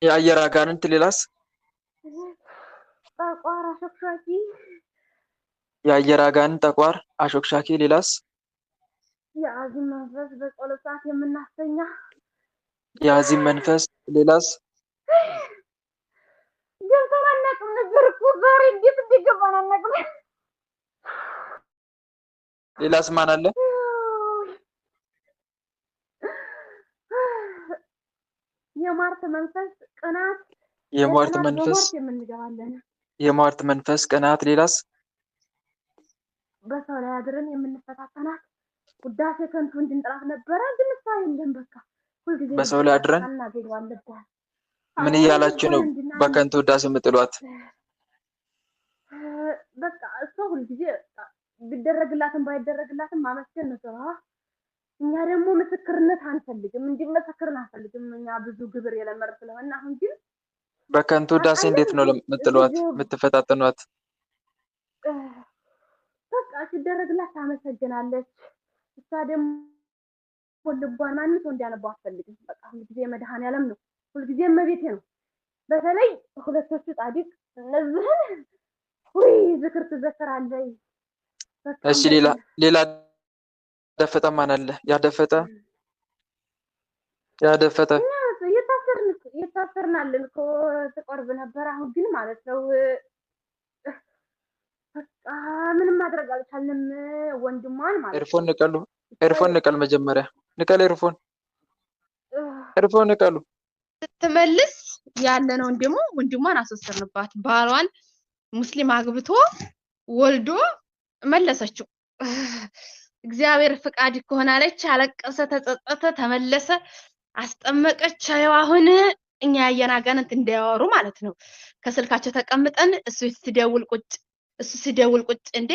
የአየር አጋንንት ሌላስ? ጠቋር አሾክሻኪ የአየር አጋንንት ጠቋር አሾክሻኪ ሌላስ? የአዚም መንፈስ በጸሎት ሰዓት የምናስተኛ የአዚም መንፈስ ሌላስ? ገብተን አናውቅም ነበር እኮ ዛሬ እንዴት እንደገባን አናውቅም። ሌላስ ማን አለ? የሟርት መንፈስ ቅናት የሟርት መንፈስ የምንገባለን የሟርት መንፈስ ቅናት ሌላስ? በሰው ላይ አድረን የምንፈታተናት ውዳሴ ከንቱ እንድንጥራት ነበረ ግን እሷ የለም በቃ ሁልጊዜ በሰው ላይ አድረን እናገኘዋለን። ምን እያላችሁ ነው በከንቱ ውዳሴ የምጥሏት? በቃ እሷ ሁልጊዜ ቢደረግላትም ባይደረግላትም ማመስገን ነው ስራዋ። እኛ ደግሞ ምስክርነት አንፈልግም እንዲመሰክርን አንፈልግም። እኛ ብዙ ግብር የለመር ስለሆነ አሁን ግን በከንቱ ውዳሴ እንዴት ነው የምጥሏት የምትፈታተኗት? በቃ ሲደረግላት ታመሰግናለች። እሷ ደግሞ ልቧን ማንም ሰው እንዲያነባው አትፈልግም። በቃ ሁልጊዜ መድኃኔዓለም ነው ሁልጊዜ እመቤቴ ነው። በተለይ ሁለቶቹ ጻድቅ እነዚህን ወይ ዝክር ትዘክራለች። እሺ ሌላ ያደፈጠ ማን አለ? ያደፈጠ የታሰርናልን እኮ ተቆርብ ነበር። አሁን ግን ማለት ነው በቃ ምንም ማድረግ አልቻልንም። ወንድሟን ማለት ኤርፎን ንቀል መጀመሪያ ንቀል ኤርፎን ንቀሉ ስትመልስ ያለነው ደግሞ ወንድሟን አስወሰርንባት። ባሏን ሙስሊም አግብቶ ወልዶ መለሰችው። እግዚአብሔር ፍቃድ ከሆነ አለች። አለቀሰ፣ ተጸጸተ፣ ተመለሰ፣ አስጠመቀች። አሁን እኛ ያየና አጋንንት እንዳያወሩ ማለት ነው። ከስልካቸው ተቀምጠን እሱ ሲደውል ቁጭ እንዴ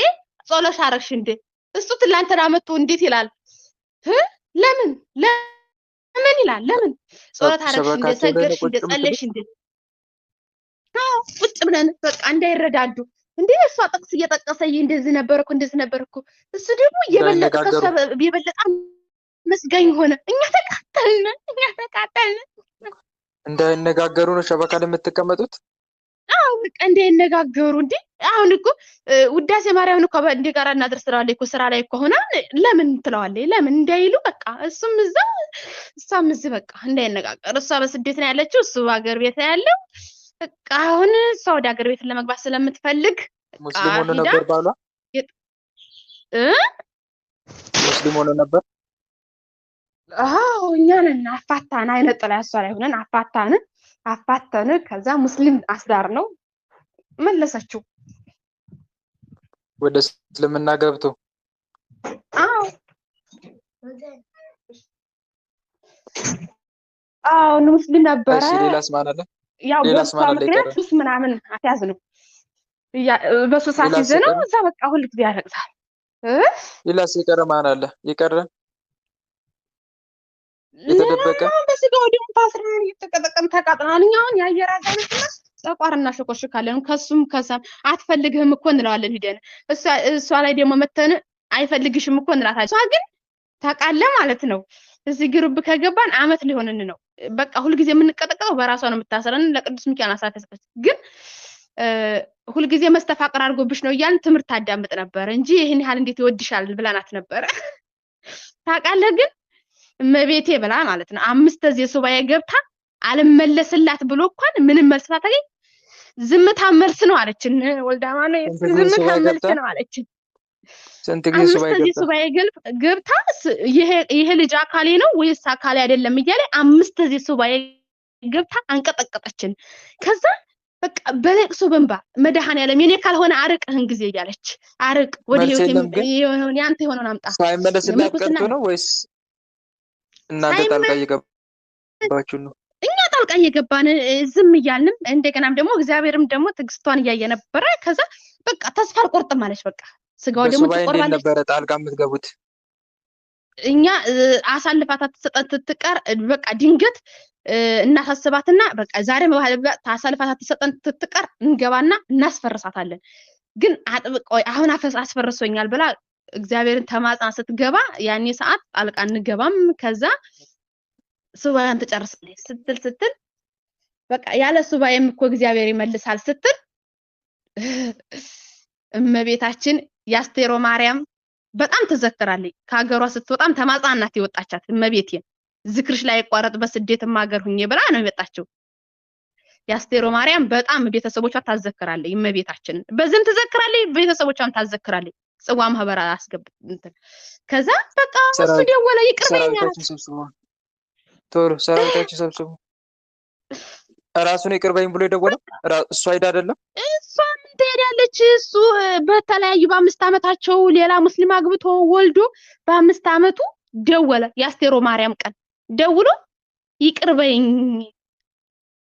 ጾለሽ አረግሽ እንዴ እሱ ትላንትና መጥቶ እንዴት ይላል? ለምን ይላል? ለምን ጾለት አረግሽ እንዴ ሰገድሽ እንዴ ጸለሽ እንዴ? ቁጭ ብለን በቃ እንዳይረዳዱ እንዴ እሷ ጥቅስ እየጠቀሰ እንደዚህ ነበርኩ እሱ ደግሞ የበለጠ መስጋኝ ሆነ። እኛ ተቃጠልን። እንዳይነጋገሩ ነው ሸበካ ላይ የምትቀመጡት? አዎ በቃ እንዳይነጋገሩ እንዴ አሁን እኮ ውዳሴ ማርያምን እኮ እንዴ ጋር እናደርስራለች እኮ ስራ ላይ እኮ ሆና ለምን ትለዋለች? ለምን እንዳይሉ በቃ እሱም እሷም እዚህ በቃ እንዳይነጋገሩ። እሷ በስደት ነው ያለችው፣ እሱ ሀገር ቤት ነው ያለው። በቃ አሁን እሷ ወደ ሀገር ቤት ለመግባት ስለምትፈልግ ሙስሊም ሆኖ ነበር ባሏ። ሙስሊም ሆኖ ነበር። አዎ እኛን አፋታን አይነ ጥላ እሷ ላይ ሆነን አፋታን። ከዛ ሙስሊም አስዳር ነው መለሰችው ወደ እስልምና ገብቶ። አዎ ሙስሊም ነበረ። እሺ ሌላስ ማን አለ? ያው ምክንያቱም ምናምን አትያዝ ነው በሱ ሰዓት ይዘነው እዛ በቃ ሁሉ ጊዜ ያለቅሳል። ሌላስ የቀረ ማን አለ? የቀረ የተደበቀ በስጋው ደግሞ ታስረን እየተቀጠቀም ተቃጥናል። እኛውን የአየር አጋንንትና ጠቋርና ሸኮሽካለን። ከሱም ከሰም አትፈልግህም እኮ እንለዋለን ሂደን እሷ ላይ ደግሞ መተን አይፈልግሽም እኮ እንላታለን። እሷ ግን ታውቃለ ማለት ነው። እዚህ ግሩብ ከገባን አመት ሊሆንን ነው። በቃ ሁልጊዜ የምንቀጠቀጠው በራሷ ነው የምታሰረን። ለቅዱስ ሚካኤል አሳተሰበት ግን ሁልጊዜ መስተፋቅር አድርጎብሽ ነው እያልን ትምህርት አዳምጥ ነበር እንጂ ይሄን ያህል እንዴት ይወድሻል ብለናት ነበር። ታውቃለህ ግን እመቤቴ ብላ ማለት ነው 5 ጊዜ ሱባኤ ገብታ አልመለስላት ብሎ እንኳን ምንም መልስ ሳታገኝ ዝምታ መልስ ነው አለችን። ወልዳ ማለት ዝምታ መልስ ነው አለችን። ስንት ጊዜ ሱባኤ ገብታ ይሄ ልጅ አካሌ ነው ወይስ አካሌ አይደለም እያለ 5 ጊዜ ሱባኤ ገብታ አንቀጠቀጠችን። ከዛ በቃ በለቅሶ በንባ መድኃኔዓለም የኔ ካልሆነ አርቅህን ጊዜ እያለች አርቅ ወደ ህይወት ያንተ የሆነውን አምጣ። ሳይመለስላት ቀርቶ ነው ወይስ እናንተ ጣልቃ እየገባችሁ ነው? እኛ ጣልቃ እየገባን ዝም እያልንም እንደገናም ደግሞ እግዚአብሔርም ደግሞ ትግስቷን እያየ ነበረ። ከዛ በቃ ተስፋ አልቆርጥም አለች። በቃ ስጋው ደግሞ ትቆርባለች ነበረ ጣልቃ የምትገቡት። እኛ አሳልፋት አትሰጠን ትትቀር በቃ ድንገት እናሳስባትና በቃ ዛሬ አሳልፋት አትሰጠን ትትቀር እንገባና እናስፈርሳታለን። ግን አጥብቆ አሁን አስፈርሶኛል ብላ እግዚአብሔርን ተማጽና ስትገባ ያኔ ሰዓት ጣልቃ እንገባም። ከዛ ሱባኤን ተጨርሳለች ስትል በቃ ያለ ሱባኤም እኮ እግዚአብሔር ይመልሳል ስትል እመቤታችን የአስቴሮ ማርያም በጣም ትዘክራለች። ከሀገሯ ስትወጣም ተማጽናናት የወጣቻት እመቤቴን ዝክርሽ ላይ ይቋረጥ በስደትም ሀገር ሁኜ ብላ ነው የመጣችው። የአስቴሮ ማርያም በጣም ቤተሰቦቿ ታዘክራለች። እመቤታችንን በዝም ትዘክራለች፣ ቤተሰቦቿም ታዘክራለች። ጽዋ ማህበር አስገብት ከዛ በቃ እሱ ደወለ ይቅርበኛል። ቶሎ ሰራዊታችን ሰብስቡ ራሱን ይቅርበኝ ብሎ የደወለው እሱ አይደለም። እሷ ምን ትሄዳለች? እሱ በተለያዩ በ5 ዓመታቸው ሌላ ሙስሊም አግብቶ ወልዶ በ5 ዓመቱ ደወለ። የአስቴሮ ማርያም ቀን ደውሎ ይቅርበኝ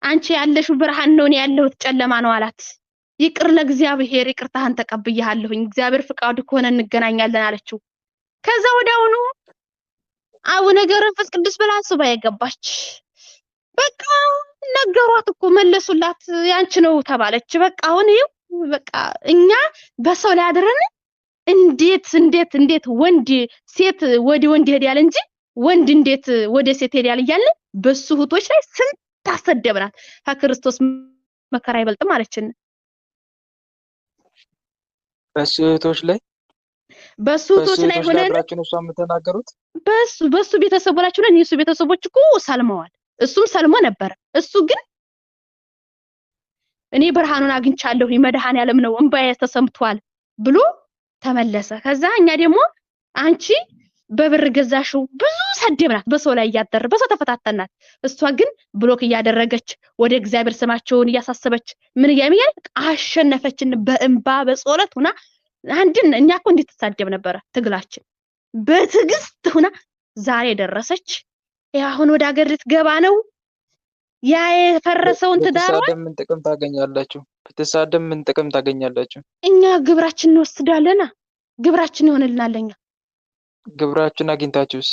አንቺ ያለሽው ብርሃን ነው፣ እኔ ያለሁት ጨለማ ነው አላት። ይቅር ለእግዚአብሔር ይቅርታህን ተቀብያለሁኝ፣ እግዚአብሔር ፍቃዱ ከሆነ እንገናኛለን አለችው። ከዛ ወዲያውኑ አቡነ ገብረ መንፈስ ቅዱስ ብላ ሱባኤ ገባች። በቃ ነገሯት እኮ መለሱላት፣ ያንቺ ነው ተባለች። በቃ አሁን ይኸው በቃ እኛ በሰው ላይ አድረን እንዴት ወንድ ሴት ወደ ወንድ ይሄዳል እንጂ ወንድ እንዴት ወደ ሴት ይሄዳል እያልን በሱ እህቶች ላይ ስንት ታሰደብናት። ከክርስቶስ መከራ አይበልጥም አለችን። በሱ እህቶች ላይ ሆነን አብራችሁ ነው የምትናገሩት። በሱ ቤተሰቦች ላይ የሱ ቤተሰቦች እኮ ሰልመዋል። እሱም ሰልሞ ነበር። እሱ ግን እኔ ብርሃኑን አግኝቻለሁ መድኃኔዓለም ነው እንባዬ ተሰምቷል ብሎ ተመለሰ። ከዛ እኛ ደግሞ አንቺ በብር ገዛሽው ብዙ ሰደብናት፣ በሰው ላይ እያደረ በሰው ተፈታተናት። እሷ ግን ብሎክ እያደረገች ወደ እግዚአብሔር ስማቸውን እያሳሰበች ምን እያመያል አሸነፈችን። በእንባ በጸሎት ሆና አንድን እኛ እኮ እንዴት ተሳደብ ነበር ትግላችን በትግስት ሆና ዛሬ ደረሰች። አሁን ወደ ሀገር ልትገባ ነው። ያ የፈረሰውን ትዳሯ ምን ጥቅም ታገኛላችሁ? ብትሳደብ ምን ጥቅም ታገኛላችሁ? እኛ ግብራችን እንወስዳለና ግብራችን ይሆንልናል። እኛ ግብራችን አግኝታችሁስ?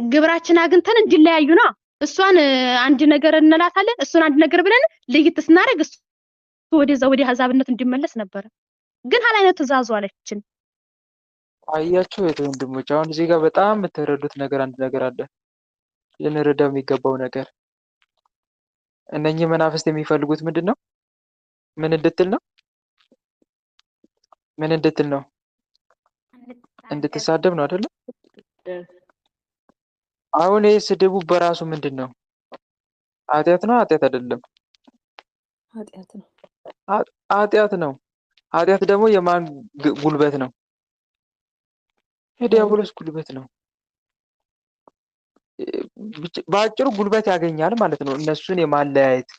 ግብራችን አግኝተን እንዲለያዩ ነው። እሷን አንድ ነገር እንላታለን፣ እሱን አንድ ነገር ብለን ለይት ስናደርግ እሱ ወደዛ ወደ ሀዛብነት እንዲመለስ ነበር። ግን ሀላይነት ትእዛዙ አለችን። አያችሁ ወንድሞች፣ አሁን እዚህ ጋር በጣም የምትረዱት ነገር አንድ ነገር አለ። ልንረዳው የሚገባው ነገር እነኚህ መናፍስት የሚፈልጉት ምንድን ነው? ምን እንድትል ነው? እንድትሳደብ ነው አይደለ? አሁን ይሄ ስድቡ በራሱ ምንድን ነው? ኃጢአት ነው? ኃጢአት አይደለም? ኃጢአት ነው። ኃጢአት ደግሞ የማን ጉልበት ነው? የዲያብሎስ ጉልበት ነው። በአጭሩ ጉልበት ያገኛል ማለት ነው። እነሱን የማለያየት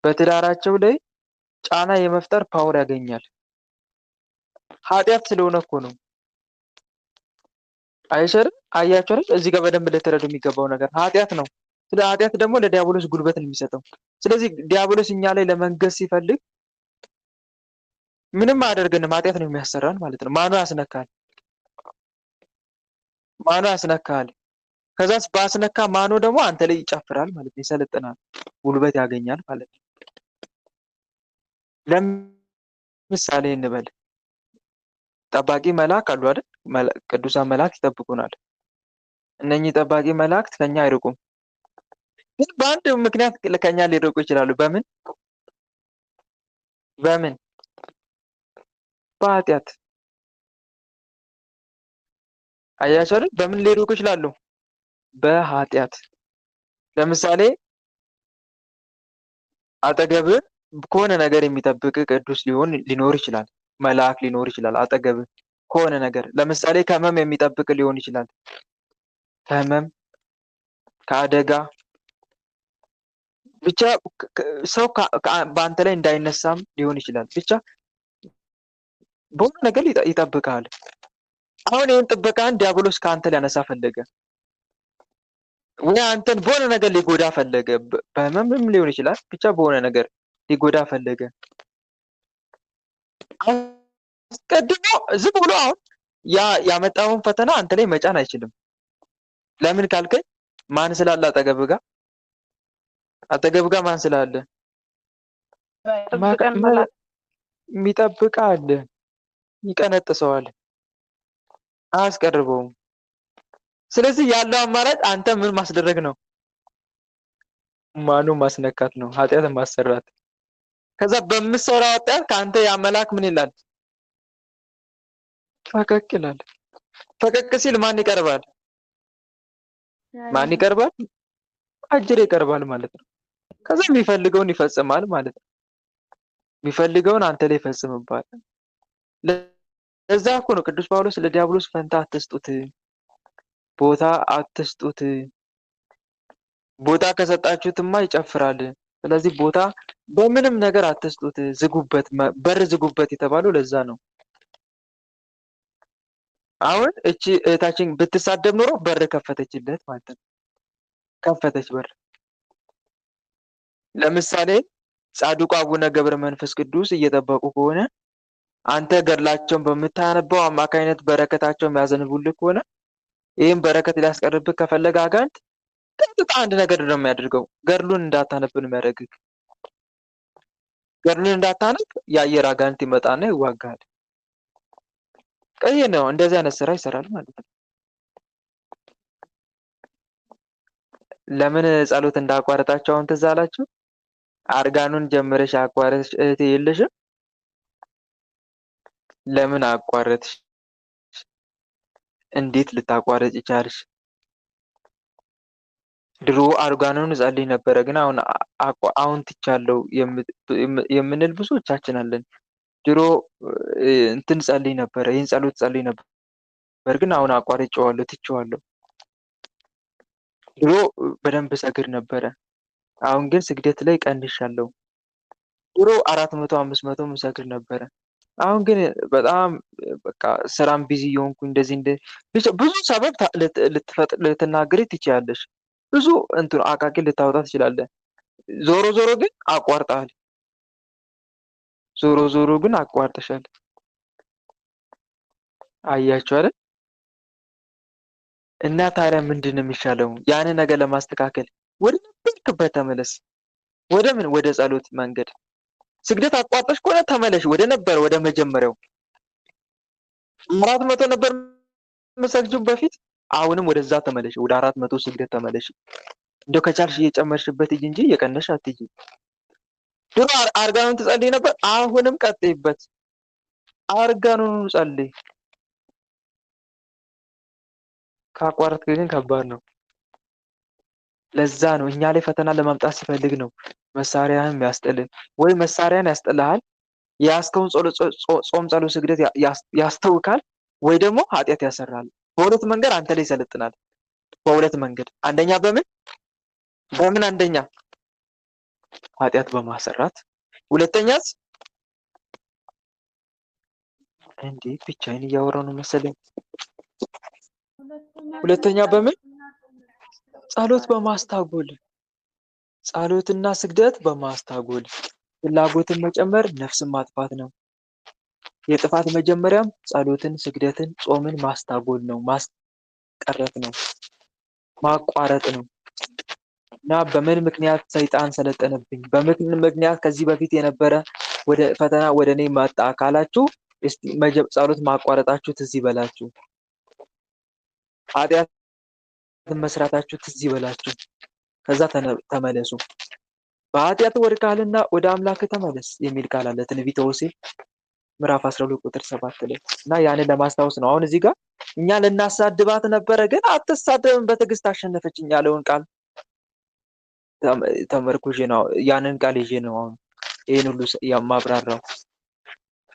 በትዳራቸው ላይ ጫና የመፍጠር ፓወር ያገኛል። ኃጢአት ስለሆነ እኮ ነው። አይሸርም? አያችሁ አይደል? እዚህ ጋር በደንብ ልትረዱ የሚገባው ነገር ኃጢአት ነው። ስለ ኃጢአት ደግሞ ለዲያብሎስ ጉልበት ነው የሚሰጠው። ስለዚህ ዲያብሎስ እኛ ላይ ለመንገስ ሲፈልግ ምንም አያደርገንም፣ ኃጢአት ነው የሚያሰራን ማለት ነው። ማኑ ያስነካል። ከዛስ ባስነካ ማኑ ደግሞ አንተ ላይ ይጨፍራል ማለት ነው። ይሰለጥናል፣ ጉልበት ያገኛል ማለት ነው። ለምሳሌ እንበል ጠባቂ መልአክ አሉ አይደል? ቅዱሳን መላእክት ይጠብቁናል። እነኚህ ጠባቂ መላእክት ከኛ አይርቁም፣ ግን በአንድ ምክንያት ከኛ ሊርቁ ይችላሉ። በምን? በኃጢአት። አያችሁ አይደል? በምን ሊርቁ ይችላሉ? በኃጢአት። ለምሳሌ አጠገብ ከሆነ ነገር የሚጠብቅ ቅዱስ ሊኖር ይችላል፣ መልአክ ሊኖር ይችላል። አጠገብ ከሆነ ነገር ለምሳሌ ከህመም የሚጠብቅ ሊሆን ይችላል። ከህመም፣ ከአደጋ ብቻ ሰው በአንተ ላይ እንዳይነሳም ሊሆን ይችላል። ብቻ በሆነ ነገር ይጠብቃል። አሁን ይህን ጥበቃን ዲያብሎስ ከአንተ ሊያነሳ ፈለገ፣ ወይ አንተን በሆነ ነገር ሊጎዳ ፈለገ። በህመምም ሊሆን ይችላል። ብቻ በሆነ ነገር ሊጎዳ ፈለገ። አስቀድሞ ዝም ብሎ አሁን ያመጣውን ፈተና አንተ ላይ መጫን አይችልም። ለምን ካልከኝ ማን ስላለ አጠገብ ጋር ማን ስላለ የሚጠብቅ አለ። ይቀነጥሰዋል፣ አያስቀርበውም። ስለዚህ ያለው አማራጭ አንተ ምን ማስደረግ ነው? ማኑ ማስነካት ነው፣ ኃጢአት ማሰራት። ከዛ በምትሰራው ኃጢአት ከአንተ ያ መልአክ ምን ይላል? ፈቀቅ ይላል። ፈቀቅ ሲል ማን ይቀርባል? ማን ይቀርባል? አጅር ይቀርባል ማለት ነው። ከዛ የሚፈልገውን ይፈጽማል ማለት ነው። የሚፈልገውን አንተ ላይ ይፈጽምባል። ለዛ እኮ ነው ቅዱስ ጳውሎስ ለዲያብሎስ ፈንታ አትስጡት፣ ቦታ አትስጡት። ቦታ ከሰጣችሁትማ ይጨፍራል። ስለዚህ ቦታ በምንም ነገር አትስጡት፣ ዝጉበት፣ በር ዝጉበት የተባለው ለዛ ነው። አሁን እቺ እህታችን ብትሳደብ ኖሮ በር ከፈተችለት ማለት ነው። ከፈተች በር። ለምሳሌ ጻድቁ አቡነ ገብረ መንፈስ ቅዱስ እየጠበቁ ከሆነ አንተ ገድላቸውን በምታነበው አማካይነት በረከታቸው የሚያዘንቡልህ ከሆነ ይህም በረከት ሊያስቀርብህ ከፈለገ አጋንንት ቀጥታ አንድ ነገር ነው የሚያደርገው፣ ገድሉን እንዳታነብ ነው የሚያደርግህ። ገድሉን እንዳታነብ የአየር አጋንንት ይመጣና ይዋጋል። ቀይ ነው። እንደዚህ አይነት ስራ ይሰራል ማለት ነው። ለምን ጸሎት እንዳቋረጣቸው አሁን ትዝ አላችሁ? አርጋኑን ጀምረሽ አቋረጥሽ እህቴ የለሽም? ለምን አቋረጥሽ? እንዴት ልታቋረጭ ቻልሽ? ድሮ አርጋኑን ጸልይ ነበረ፣ ግን አሁን ትቻለው የምንል ብዙዎቻችን አለን። ድሮ እንትን ጸልይ ነበረ፣ ይህን ጸሎት ጸልይ ነበር፣ ግን አሁን አቋርጬዋለሁ፣ ትቼዋለሁ። ድሮ በደንብ ሰግድ ነበረ፣ አሁን ግን ስግደት ላይ ቀንሻለሁ። ድሮ 400 500 ሰግድ ነበረ፣ አሁን ግን በጣም በቃ ስራም ቢዚ የሆንኩ እንደዚህ ብዙ ሰበብ ልትናገሪ ትችያለሽ። ብዙ እንትን አቃቂ ልታወጣ ትችላለህ። ዞሮ ዞሮ ግን አቋርጠሃል። ዞሮ ዞሮ ግን አቋርጠሻል። አያችሁ አይደል? እና ታዲያ ምንድን ነው የሚሻለው? ያንን ነገር ለማስተካከል ወደ ነበርክበት ተመለስ። ወደ ምን? ወደ ጸሎት መንገድ። ስግደት አቋርጠሽ ከሆነ ተመለሽ ወደ ነበረ ወደ መጀመሪያው 400 ነበር መሰግጁ በፊት፣ አሁንም ወደዛ ተመለሽ። ወደ 400 ስግደት ተመለሽ። እንደው ከቻልሽ እየጨመርሽበት ሂጂ እንጂ እየቀነሽ አትሂጂ። ድሮ አርጋኑን ትጸልይ ነበር፣ አሁንም ቀጥይበት። አርጋኑን ጸልይ። ካቋረጥክ ግን ከባድ ነው። ለዛ ነው እኛ ላይ ፈተና ለማምጣት ሲፈልግ ነው መሳሪያን የሚያስጥልህ። ወይ መሳሪያን ያስጥልሃል፣ የያዝከውን ጾም፣ ጸሎት፣ ስግደት ያስተውካል፣ ወይ ደግሞ ኃጢአት ያሰራል። በሁለት መንገድ አንተ ላይ ይሰለጥናል። በሁለት መንገድ። አንደኛ በምን አንደኛ ኃጢአት በማሰራት፣ ሁለተኛስ እንዴ ብቻዬን እያወራሁ ነው መሰለኝ። ሁለተኛ በምን? ጸሎት በማስታጎል፣ ጸሎትና ስግደት በማስታጎል። ፍላጎትን መጨመር ነፍስን ማጥፋት ነው። የጥፋት መጀመሪያም ጸሎትን፣ ስግደትን፣ ጾምን ማስታጎል ነው፣ ማስቀረት ነው፣ ማቋረጥ ነው። እና በምን ምክንያት ሰይጣን ሰለጠነብኝ፣ በምን ምክንያት ከዚህ በፊት የነበረ ወደ ፈተና ወደ እኔ መጣ ካላችሁ እስቲ ጸሎት ማቋረጣችሁ ትዝ ይበላችሁ፣ ኃጢአት መስራታችሁ ትዝ ይበላችሁ። ከዛ ተመለሱ። በኃጢአት ወድቀሃልና ወደ አምላክ ተመለስ የሚል ቃል አለ ትንቢተ ሆሴዕ ምዕራፍ 12 ቁጥር 7 ላይ። እና ያንን ለማስታወስ ነው። አሁን እዚህ ጋር እኛ ልናሳድባት ነበረ፣ ግን አትሳደብም በትዕግስት አሸነፈችኝ ያለውን ቃል ተመርኩዤ ነው፣ ያንን ቃል ይዤ ነው አሁን ይህን ሁሉ ማብራራው።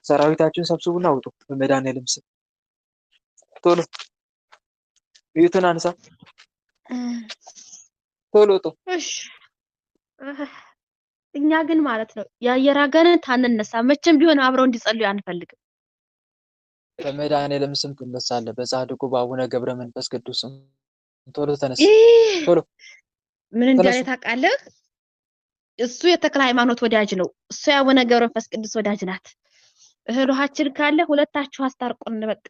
ሰራዊታችሁን ሰብስቡና ውጡ በመድኃኒዓለም ስም። ቶሎ ቤቱን አንሳ፣ ቶሎ ውጡ። እሺ እኛ ግን ማለት ነው የአየር አጋንንት አንነሳ፣ መቼም ቢሆን አብረው እንዲጸልዩ አንፈልግም። በመድኃኒዓለም ስም ትነሳለህ፣ በጻድቁ በአቡነ ገብረ መንፈስ ቅዱስ ስም። ቶሎ ተነስ፣ ቶሎ። ምን እንዳለ ታውቃለህ? እሱ የተክለ ሃይማኖት ወዳጅ ነው፣ እሱ የአቡነ ገብረ መንፈስ ቅዱስ ወዳጅ ናት። እህል ውሃችን ካለ ሁለታችሁ አስታርቁን፣ በቃ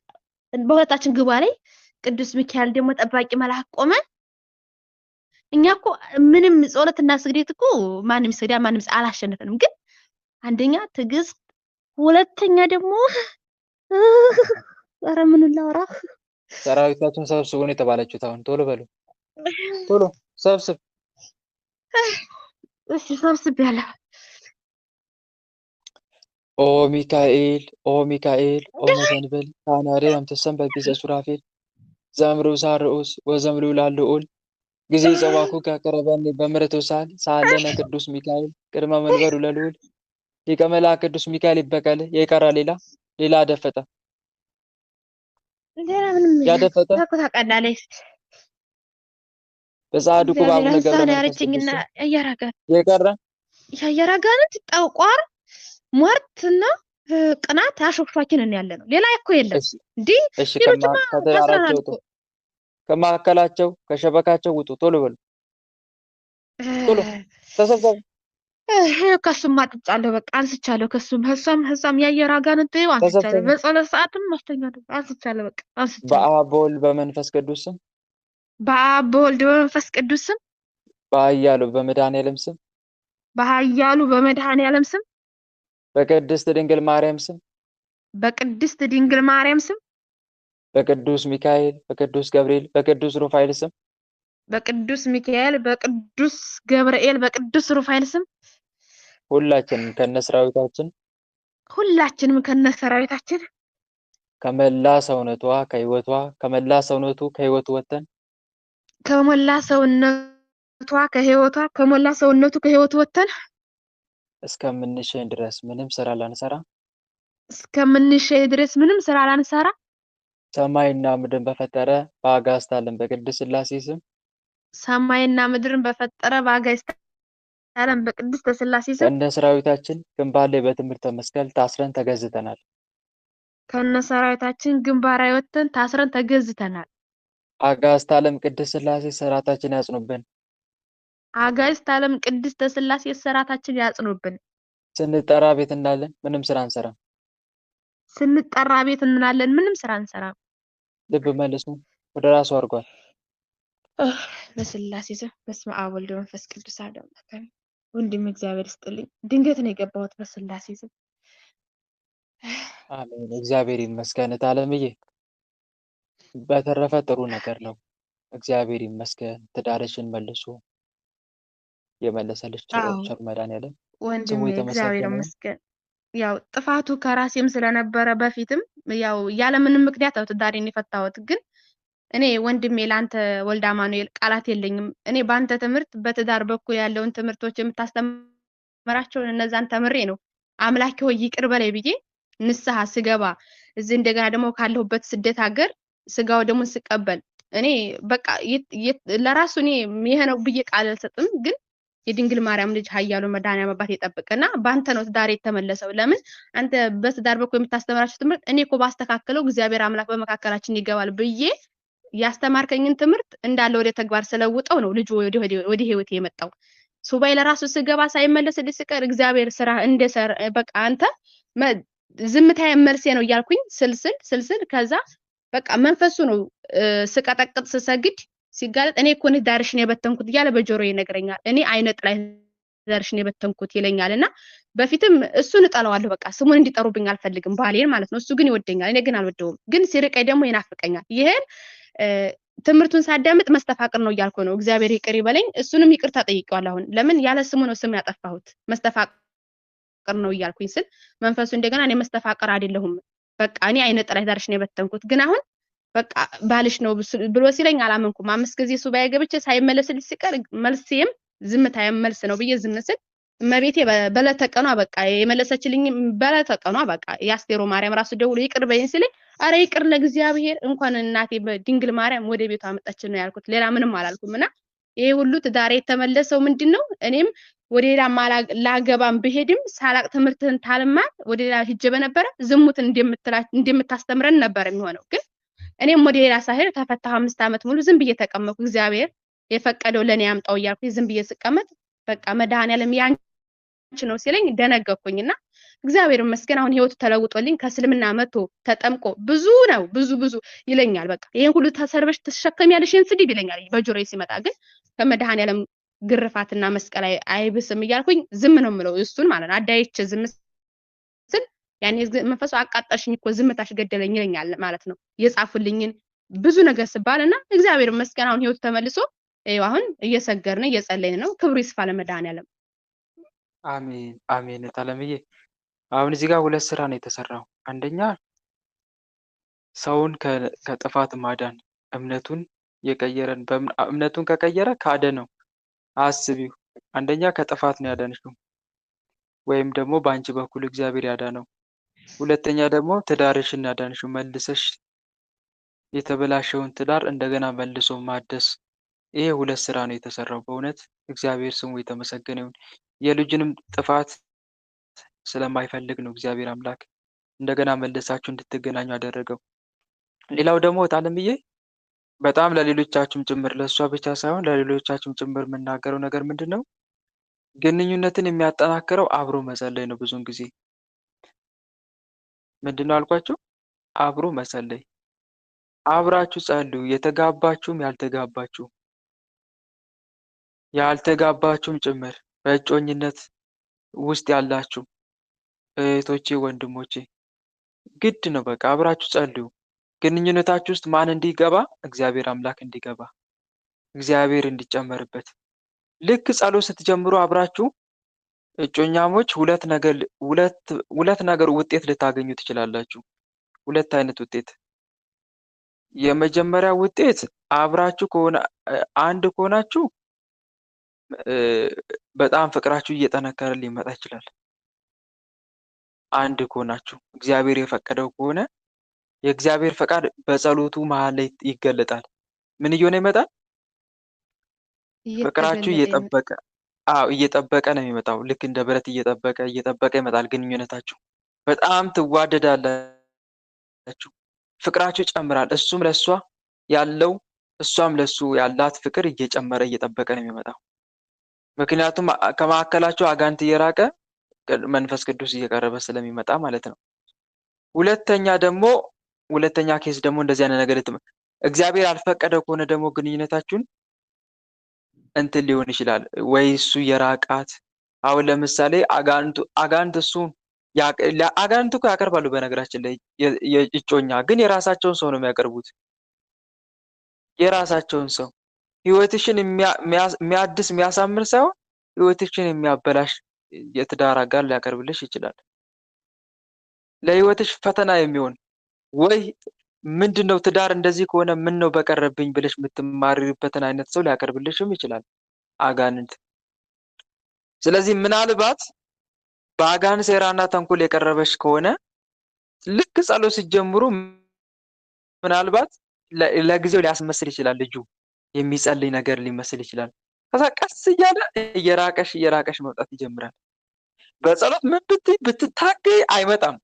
በሁለታችን ግባ ላይ ቅዱስ ሚካኤል ደግሞ ጠባቂ መልአክ ቆመ። እኛ እኮ ምንም ጸሎትና ስግደት እኮ ማንም ሰዳ ማንም አላሸነፈንም። ግን አንደኛ ትዕግስት፣ ሁለተኛ ደግሞ ኧረ ምን ላውራ። ሰራዊታችሁን ሰብስቡ ነው የተባላችሁት። አሁን ቶሎ በሉ፣ ቶሎ ሰብስብ። እሺ ሰብስቤያለሁ። ኦ ሚካኤል ኦ ሚካኤል ኦ መተንብል ካናሪ አምተሰንበት ቢዘ ሱራፌል ዘምሩ ሳርኡስ ወዘምሩ ላልኡል ጊዜ ጸዋኩ ከቀረበኒ በምሕረቱ ሳል ሳለነ ቅዱስ ሚካኤል ቅድመ መንበሩ ለልዑል ሊቀ መላእክት ቅዱስ ሚካኤል ይበቀል። የቀረ ሌላ አደፈጠ ሌላ ምንም የለም። ያደፈጠ ታውቃለህ በጻድቁ እግዚአብሔር በአቡነ ገብረ አንሳን መንፈስ ያለችኝና ቅዱስ እያራገ የቀረ ያየራጋንት ጠቋር ሟርትና ቅናት አሾክሿኪንን ያለ ነው። ሌላ እኮ የለም። እሺ እንዴ እሺ፣ ሌሎችማ ከተራራቸው ታስረናል ውጡ፣ እኮ ከማዕከላቸው ከሸበካቸው ውጡ። ቶሎ በሉ፣ ቶሎ ተሰብሰቡ። ከሱም አጥጫለሁ። በቃ አንስቻለሁ። ከሱም ያየር አጋንንት ይኸው አንስቻለሁ። ተሰብሰቡ። በጸሎት ሰዓትም አስተኛለሁ። አንስቻለሁ። በቃ አንስቻለሁ። በአብ በወልድ በመንፈስ ቅዱስ ስም፣ በአብ በወልድ በመንፈስ ቅዱስ ስም፣ በኃያሉ በመድኃኔዓለም ስም፣ በኃያሉ በመድኃኔዓለም ስም፣ በቅድስት ድንግል ማርያም ስም፣ በቅድስት ድንግል ማርያም ስም፣ በቅዱስ ሚካኤል፣ በቅዱስ ገብርኤል፣ በቅዱስ ሩፋኤል ስም፣ በቅዱስ ሚካኤል፣ በቅዱስ ገብርኤል፣ በቅዱስ ሩፋኤል ስም ሁላችንም ከነሰራዊታችን ከመላ ሰውነቷ ከህይወቷ ከመላ ሰውነቱ ከህይወቱ ወጥተን ከሞላ ሰውነቱ ከህይወቱ ወጥተን እስከምንሸኝ ድረስ ምንም ስራ ላንሰራ ሰማይና ምድርን በፈጠረ በአጋዕዝተ ዓለም በቅድስት ሥላሴ ስም ሰማይና ምድርን በፈጠረ በአጋዕዝተ ዓለም በቅድስት ሥላሴ ስም ከነ ሰራዊታችን ግንባር ላይ በትምህርተ መስቀል ታስረን ተገዝተናል። ከነ ሰራዊታችን ግንባር ላይ ወጥተን ታስረን ተገዝተናል። አጋዕዝተ ዓለም ቅድስት ሥላሴ ስራታችን ያጽኑብን። አጋዕዝተ ዓለም ቅድስት ሥላሴ ስራታችን ያጽኑብን። ስንጠራ ቤት እንዳለን ምንም ስራ አንሰራም። ስንጠራ ቤት እንላለን ምንም ስራ አንሰራም። ልብ መልሱ፣ ወደ ራሱ አድርጓል። በስላሴ ስም በስመ አብ ወልድ መንፈስ ቅዱስ አሐዱ አምላክ። ወንድም እግዚአብሔር ይስጥልኝ። ድንገት ነው የገባሁት በስላሴ ስም። አሜን። እግዚአብሔር ይመስገን። አለምዬ በተረፈ ጥሩ ነገር ነው። እግዚአብሔር ይመስገን። ትዳርሽን መልሶ የመለሰልሽ ቸር መድኃኔዓለም ወንድም እግዚአብሔር ይመስገን። ያው ጥፋቱ ከራሴም ስለነበረ በፊትም ያው ያለምንም ምክንያት ነው ትዳሬን የፈታሁት። ግን እኔ ወንድሜ ላንተ ወልደ አማኑኤል ቃላት የለኝም። እኔ በአንተ ትምህርት በትዳር በኩል ያለውን ትምህርቶች የምታስተምራቸውን እነዛን ተምሬ ነው አምላኬ ሆይ ይቅር በላይ ብዬ ንስሐ ስገባ እዚህ እንደገና ደግሞ ካለሁበት ስደት ሀገር ስጋው ደግሞ ስቀበል እኔ በቃ ለራሱ እኔ ይሄ ነው ብዬ ቃል አልሰጥም። ግን የድንግል ማርያም ልጅ ኃያሉ መድኃኔዓለም አባት የጠበቀና በአንተ ነው ትዳር የተመለሰው። ለምን አንተ በትዳር በኩል የምታስተምራቸው ትምህርት እኔ እኮ ባስተካከለው እግዚአብሔር አምላክ በመካከላችን ይገባል ብዬ ያስተማርከኝን ትምህርት እንዳለ ወደ ተግባር ስለውጠው ነው ልጁ ወደ ህይወት የመጣው። ሱባኤ ለራሱ ስገባ ሳይመለስልኝ ሲቀር እግዚአብሔር ስራ እንደሰር በቃ አንተ ዝምታዬ መልሴ ነው እያልኩኝ ስልስል ከዛ በቃ መንፈሱ ነው ስቀጠቅጥ ስሰግድ ሲጋለጥ እኔ እኮ ነኝ ዳርሽን የበተንኩት እያለ በጆሮዬ ይነግረኛል። እኔ አይነ ጥላ ዳርሽን የበተንኩት ይለኛልና በፊትም እሱን እጠላዋለሁ። በቃ ስሙን እንዲጠሩብኝ አልፈልግም፣ ባሌን ማለት ነው። እሱ ግን ይወደኛል፣ እኔ ግን አልወደውም። ግን ሲርቀኝ ደግሞ ይናፍቀኛል። ይሄን ትምህርቱን ሳዳምጥ መስተፋቅር ነው እያልኩ ነው። እግዚአብሔር ይቅር ይበለኝ። እሱንም ይቅርታ ጠይቄዋለሁ። አሁን ለምን ያለ ስሙ ነው ስም ያጠፋሁት? መስተፋቅር ነው እያልኩኝ ስል መንፈሱ እንደገና እኔ መስተፋቅር አይደለሁም፣ በቃ እኔ አይነ ጥላ ዳርሽን የበተንኩት ግን አሁን በቃ ባልሽ ነው ብሎ ሲለኝ አላመንኩም። 5 ጊዜ ሱባኤ ገብቼ ሳይመለስልኝ ሲቀር መልሴም ዝምታዬም መልስ ነው ብዬ ዝም ስል እመቤቴ በለተቀኗ በቃ የመለሰችልኝ በለተቀኗ በቃ የአስቴሮ ማርያም ራሱ ደውሎ ይቅር በይኝ ሲለኝ አረ ይቅር ለእግዚአብሔር እንኳን እናቴ በድንግል ማርያም ወደ ቤቷ አመጣችን ነው ያልኩት። ሌላ ምንም አላልኩምና ይሄ ሁሉ ትዳሬ የተመለሰው ምንድነው? እኔም ወደ ሌላ ላገባም ብሄድም ሳላቅ ትምህርትን ታልማል ወደ ሌላ ሂጄ በነበረ ዝሙት እንደምታስተምረን ነበር የሚሆነው። ግን እኔም ወደ ሌላ ሳይሄድ ተፈታሁ። 5 ዓመት ሙሉ ዝም ብዬ ተቀመጥኩ። እግዚአብሔር የፈቀደው ለኔ ያምጣው እያልኩኝ ዝም ብዬ ስቀመጥ በቃ መድኃኔዓለም ያንቺ ነው ሲለኝ ደነገኩኝና እግዚአብሔር ይመስገን አሁን ህይወቱ ተለውጦልኝ ከእስልምና መጥቶ ተጠምቆ ብዙ ይለኛል። በቃ ይሄን ሁሉ ተሰርበሽ ተሸከሚያለሽ ስድብ ይለኛል በጆሮዬ ሲመጣ። ግን ከመድኃኔዓለም ግርፋትና መስቀል አይብስም እያልኩኝ ዝም ነው የምለው እሱን ማለት ነው። አዳይቼ ዝም ስል ያኔ መንፈሱ አቃጠልሽኝ እኮ ዝምታሽ ገደለኝ ይለኛል ማለት ነው። የጻፉልኝን ብዙ ነገር ስባልና እግዚአብሔር ይመስገን አሁን ህይወቱ ተመልሶ ይኸው አሁን እየሰገርን እየጸለይን ነው። ክብሩ ይስፋ ለመድኃኒዓለም። አሜን አሜን። ታለምዬ አሁን እዚህ ጋር ሁለት ስራ ነው የተሰራው። አንደኛ ሰውን ከጥፋት ማዳን፣ እምነቱን የቀየረን እምነቱን ከቀየረ ካደ ነው። አስቢው። አንደኛ ከጥፋት ነው ያዳንሽው፣ ወይም ደግሞ በአንቺ በኩል እግዚአብሔር ያዳነው። ሁለተኛ ደግሞ ትዳርሽን ያዳንሽው፣ መልሰሽ የተበላሸውን ትዳር እንደገና መልሶ ማደስ። ይሄ ሁለት ስራ ነው የተሰራው። በእውነት እግዚአብሔር ስሙ የተመሰገነ ይሁን። የልጅንም ጥፋት ስለማይፈልግ ነው እግዚአብሔር አምላክ እንደገና መልሳችሁ እንድትገናኙ አደረገው። ሌላው ደግሞ ታለምዬ በጣም ለሌሎቻችሁም ጭምር፣ ለእሷ ብቻ ሳይሆን ለሌሎቻችሁም ጭምር የምናገረው ነገር ምንድን ነው? ግንኙነትን የሚያጠናክረው አብሮ መጸለይ ነው። ብዙውን ጊዜ ምንድን ነው አልኳችሁ? አብሮ መጸለይ። አብራችሁ ጸልዩ። የተጋባችሁም ያልተጋባችሁም ጭምር በእጮኝነት ውስጥ ያላችሁ እህቶቼ፣ ወንድሞቼ ግድ ነው በቃ አብራችሁ ጸልዩ። ግንኙነታችሁ ውስጥ ማን እንዲገባ? እግዚአብሔር አምላክ እንዲገባ፣ እግዚአብሔር እንዲጨመርበት። ልክ ጸሎት ስትጀምሩ አብራችሁ እጮኛሞች ሁለት ነገር ውጤት ልታገኙ ትችላላችሁ። ሁለት አይነት ውጤት። የመጀመሪያ ውጤት አብራችሁ ከሆነ አንድ ከሆናችሁ በጣም ፍቅራችሁ እየጠነከረ ሊመጣ ይችላል። አንድ ከሆናችሁ እግዚአብሔር የፈቀደው ከሆነ የእግዚአብሔር ፈቃድ በጸሎቱ መሀል ላይ ይገለጣል። ምን እየሆነ ይመጣል? ፍቅራችሁ እየጠበቀ እየጠበቀ ነው የሚመጣው። ልክ እንደ ብረት እየጠበቀ ይመጣል። ግንኙነታችሁ በጣም ትዋደዳላችሁ። ፍቅራችሁ ይጨምራል። እሱም ለእሷ ያለው እሷም ለሱ ያላት ፍቅር እየጨመረ እየጠበቀ ነው የሚመጣው። ምክንያቱም ከመካከላችሁ አጋንንት እየራቀ መንፈስ ቅዱስ እየቀረበ ስለሚመጣ ማለት ነው። ሁለተኛ ኬስ ደግሞ እንደዚህ አይነት ነገር እግዚአብሔር ያልፈቀደው ከሆነ ደግሞ ግንኙነታችሁን እንትን ሊሆን ይችላል ወይ እሱ የራቃት። አሁን ለምሳሌ አጋንንት አጋንንት እኮ ያቀርባሉ። በነገራችን ላይ የእጮኛ ግን የራሳቸውን ሰው ነው የሚያቀርቡት። የራሳቸውን ሰው ህይወትሽን የሚያድስ የሚያሳምር ሳይሆን ህይወትሽን የሚያበላሽ የትዳር አጋር ሊያቀርብልሽ ይችላል። ለህይወትሽ ፈተና የሚሆን ወይ ምንድነው ትዳር እንደዚህ ከሆነ ምን ነው በቀረብኝ ብለሽ የምትማሪበትን አይነት ሰው ሊያቀርብልሽም ይችላል አጋንንት። ስለዚህ ምናልባት በአጋንንት ሴራና ተንኮል የቀረበሽ ከሆነ ልክ ጸሎት ሲጀምሩ ምናልባት ለጊዜው ሊያስመስል ይችላል። ልጁ የሚጸልይ ነገር ሊመስል ይችላል። ከዛ ቀስ እያለ እየራቀሽ መውጣት ይጀምራል። በጸሎት ምን ብትይ ብትታገይ አይመጣም።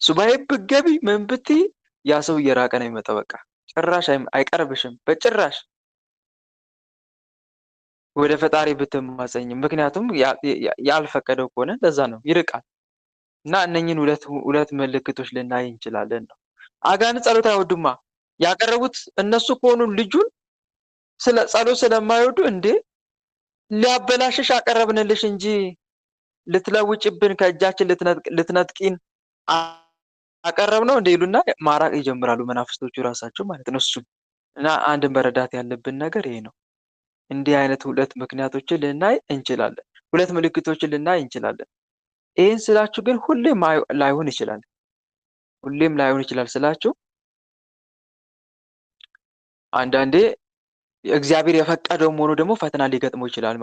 ሱባኤ ብትገቢ ምን ብትይ ያ ሰው እየራቀ ነው የሚመጣው። በቃ ጭራሽ አይቀርብሽም በጭራሽ ወደ ፈጣሪ ብትማጸኝም። ምክንያቱም ያልፈቀደው ከሆነ ለዛ ነው ይርቃል። እና እነኝን ሁለት ምልክቶች ልናይ እንችላለን ነው። አጋንንት ጸሎት አይወዱማ። ያቀረቡት እነሱ ከሆኑ ልጁን ስለ ጸሎት ስለማይወዱ እንዴ ሊያበላሽሽ አቀረብንልሽ እንጂ ልትለውጭብን ከእጃችን ልትነጥቂን አቀረብ ነው እንደ ይሉና ማራቅ ይጀምራሉ መናፍስቶቹ ራሳቸው ማለት ነው። እሱ እና አንድ መረዳት ያለብን ነገር ይሄ ነው። እንዲህ አይነት ሁለት ምክንያቶችን ልናይ እንችላለን። ሁለት ምልክቶችን ልናይ እንችላለን። ይህን ስላችሁ ግን ሁሌም ላይሆን ይችላል ስላችሁ አንዳንዴ እግዚአብሔር የፈቀደውም ሆኖ ደግሞ ፈተና ሊገጥመው ይችላል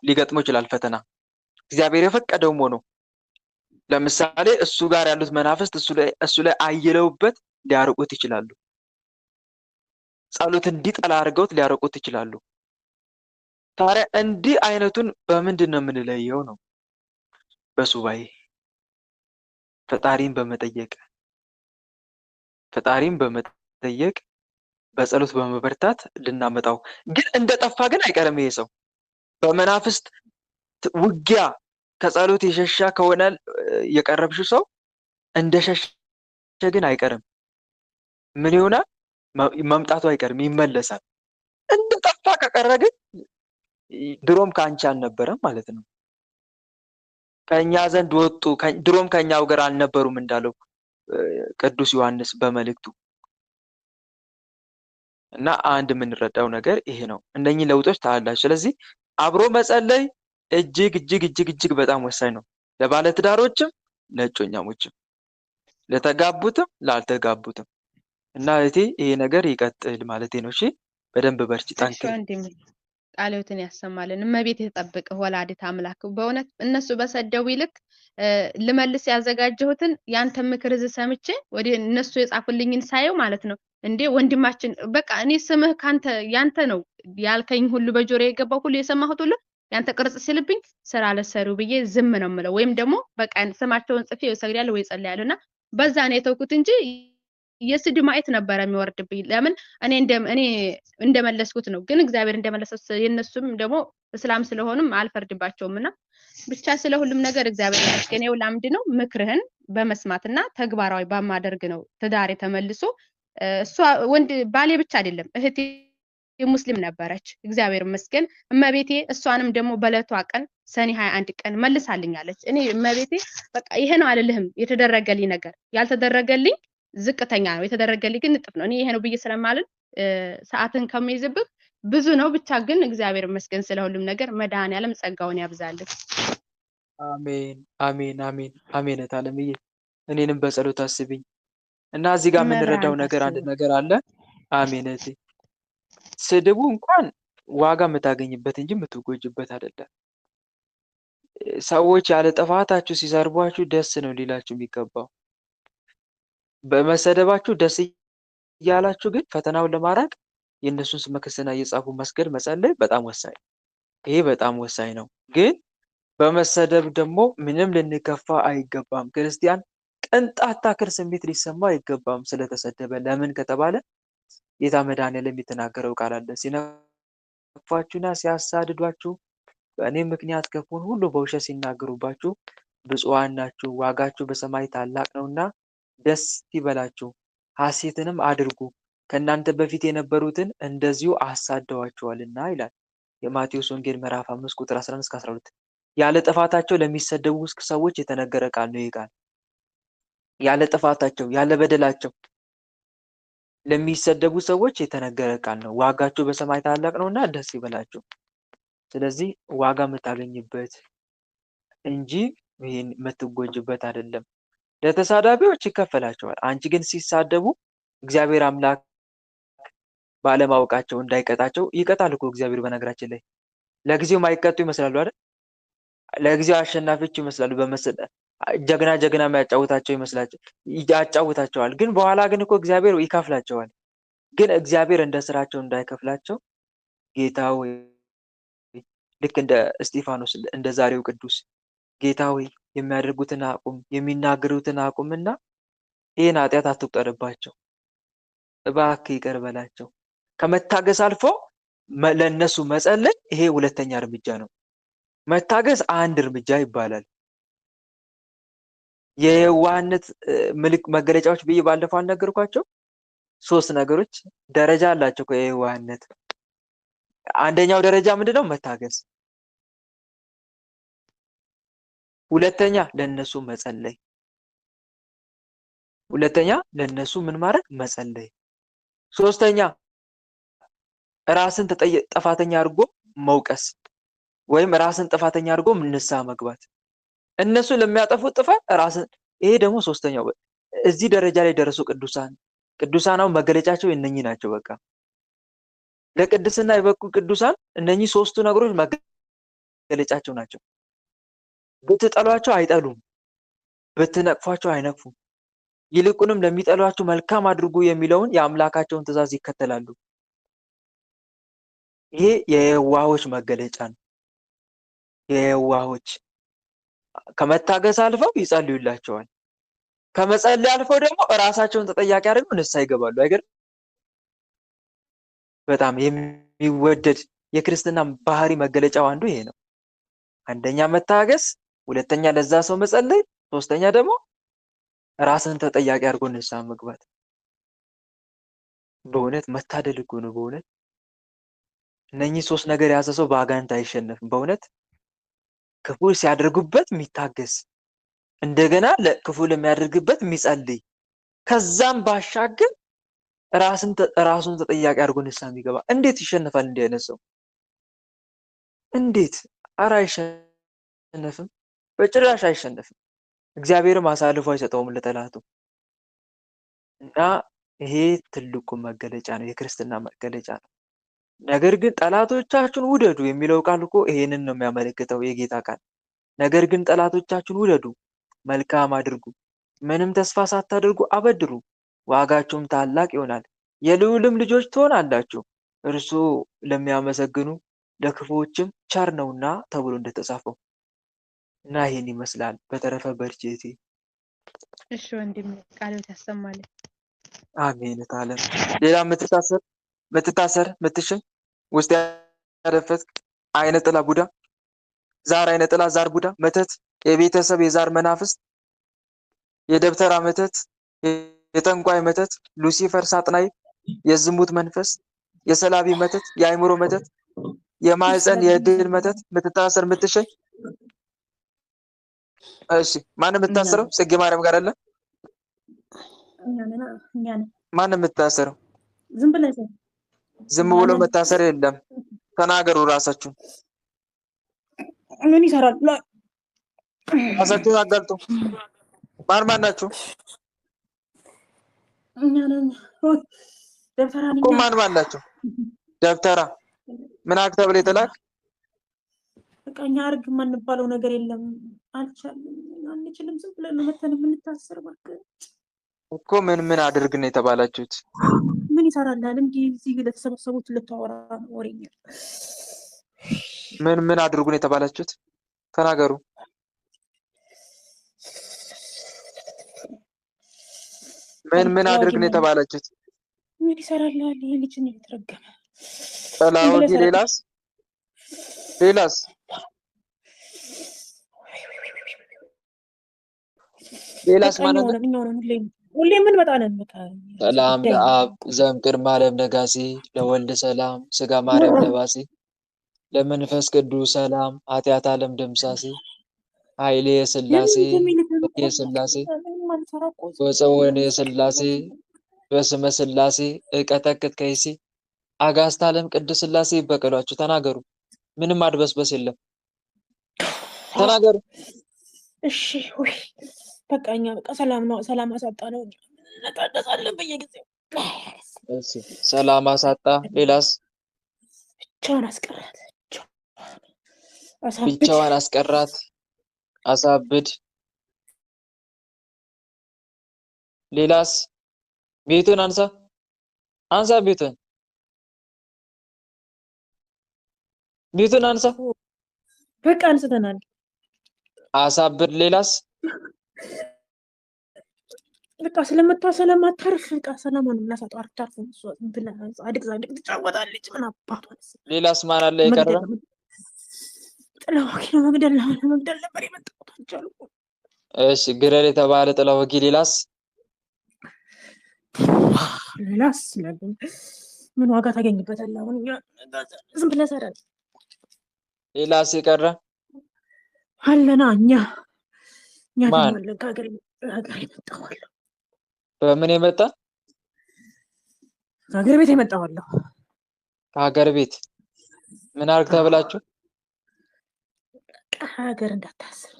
ሊገጥመው ይችላል ፈተና እግዚአብሔር የፈቀደውም ሆኖ። ለምሳሌ እሱ ጋር ያሉት መናፍስት እሱ ላይ አይለውበት ሊያርቁት ይችላሉ። ጸሎት እንዲጠላ አድርገውት ሊያርቁት ይችላሉ። ታዲያ እንዲህ አይነቱን በምንድን ነው የምንለየው ነው? በሱባኤ ፈጣሪን በመጠየቅ በጸሎት በመበርታት ልናመጣው። ግን እንደጠፋ ግን አይቀርም። ይሄ ሰው በመናፍስት ውጊያ ከጸሎት የሸሻ ከሆነ የቀረብሽው ሰው እንደሸሸ ግን አይቀርም። ምን ይሆናል? መምጣቱ አይቀርም፣ ይመለሳል። እንደጠፋ ከቀረ ግን ድሮም ከአንቺ አልነበረም ማለት ነው። ከእኛ ዘንድ ወጡ፣ ድሮም ከእኛው ጋር አልነበሩም እንዳለው ቅዱስ ዮሐንስ በመልእክቱ። እና አንድ የምንረዳው ነገር ይሄ ነው። እነኚህ ለውጦች ታያላችሁ። ስለዚህ አብሮ መጸለይ እጅግ እጅግ እጅግ እጅግ በጣም ወሳኝ ነው፣ ለባለትዳሮችም፣ ለእጮኛሞችም፣ ለተጋቡትም ላልተጋቡትም። እና እህቴ ይሄ ነገር ይቀጥል ማለቴ ነው። እሺ በደንብ በርቺ፣ እሺ ጠንክሪ። ወንድሜ ቃልዮትን ያሰማልን። እመቤት የተጠብቅህ ወላዲት አምላክ በእውነት እነሱ በሰደቡ ይልክ ልመልስ ያዘጋጀሁትን ያንተ ምክር እዚህ ሰምቼ ወደ እነሱ የጻፉልኝን ሳየው ማለት ነው እንዴ ወንድማችን በቃ እኔ ስምህ ካንተ ያንተ ነው ያልከኝ ሁሉ በጆሮ የገባው ሁሉ የሰማሁት ሁሉ ያንተ ቅርጽ ሲልብኝ ስራ ለሰሪው ብዬ ዝም ነው የምለው። ወይም ደግሞ በቃ ስማቸውን ጽፌ እሰግዳለሁ ወይ እጸልያለሁ እና በዛ ነው የተውኩት እንጂ የስድብ ማየት ነበረ የሚወርድብኝ። ለምን እኔ እንደመለስኩት ነው። ግን እግዚአብሔር እንደመለሰው የነሱም ደግሞ እስላም ስለሆኑም አልፈርድባቸውም እና ብቻ ስለ ሁሉም ነገር እግዚአብሔር ይመስገን። ይኸውልህ ምንድነው ምክርህን በመስማትና ተግባራዊ በማደርግ ነው ትዳሬ ተመልሶ እሷ ወንድ ባሌ ብቻ አይደለም እህቴ ሙስሊም ነበረች፣ እግዚአብሔር ይመስገን። እመቤቴ እሷንም ደግሞ በለቷ ቀን ሰኔ 21 ቀን መልሳልኛለች። እኔ እመቤቴ በቃ ይሄ ነው አልልህም የተደረገልኝ ነገር ያልተደረገልኝ ዝቅተኛ ነው፣ የተደረገልኝ ግን እጥፍ ነው። እኔ ይሄ ነው ብዬ ስለማልን ሰዓትን ከመይዝብህ ብዙ ነው። ብቻ ግን እግዚአብሔር ይመስገን ስለሁሉም ነገር። መድኃኔዓለም ጸጋውን ያብዛልን። አሜን አሜን አሜን አሜን። እታለምዬ እኔንም በጸሎት አስቢኝ እና እዚህ ጋር የምንረዳው ነገር አንድ ነገር አለ። አሜን እህቴ። ስድቡ እንኳን ዋጋ የምታገኝበት እንጂ የምትጎጅበት አይደለም። ሰዎች ያለ ጥፋታችሁ ሲሰርቧችሁ ደስ ነው ሊላችሁ የሚገባው። በመሰደባችሁ ደስ እያላችሁ ግን ፈተናውን ለማራቅ የእነሱን ስመ ክርስትና እየጻፉ መስገድ መጸለይ በጣም ወሳኝ፣ ይሄ በጣም ወሳኝ ነው። ግን በመሰደብ ደግሞ ምንም ልንከፋ አይገባም። ክርስቲያን ቅንጣት ታክል ስሜት ሊሰማ አይገባም ስለተሰደበ። ለምን ከተባለ ጌታ መድኃኔዓለም የተናገረው ቃል አለ። ሲነቅፏችሁና ሲያሳድዷችሁ በእኔ ምክንያት ክፉን ሁሉ በውሸት ሲናገሩባችሁ ብፁዓን ናችሁ፣ ዋጋችሁ በሰማይ ታላቅ ነውና ደስ ይበላችሁ፣ ሐሴትንም አድርጉ፣ ከእናንተ በፊት የነበሩትን እንደዚሁ አሳደዋቸዋልና ይላል የማቴዎስ ወንጌል ምዕራፍ 5 ቁጥር 11 እስከ 12። ያለ ጥፋታቸው ለሚሰደቡ ሰዎች የተነገረ ቃል ነው። ይህ ቃል ያለ ጥፋታቸው ያለ በደላቸው ለሚሰደቡ ሰዎች የተነገረ ቃል ነው። ዋጋችሁ በሰማይ ታላቅ ነውና ደስ ይበላችሁ። ስለዚህ ዋጋ የምታገኝበት እንጂ ይሄን የምትጎጅበት አይደለም። ለተሳዳቢዎች ይከፈላቸዋል። አንቺ ግን ሲሳደቡ እግዚአብሔር አምላክ ባለማወቃቸው እንዳይቀጣቸው ይቀጣል እኮ እግዚአብሔር። በነገራችን ላይ ለጊዜው ማይቀጡ ይመስላሉ አይደል? ለጊዜው አሸናፊዎች ይመስላሉ። ጀግና ጀግና የሚያጫውታቸው ያጫውታቸዋል። ግን በኋላ ግን እኮ እግዚአብሔር ይከፍላቸዋል። ግን እግዚአብሔር እንደ ስራቸው እንዳይከፍላቸው ጌታ ሆይ ልክ እንደ እስጢፋኖስ እንደ ዛሬው ቅዱስ ጌታ ሆይ የሚያደርጉትን አቁም፣ የሚናገሩትን አቁምና ይህን ኃጢአት አትቁጠርባቸው፣ እባክህ ይቅር በላቸው። ከመታገስ አልፎ ለእነሱ መጸለይ ይሄ ሁለተኛ እርምጃ ነው። መታገስ አንድ እርምጃ ይባላል። የዋህነት መገለጫዎች ብዬ ባለፈው አልነገርኳቸው? 3 ነገሮች ደረጃ አላቸው የዋህነት። አንደኛው ደረጃ ምንድነው? መታገስ። ሁለተኛ ለነሱ መጸለይ። ሁለተኛ ለነሱ ምን ማድረግ? መጸለይ። ሶስተኛ ራስን ጥፋተኛ አድርጎ መውቀስ ወይም ራስን ጥፋተኛ አድርጎ ንስሐ መግባት። እነሱ ለሚያጠፉት ጥፋት ራስን። ይሄ ደግሞ ሶስተኛው። እዚህ ደረጃ ላይ ደረሱ ቅዱሳን መገለጫቸው እነኚህ ናቸው። በቃ ለቅድስና የበቁ ቅዱሳን እነኚህ 3ቱ ነገሮች መገለጫቸው ናቸው። ብትጠሏቸው አይጠሉም፣ ብትነቅፏቸው አይነቅፉም። ይልቁንም ለሚጠሏቸው መልካም አድርጉ የሚለውን የአምላካቸውን ትእዛዝ ይከተላሉ። ይሄ የየዋሆች መገለጫ ነው። የየዋሆች ከመታገስ አልፈው ይጸልዩላቸዋል። ከመጸለይ አልፈው ደግሞ እራሳቸውን ተጠያቂ አድርገው ንስሐ ይገባሉ። አይገርም? በጣም የሚወደድ የክርስትና ባህሪ መገለጫው አንዱ ይሄ ነው። አንደኛ መታገስ፣ ሁለተኛ ለዛ ሰው መጸለይ፣ ሶስተኛ ደግሞ ራስን ተጠያቂ አድርጎ ንስሐ መግባት። በእውነት መታደል እኮ ነው። በእውነት እነኚህ 3 ነገር የያዘ ሰው በአጋንንት አይሸነፍም። በእውነት ክፉ ሲያደርጉበት የሚታገስ፣ እንደገና ክፉ ለሚያደርግበት የሚጸልይ፣ ከዛም ባሻገር ራሱን ተጠያቂ አድርጎ ንስሐ የሚገባ እንዴት ይሸነፋል? እንዲህ አይነት ሰው እንዴት? ኧረ አይሸነፍም፣ በጭራሽ አይሸነፍም። እግዚአብሔርም አሳልፎ አይሰጠውም ለጠላቱ። እና ይሄ ትልቁ መገለጫ ነው፣ የክርስትና መገለጫ ነው። ነገር ግን ጠላቶቻችሁን ውደዱ የሚለው ቃል እኮ ይሄንን ነው የሚያመለክተው የጌታ ቃል። ነገር ግን ጠላቶቻችሁን ውደዱ፣ መልካም አድርጉ፣ ምንም ተስፋ ሳታደርጉ አበድሩ፣ ዋጋችሁም ታላቅ ይሆናል፣ የልዑልም ልጆች ትሆናላችሁ፣ እርሱ ለሚያመሰግኑ ለክፉዎችም ቸር ነውና ተብሎ እንደተጻፈው እና ይሄን ይመስላል። በተረፈ በርቺ። እሺ ወንድም ቃልዎት ያሰማልን። አሜን። ታለም ሌላ ምትታሰር ምትሽን ውስጥ ያደፈት አይነ ጥላ ቡዳ፣ ዛር አይነ ጥላ፣ ዛር ቡዳ፣ መተት፣ የቤተሰብ የዛር መናፍስት፣ የደብተራ መተት፣ የጠንቋይ መተት፣ ሉሲፈር ሳጥናይ፣ የዝሙት መንፈስ፣ የሰላቢ መተት፣ የአይምሮ መተት፣ የማህፀን የድል መተት ምትታሰር ምትሽን። እሺ ማን የምታሰረው? ጽጌ ማርያም ጋር አለ። ማን የምታሰረው? ዝም ብሎ መታሰር የለም። ተናገሩ ራሳችሁ። ምን ይሰራል? ራሳችሁን አጋልጡ። ማን ናችሁ? እኮ ማን ናችሁ? ደብተራ ምን አክ ተብለ የተላክ እኛ አርግ የማንባለው ነገር የለም። አንችልም። ዝም ብለን ነው መተን የምንታሰር። እኮ ምን አድርግ ነው የተባላችሁት? ምን ይሰራል? እንዲህ እዚህ ለተሰበሰቡት ልታወራ ወሬኛ። ምን አድርጉ ነው የተባላችሁት? ተናገሩ። ምን አድርግ ነው የተባላችሁት? ምን ይሰራል? ይሄ ልጅ ነው የተረገመ። ጠላውዲ ሌላስ ማለት ነው? ሁሌ ምን መጣነን ሰላም ለአብ ዘእምቅድመ ዓለም ነጋሲ ለወልድ ሰላም ስጋ ማርያም ነባሲ ለመንፈስ ቅዱስ ሰላም ኃጢአት ዓለም ደምሳሲ ኃይሌ የሥላሴ የሥላሴ ወፀወኔ የሥላሴ በስመ ሥላሴ እቀጠቅጥ ከይሲ አጋስት ዓለም ቅዱስ ሥላሴ ይበቀሏችሁ። ተናገሩ። ምንም አድበስበስ የለም። ተናገሩ። እሺ ወይ በቃ እኛ ሰላም ነው። ሰላም አሳጣ ነው። እንታደሳለን በየጊዜው። እሺ ሰላም አሳጣ። ሌላስ? ብቻዋን አስቀራት። ብቻዋን አስቀራት። አሳብድ። ሌላስ? ቤቱን አንሳ ቤቱን አንሳ። በቃ አንስተናል። አሳብድ። ሌላስ? በቃ ስለማታርፍ በቃ ሰላማን እናሳጣ። አርታርፍ ጻድቅ ትጫወታለች። ምን አባቷ። ሌላስ ማን አለ የቀረ? ጥላወጊ ነው መግደል ነበር የመጣሁት አልቻሉ። እሺ ግረል የተባለ ጥላወጊ። ሌላስ? ምን ዋጋ ታገኝበታለህ? አሁን ዝም ብለህ ሰራል። ሌላስ የቀረ አለና እኛ ማን? ከሀገር የመጣዋለሁ። በምን የመጣ? ከሀገር ቤት የመጣዋለሁ። ከሀገር ቤት ምን አርግ ተብላችሁ? ሀገር እንዳታስብ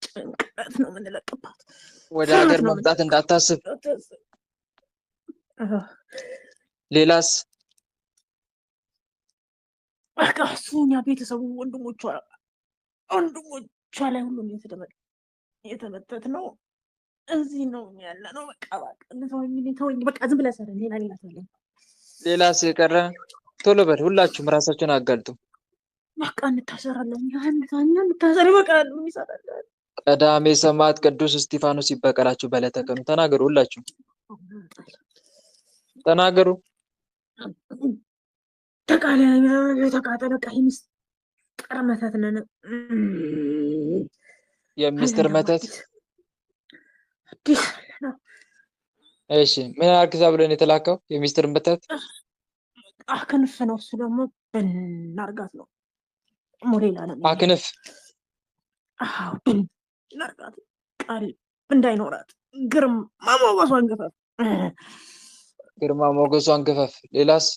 ጭንቅላት ነው የምንለቅባት። ወደ ሀገር መምጣት እንዳታስብ። ሌላስ? በቃ እሱ እኛ ቤተሰቡ ወንድሞቿ ላይ ሁሉም የተመተት ነው። እዚህ ነው ያለ ነው። በቃ ዝም ብለህ ሰራ። ሌላስ የቀረ? ቶሎ በል ሁላችሁም ራሳችሁን አጋልጡ። በቃ እንታሰራለን። እኛ እንታሰር። በቃ ምን ይሰራል? ቀዳሜ ሰማዕት ቅዱስ እስጢፋኖስ ይበቀላችሁ በዕለተ ቀኑ። ተናገሩ። ሁላችሁም ተናገሩ። ተቃጠለ። በቃ የሚስጥር መተት ነን። የሚስጥር መተት። እሺ ምን አርግ ተብለን የተላከው? የሚስጥር መተት አክንፍ ነው። እሱ ደግሞ ብናርጋት ነው። ሞዴላ ነው። አክንፍ። ብናርጋት ቃል እንዳይኖራት ግርማ ሞገሷን ገፈፍ ግርማ ሞገሷን ገፈፍ። ሌላስ?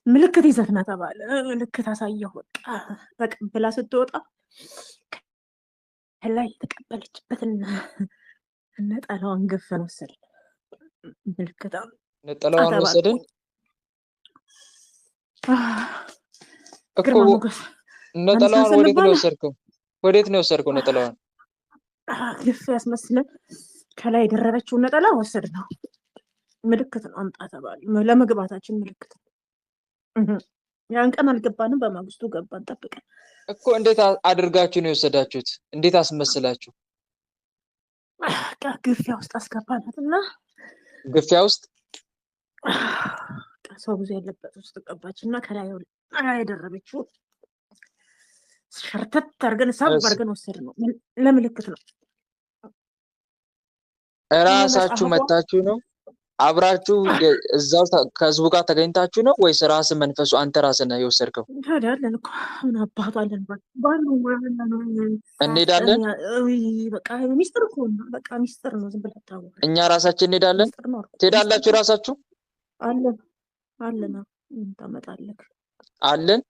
ምልክት ይዘት ና ተባለ። ምልክት አሳየሁ። በቃ ተቀብላ ስትወጣ ላይ የተቀበለችበትና ነጠላዋን ገፈን ወሰድ። ምልክት ነጠላዋን ወሰድን እኮ። ግርማ ሞገስ ነጠላዋን ወዴት ነው የወሰድከው? ወዴት ነው የወሰድከው ነጠላዋን? ግፍ ያስመስለን ከላይ የደረበችውን ነጠላ ወሰድ ነው። ምልክት ነው አምጣ ተባለ። ለመግባታችን ምልክት ነው። ያን ቀን አልገባንም፣ በማግስቱ ገባን። ጠብቀን እኮ እንዴት አድርጋችሁ ነው የወሰዳችሁት? እንዴት አስመስላችሁ? ግፊያ ውስጥ አስገባናትና ግፊያ ውስጥ ሰው ብዙ ያለበት ውስጥ ገባች እና ከላይ የደረበችው ሸርተት አድርገን ሳብ አድርገን ወሰድ ነው። ለምልክት ነው። እራሳችሁ መታችሁ ነው? አብራችሁ እዛው ከህዝቡ ጋር ተገኝታችሁ ነው ወይስ ራስህ መንፈሱ አንተ ራስህ ነህ የወሰድከው? እንሄዳለን እኮ ምን አባቱ አለን ባሉ እንሄዳለን። በቃ ሚስጥር እኮ ነው። በቃ ሚስጥር ነው። ዝም ብለህ ታወራ። እኛ ራሳችን እንሄዳለን። ትሄዳላችሁ ራሳችሁ? አለን ታመጣለህ አለን።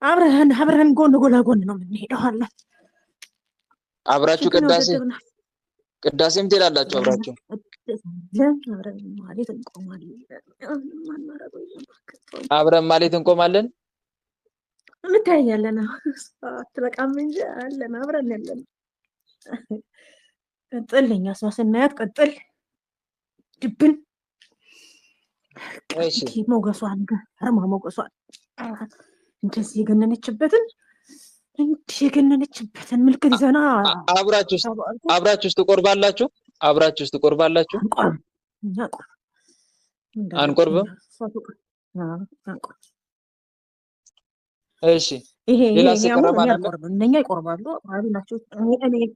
አብረን ጎን ለጎን ነው የምንሄደው። አለን አብራችሁ ቅዳሴም ትሄዳላችሁ አብራችሁ? አብረን ማለት እንቆማለን። እንታያለን። አትበቃም እንጂ አለን አብረን ያለን። ቀጥል። እኛ እሷ ስናያት ቀጥል ድብን ሞገሷን ግርማ ሞገሷን እንደዚህ የገነነችበትን ምልክት ይዘና አብራችሁ ትቆርባላችሁ? አብራችሁ ትቆርባላችሁ? አንቆርብም። እሺ ሌላ እነኛ ይቆርባሉ ናቸው።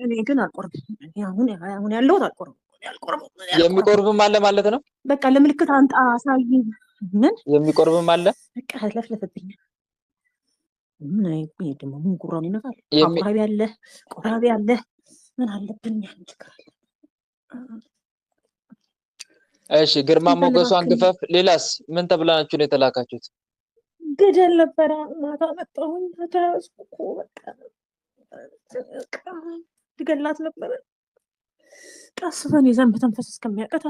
እኔ ግን አልቆርብም። አሁን ያለሁት አልቆርብም። የሚቆርብም አለ ማለት ነው። በቃ ለምልክት አንጣ አሳይ። ምን የሚቆርብም አለ? በቃ ለፍለፍብኝ። ምን ደግሞ ምን ጉራን ይነፋል? ቆራቢ አለ። ምን አለብኝ? እሺ ግርማ ሞገሷን ግፈፍ። ሌላስ ምን ተብላችሁ ነው የተላካችሁት? ገደል ነበረ። ማታ መጣሁኝ። ተያዝኩ እኮ በቃ ልገላት ነበረ። ቀስፈን ይዘን በተንፈስ እስከሚያቀት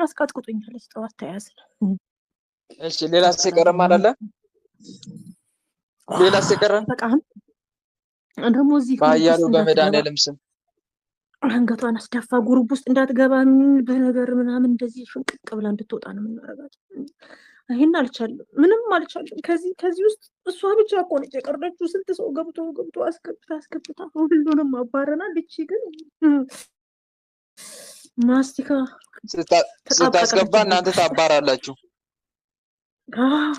አስቀጥቅጡኛለች። ጠዋት ተያዝን። እሺ ሌላስ የቀረም አለ? ሌላስ የቀረም? በቃ ደግሞ እዚህ ባያሉ በመድኃኒዓለም ስም አንገቷን አስደፋ። ጉሩብ ውስጥ እንዳትገባ በነገር ምናምን እንደዚህ ሽንቅቅ ብላ እንድትወጣ ነው የምናደርጋት። ይሄን አልቻለም፣ ምንም አልቻለም። ከዚህ ውስጥ እሷ ብቻ እኮ ነች የቀረችው። ስንት ሰው ገብቶ አስገብታ ሁሉንም አባረናል። እቺ ግን ማስቲካ ስታስገባ እናንተ ታባራላችሁ።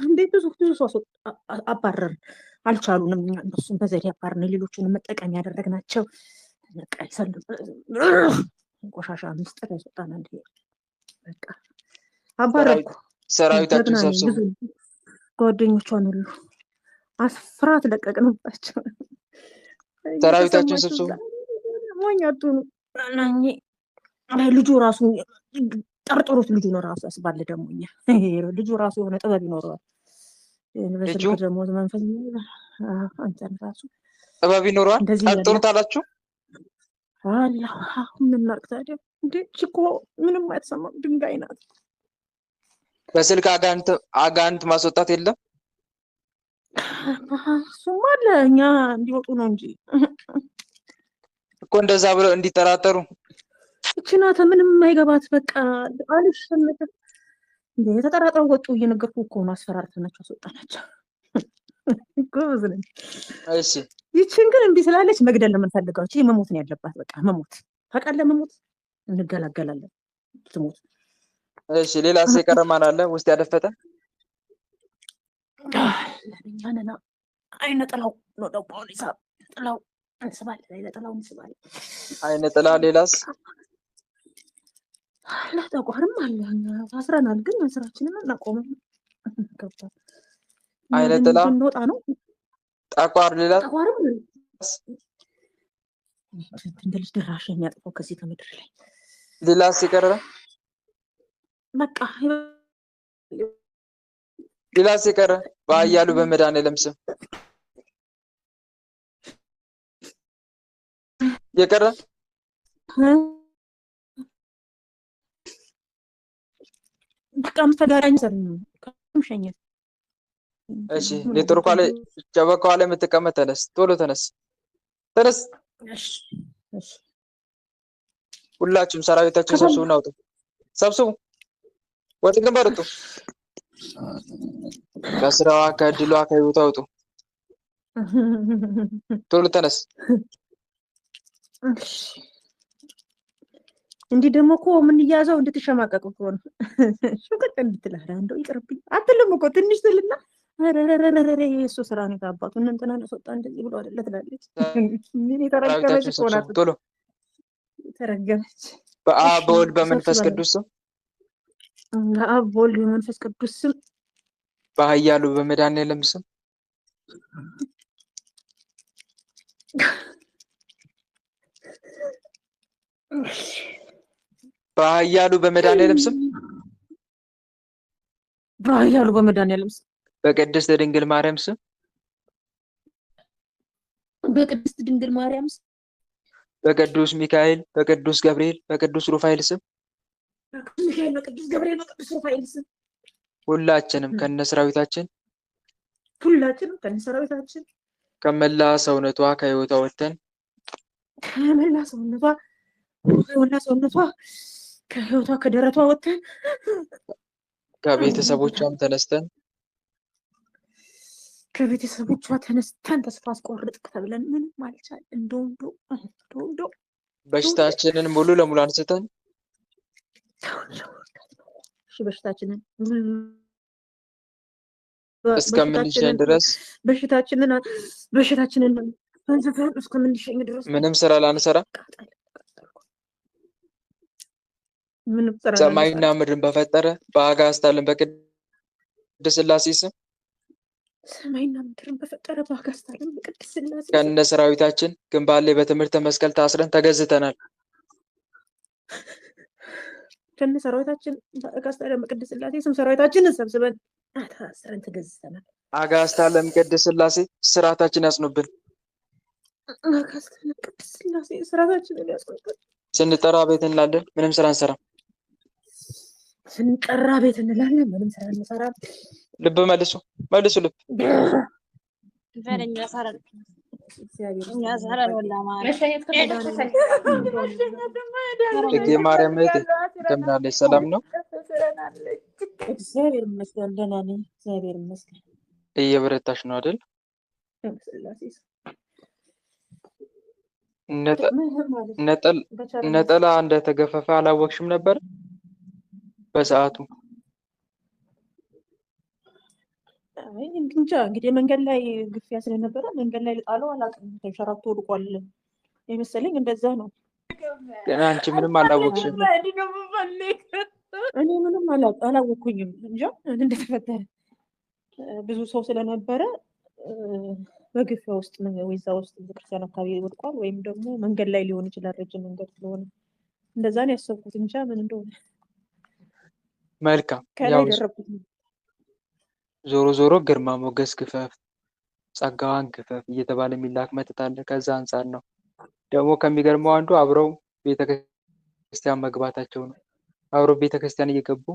እንዴት ብዙ ሰው አባረርን። አልቻሉንም። እነሱም በዘዴ አባርን፣ ሌሎቹንም መጠቀም ያደረግናቸው ቆሻሻ ምስጢር ያስወጣናል። በቃ አባረርኩ። ሰራዊታችን ሰብስቡ። ጓደኞቿን ሁሉ አስፍራት ለቀቅንባቸው። ሰራዊታችን ሰብስቡ። ሞኛቱ ልጁ ራሱ ጠርጥሩት። ልጁ ነው ራሱ ያስባል። ደግሞ ልጁ ራሱ የሆነ ጥበብ ይኖረዋል። በስልክ ደግሞ መንፈስ አንተን ራሱ ጥበብ ይኖረዋል። ጠርጥሩት አላችሁ? ምን እናድርግ ታዲያ? እንዴ እኮ ምንም አይተሰማም። ድንጋይ ናት። በስልክ አጋንንት ማስወጣት የለም? እሱማ አለ። እኛ እንዲወጡ ነው እንጂ እኮ እንደዛ ብለው እንዲጠራጠሩ። እቺ ናት ምንም የማይገባት። በቃ አልሸነፈ እንዴ የተጠራጠሩ ወጡ። እየነገርኩ እኮ ነው። አስፈራርተናቸው አስወጣናቸው። ጎበዝ ነኝ። እሺ ይቺን ግን እንዲህ ስላለች መግደል ነው የምንፈልገው። እቺ መሞት ነው ያለባት። በቃ መሞት ታውቃለህ። መሞት እንገላገላለን። ትሞት። እሺ ሌላስ የቀረ ማን አለ? ውስጥ ያደፈጠ ለኛና አይነ ጥላው ነው ደግሞ ሊሳብ ጥላው እንስባለን። አይነ ጥላው እንስባለን። አይነ ጥላ። ሌላስ? ለተቋርም አለ። ታስረናል፣ ግን ስራችንን እናቆምም። አይነ ጥላ እንወጣ ነው። ጠቋር። ሌላ እንደ ልጅ ድራሽ የሚያጥፈው ከዚህ ከምድር ላይ ሌላስ የቀረ በቃ ሌላስ የቀረ በኃያሉ በመድኃኒዓለም ስም የቀረ በቃ ተጋራኝ ሰር ሸኘት። እሺ ኔትወርኳ ላይ ጨበቃዋ ላይ የምትቀመጥ ተነስ፣ ቶሎ ተነስ፣ ተነስ። ሁላችሁም ሰራዊታችሁ ሰብስቡና አውጡ። ሰብስቡ፣ ወደ ግንባር ውጡ። ከስራዋ ከድሏ ከህይወቷ አውጡ። ቶሎ ተነስ። እንዲህ ደግሞ እኮ የምንያዘው እንድትሸማቀቅ እኮ ነው። ሽቅጥ እንድትላራ እንደው ይቅርብኝ አትልም እኮ ትንሽ ትልና እሱ ስራ ነው የታባቱ እንትና ነሰጣ እንደዚህ ብሎ አይደለ ትላለች። ምን የተረገመች እኮ ናት። ቶሎ ተረገመች። በአብ በወልድ በመንፈስ ቅዱስ ስም በአብ በወልድ በመንፈስ ቅዱስ ስም በኃያሉ በመድኃኒዓለም ስም በኃያሉ በመድኃኒዓለም ስም በኃያሉ በመድኃኒዓለም ስም በቅድስት ድንግል ማርያም ስም በቅድስት ድንግል ማርያም ስም በቅዱስ ሚካኤል በቅዱስ ገብርኤል በቅዱስ ሩፋኤል ስም በቅዱስ ሚካኤል በቅዱስ ገብርኤል በቅዱስ ሩፋኤል ስም ሁላችንም ከነሰራዊታችን ከመላ ሰውነቷ ከህይወቷ ወጥተን ከመላ ሰውነቷ ከህይወቷ ከደረቷ ወጥተን ከቤተሰቦቿም ተነስተን ተስፋ አስቆርጥክ ተብለን ምንም አልቻል እንደው በሽታችንን ሙሉ ለሙሉ አንስተን በሽታችንን እስከምንሸኝ ድረስ በሽታችንን አንስተን እስከምንሸኝ ድረስ ምንም ስራ ላንሰራ ሰማይና ምድርን በፈጠረ በአጋዕዝተ ዓለም በቅድስት ሥላሴ ስም ሰማይና ምድርን በፈጠረ በአጋዕዝተ ዓለም በቅድስት ሥላሴ ከነ ሰራዊታችን ግንባር ላይ በትምህርተ መስቀል ታስረን ተገዝተናል። ከነ ሰራዊታችን በአጋዕዝተ ዓለም በቅድስት ሥላሴ ስም ሰራዊታችንን ሰብስበን ታስረን ተገዝተናል። አጋዕዝተ ዓለም ቅድስት ሥላሴ ስርዓታችን ያጽኑብን። አጋዕዝተ ዓለም ቅድስት ሥላሴ ስርዓታችንን ያጽኑብን። ስንጠራ ቤት እንላለን፣ ምንም ስራ አንሰራም። ስንጠራ ቤት እንላለን፣ ምንም ስራ አንሰራም። ልብ መልሱ ልብ ፈረኛ ሰራን እኛ ሰራን ወላ እቴ ማርያም እህቴ እንደምን አለሽ? ሰላም ነው? እግዚአብሔር ይመስገን ደህና ነኝ። እግዚአብሔር ይመስገን። እየበረታሽ ነው አይደል? ነጠላ እንደተገፈፈ አላወቅሽም ነበር በሰዓቱ? እንጃ እንግዲህ መንገድ ላይ ግፊያ ስለነበረ መንገድ ላይ ልጣለው አላውቅም። ተንሸራቶ ወድቋል የመሰለኝ እንደዛ ነው። ግን አንቺ ምንም አላወቅሽም? እኔ ምንም አላወቅኩኝም። እንጃ እንደተፈጠረ ብዙ ሰው ስለነበረ በግፊያ ውስጥ ወይዛ ውስጥ ቤተክርስቲያን አካባቢ ወድቋል፣ ወይም ደግሞ መንገድ ላይ ሊሆን ይችላል። ረጅም መንገድ ስለሆነ እንደዛ ነው ያሰብኩት። እንጃ ምን እንደሆነ። መልካም ከላይ ደረኩት። ዞሮ ዞሮ ግርማ ሞገስ ግፈፍ፣ ጸጋዋን ግፈፍ እየተባለ የሚላክ መተት አለ። ከዛ አንጻር ነው ደግሞ ከሚገርመው አንዱ አብረው ቤተክርስቲያን መግባታቸው ነው። አብረው ቤተክርስቲያን እየገቡ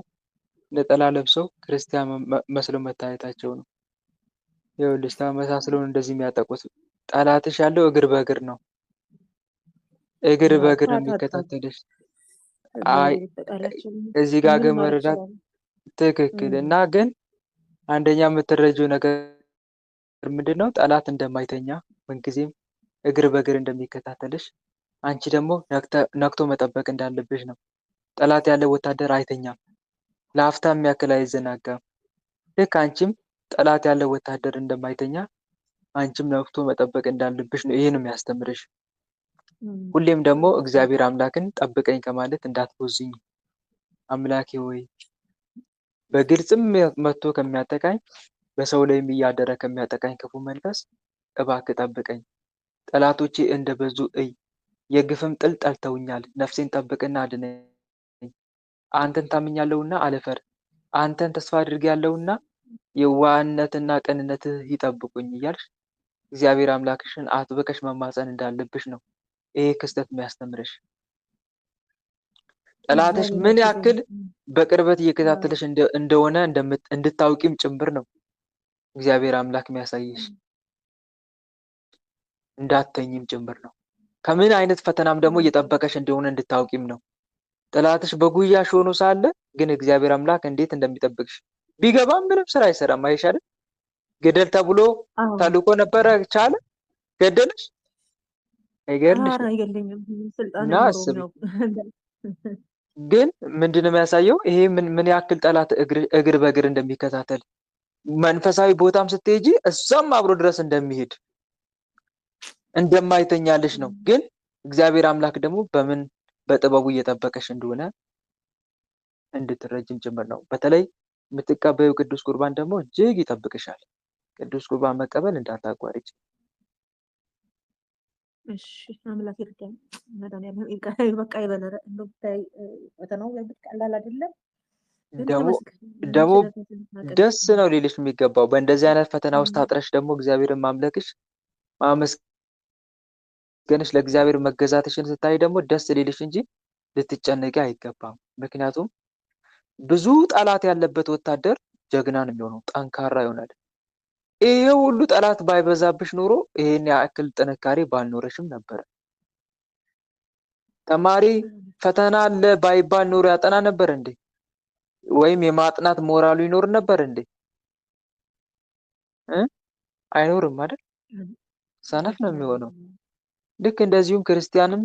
ነጠላ ለብሰው ክርስቲያን መስለው መታየታቸው ነው። ይኸውልሽ ተመሳስለው እንደዚህ የሚያጠቁት ጠላትሽ ያለው እግር በእግር ነው። እግር በእግር ነው የሚከታተልሽ። እዚህ ጋር ግን መረዳት ትክክል እና ግን አንደኛ የምትረጂው ነገር ምንድን ነው? ጠላት እንደማይተኛ ምንጊዜም እግር በእግር እንደሚከታተልሽ፣ አንቺ ደግሞ ነክቶ መጠበቅ እንዳለብሽ ነው። ጠላት ያለ ወታደር አይተኛም፣ ለአፍታ የሚያክል አይዘናጋም። ልክ አንቺም ጠላት ያለ ወታደር እንደማይተኛ አንቺም ነክቶ መጠበቅ እንዳለብሽ ነው። ይሄ ነው የሚያስተምርሽ። ሁሌም ደግሞ እግዚአብሔር አምላክን ጠብቀኝ ከማለት እንዳትቦዝኝ። አምላኬ ወይ በግልጽም መጥቶ ከሚያጠቃኝ በሰው ላይም እያደረ ከሚያጠቃኝ ክፉ መንፈስ እባክህ ጠብቀኝ። ጠላቶቼ እንደበዙ እይ፣ የግፍም ጥል ጠልተውኛል። ነፍሴን ጠብቅና አድነኝ። አንተን ታምኛለሁና አልፈር። አንተን ተስፋ አድርጌያለሁና የዋህነትና ቅንነትህ ይጠብቁኝ እያልሽ እግዚአብሔር አምላክሽን አጥብቀሽ መማፀን እንዳለብሽ ነው ይሄ ክስተት የሚያስተምርሽ። ጠላትሽ ምን ያክል በቅርበት እየከታተለሽ እንደሆነ እንድታውቂም ጭምር ነው እግዚአብሔር አምላክ የሚያሳይሽ። እንዳተኝም ጭምር ነው። ከምን አይነት ፈተናም ደግሞ እየጠበቀሽ እንደሆነ እንድታውቂም ነው። ጠላትሽ በጉያሽ ሆኖ ሳለ ግን እግዚአብሔር አምላክ እንዴት እንደሚጠብቅሽ ቢገባም ምንም ስራ አይሰራም። አይሻልም? ገደል ተብሎ ተልኮ ነበረ፣ ቻለ ገደልሽ? አይገርልሽ? እና አስቢ። ግን ምንድነው የሚያሳየው? ይሄ ምን ያክል ጠላት እግር በእግር እንደሚከታተል መንፈሳዊ ቦታም ስትሄጂ እዛም አብሮ ድረስ እንደሚሄድ እንደማይተኛልሽ ነው። ግን እግዚአብሔር አምላክ ደግሞ በጥበቡ እየጠበቀሽ እንደሆነ እንድትረጅም ጭምር ነው። በተለይ የምትቀበዩ ቅዱስ ቁርባን ደግሞ እጅግ ይጠብቅሻል። ቅዱስ ቁርባን መቀበል እንዳታቋርጭ። እሺ አምላክ ይርዳኝ። መድኃኒዓለም በቃ ይበለረ እንደው ፈተናው ቀላል አይደለም። ደግሞ ደስ ነው ሊልሽ የሚገባው በእንደዚህ አይነት ፈተና ውስጥ አጥረሽ ደግሞ እግዚአብሔርን ማምለክሽ ማመስገንሽ ለእግዚአብሔር መገዛትሽን ስታይ ደግሞ ደስ ሊልሽ እንጂ ልትጨነቂ አይገባም። ምክንያቱም ብዙ ጠላት ያለበት ወታደር ጀግና ነው የሚሆነው፣ ጠንካራ ይሆናል። ይሄ ሁሉ ጠላት ባይበዛብሽ ኖሮ ይሄን ያክል ጥንካሬ ባልኖረሽም ነበር። ተማሪ ፈተና አለ ባይባል ኖሮ ያጠና ነበር እንዴ? ወይም የማጥናት ሞራሉ ይኖር ነበር እንዴ? አይኖርም አይደል? ሰነፍ ነው የሚሆነው። ልክ እንደዚሁም ክርስቲያንም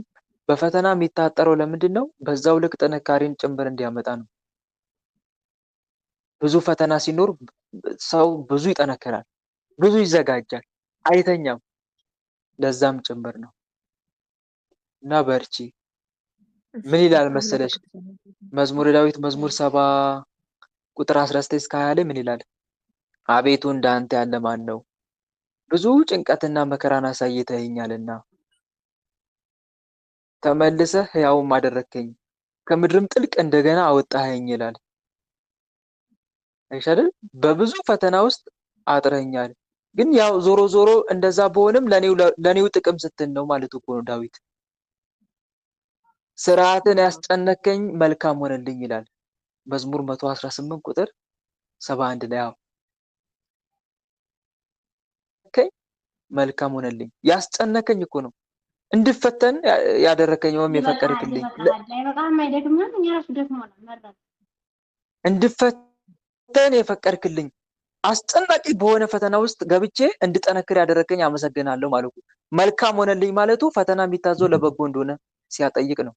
በፈተና የሚታጠረው ለምንድን ነው? በዛው ልክ ጥንካሬን ጭምር እንዲያመጣ ነው። ብዙ ፈተና ሲኖር ሰው ብዙ ይጠነክራል፣ ብዙ ይዘጋጃል፣ አይተኛም። ለዛም ጭምር ነው። እና በርቺ። ምን ይላል መሰለሽ መዝሙረ ዳዊት መዝሙር 70 ቁጥር 19 እስከ 20 ላይ ምን ይላል? አቤቱ እንዳንተ ያለ ማን ነው? ብዙ ጭንቀትና መከራን አሳይተኸኛልና ተመልሰህ ሕያውም አደረግከኝ፣ ከምድርም ጥልቅ እንደገና አወጣኸኝ ይላል። አይሻልም? በብዙ ፈተና ውስጥ አጥረኛል። ግን ያው ዞሮ ዞሮ እንደዛ በሆነም ለኔው ጥቅም ስትል ነው ማለት እኮ ነው ዳዊት። ስርዓትን ያስጨነቀኝ መልካም ሆነልኝ ይላል መዝሙር 118 ቁጥር 71 ላይ። ያው መልካም ሆነልኝ ያስጨነቀኝ እኮ ነው እንድፈተን ያደረከኝ ወይም የፈቀድክልኝ እንድፈተን የፈቀድክልኝ አስጨናቂ በሆነ ፈተና ውስጥ ገብቼ እንድጠነክር ያደረከኝ አመሰግናለሁ ማለት ነው። መልካም ሆነልኝ ማለቱ ፈተና የሚታዘው ለበጎ እንደሆነ ሲያጠይቅ ነው።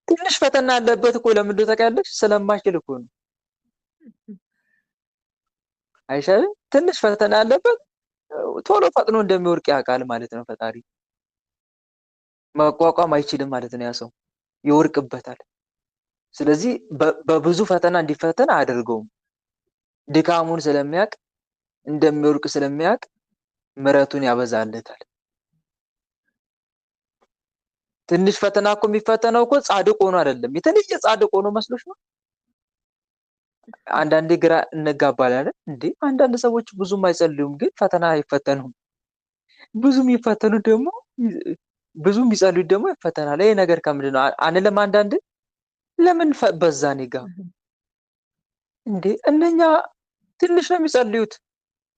ትንሽ ፈተና ያለበት እኮ ለምን ታውቂያለሽ? ስለማይችል እኮ ነው። አይሻልም? ትንሽ ፈተና ያለበት ቶሎ ፈጥኖ እንደሚወርቅ ያውቃል ማለት ነው። ፈጣሪ መቋቋም አይችልም ማለት ነው። ያ ሰው ይወርቅበታል። ስለዚህ በብዙ ፈተና እንዲፈተን አያደርገውም። ድካሙን ስለሚያውቅ እንደሚወርቅ ስለሚያውቅ ምሕረቱን ያበዛለታል። ትንሽ ፈተና እኮ የሚፈተነው እኮ ጻድቅ ሆኖ አይደለም። የተለየ ጻድቅ ሆኖ መስሎሽ ነው? አንዳንዴ ግራ እንጋባለን እንዴ። አንዳንድ ሰዎች ብዙም አይጸልዩም ግን ፈተና አይፈተኑም። ብዙ የሚፈተኑት ደግሞ ብዙ የሚጸልዩት ደግሞ ይፈተናል። ይሄ ነገር ከምንድን ነው አንልም? አንዳንድ ለምን በዛ ኔጋ እንዴ? እነኛ ትንሽ ነው የሚጸልዩት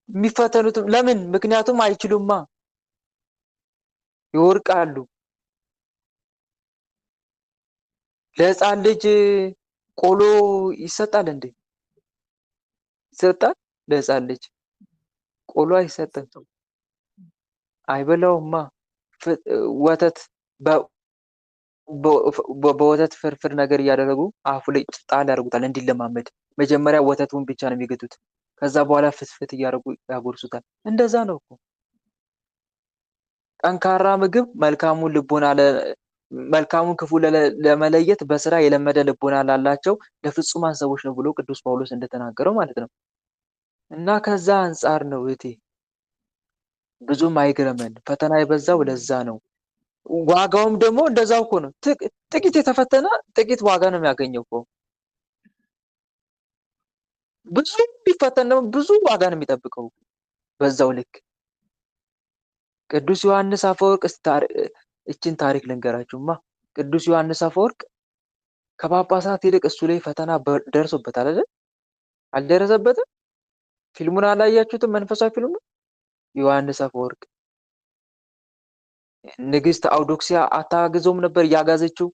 የሚፈተኑት ለምን? ምክንያቱም አይችሉማ፣ ይወርቃሉ። ለሕፃን ልጅ ቆሎ ይሰጣል እንዴ? ይሰጣል? ለሕፃን ልጅ ቆሎ አይሰጥም። አይበላውማ። ወተት በወተት ፍርፍር ነገር እያደረጉ አፉ ላይ ጣል ያደርጉታል እንዲለማመድ። መጀመሪያ ወተቱን ብቻ ነው የሚገቱት፣ ከዛ በኋላ ፍትፍት እያደረጉ ያጎርሱታል። እንደዛ ነው እኮ። ጠንካራ ምግብ መልካሙን ክፉ ለመለየት በስራ የለመደ ልቦና ላላቸው ለፍጹማን ሰዎች ነው ብሎ ቅዱስ ጳውሎስ እንደተናገረው ማለት ነው። እና ከዛ አንጻር ነው እህቴ ብዙም አይግረመን። ፈተና የበዛው ለዛ ነው። ዋጋውም ደግሞ እንደዛው እኮ ነው። ጥቂት የተፈተነ ጥቂት ዋጋ ነው የሚያገኘው እኮ። ብዙ ቢፈተን ደግሞ ብዙ ዋጋ ነው የሚጠብቀው በዛው ልክ። ቅዱስ ዮሐንስ አፈወርቅ እችን ታሪክ ልንገራችሁማ። ቅዱስ ዮሐንስ አፈወርቅ ከጳጳሳት ይልቅ እሱ ላይ ፈተና ደርሶበታል አይደል? አልደረሰበትም? ፊልሙን አላያችሁትም? መንፈሳዊ ፊልሙ ዮሐንስ አፈወርቅ ንግስት አውዶክሲያ አታግዘውም ነበር? እያጋዘችው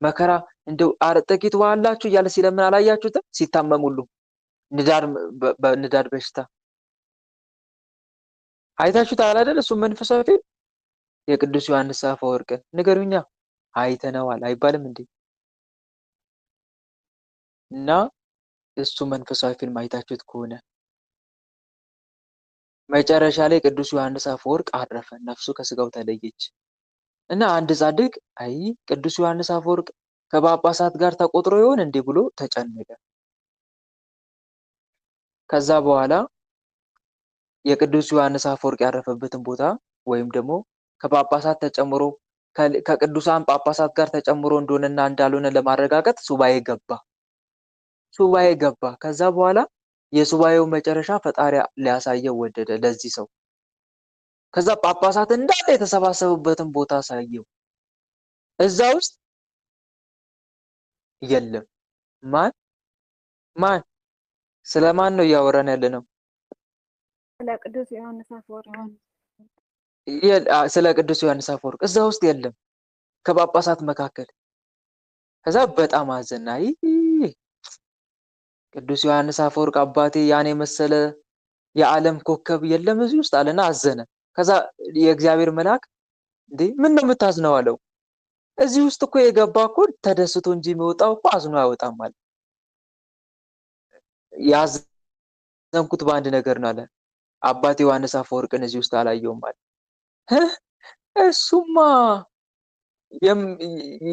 መከራ እንደው ጥቂት ውሃ አላችሁ እያለ ሲለምን አላያችሁትም? ሲታመሙሉ በንዳድ በሽታ አይታችሁታል አይደል? እሱ መንፈሳዊ ፊልም የቅዱስ ዮሐንስ አፈወርቅን ንገሩኛ። አይተነዋል አይባልም እንዴ? እና እሱ መንፈሳዊ ፊልም አይታችሁት ከሆነ መጨረሻ ላይ ቅዱስ ዮሐንስ አፈወርቅ አረፈ፣ ነፍሱ ከስጋው ተለየች። እና አንድ ጻድቅ አይ ቅዱስ ዮሐንስ አፈወርቅ ከጳጳሳት ጋር ተቆጥሮ ይሆን እንዴ ብሎ ተጨነቀ። ከዛ በኋላ የቅዱስ ዮሐንስ አፈወርቅ ያረፈበትን ቦታ ወይም ደግሞ ከጳጳሳት ተጨምሮ ከቅዱሳን ጳጳሳት ጋር ተጨምሮ እንደሆነና እንዳልሆነ ለማረጋገጥ ሱባኤ ገባ። ከዛ በኋላ የሱባኤው መጨረሻ ፈጣሪ ሊያሳየው ወደደ ለዚህ ሰው። ከዛ ጳጳሳት እንዳለ የተሰባሰቡበትን ቦታ አሳየው። እዛ ውስጥ የለም። ማን ስለማን ነው እያወራን ያለ ነው? ስለ ቅዱስ ዮሐንስ አፈወርቅ። ስለ ቅዱስ ዮሐንስ አፈወርቅ እዛ ውስጥ የለም ከጳጳሳት መካከል። ከዛ በጣም አዘና። ቅዱስ ዮሐንስ አፈወርቅ አባቴ ያን የመሰለ የዓለም ኮከብ የለም እዚህ ውስጥ አለና አዘነ። ከዛ የእግዚአብሔር መልአክ እንዴ ምን ነው የምታዝነው አለው። እዚህ ውስጥ እኮ የገባ እኮ ተደስቶ እንጂ የሚወጣው እኮ አዝኖ አይወጣም አለ። ያዘንኩት በአንድ ነገር ነው አለ። አባቴ ዮሐንስ አፈወርቅን እዚህ ውስጥ አላየውም አለ። እሱማ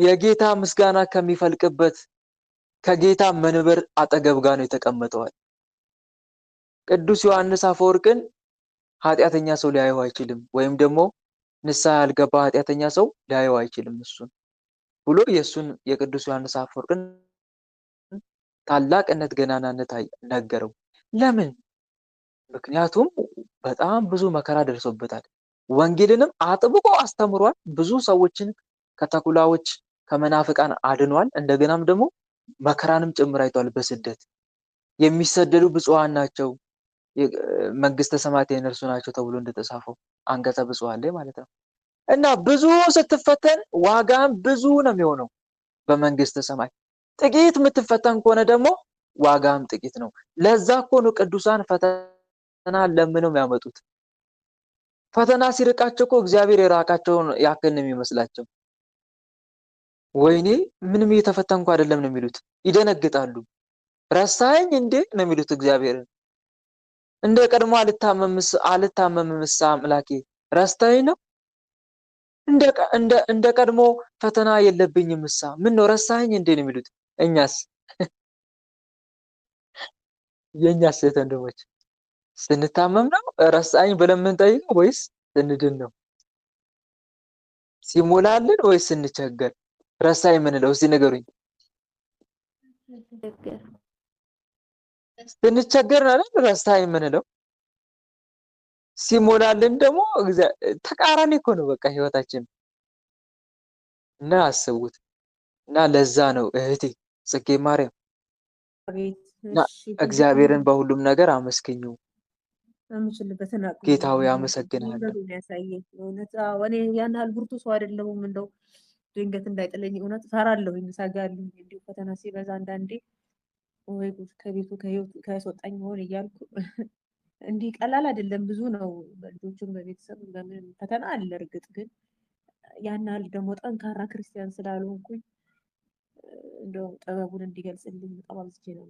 የጌታ ምስጋና ከሚፈልቅበት ከጌታ መንበር አጠገብ ጋር ነው የተቀመጠዋል። ቅዱስ ዮሐንስ አፈወርቅን ኃጢአተኛ ሰው ሊያየው አይችልም፣ ወይም ደግሞ ንስሐ ያልገባ ኃጢአተኛ ሰው ሊያየው አይችልም እሱን ብሎ የቅዱስ ዮሐንስ አፈወርቅን ታላቅነት ገናናነት ነገረው። ለምን? ምክንያቱም በጣም ብዙ መከራ ደርሶበታል። ወንጌልንም አጥብቆ አስተምሯል። ብዙ ሰዎችን ከተኩላዎች ከመናፍቃን አድኗል። እንደገናም ደግሞ መከራንም ጭምር አይቷል። በስደት የሚሰደዱ ብፁዓን ናቸው መንግስተ ሰማያት የእነርሱ ናቸው ተብሎ እንደተጻፈው አንቀጸ ብፁዓን ላይ ማለት ነው። እና ብዙ ስትፈተን ዋጋም ብዙ ነው የሚሆነው በመንግስተ ሰማይ። ጥቂት የምትፈተን ከሆነ ደግሞ ዋጋም ጥቂት ነው። ለዛ እኮ ነው ቅዱሳን ፈተና ለምነው የሚያመጡት። ፈተና ሲርቃቸው እኮ እግዚአብሔር የራቃቸውን ያክል ነው የሚመስላቸው። ወይኔ ምንም እየተፈተንኩ አይደለም ነው የሚሉት። ይደነግጣሉ። ረሳኸኝ እንዴ ነው የሚሉት እግዚአብሔርን። እንደ ቀድሞ አልታመምምሳ አምላኬ ረስተኸኝ ነው? እንደ ቀድሞ ፈተና የለብኝምሳ ምን ነው ረሳኸኝ እንዴ ነው የሚሉት። የእኛስ ወንድሞች ስንታመም ነው ረሳኸኝ ብለን የምንጠይቀው ወይስ ስንድን ነው? ሲሞላልን ወይስ ስንቸገር ረሳኸኝ የምንለው? እስኪ ንገሩኝ። ስንቸገር ነው አይደል ረሳኸኝ የምንለው? ሲሞላልን ደግሞ ተቃራኒ እኮ ነው በቃ ህይወታችን። እና አስቡት። እና ለዛ ነው እህቴ ጽጌ ማርያም እግዚአብሔርን በሁሉም ነገር አመስግኙ። የምችልበትን አቅም ጌታዊ አመሰግናለሁ። ያሳየኝ እውነት። እኔ ያን ያህል ብርቱ ሰው አይደለሁም። እንደው ድንገት እንዳይጥለኝ እውነት እፈራለሁኝ፣ እሰጋለሁኝ። እንዲሁ ፈተና ሲበዛ አንዳንዴ ወይ ጉድ ከቤቱ ከያስወጣኝ መሆን እያልኩ እንዲህ ቀላል አይደለም። ብዙ ነው በልጆቹም በቤተሰብ በምን ፈተና አለ። እርግጥ ግን ያን ያህል ደግሞ ጠንካራ ክርስቲያን ስላልሆንኩኝ እንደው ጥበቡን እንዲገልጽልኝ በጣም አብዝቼ ነው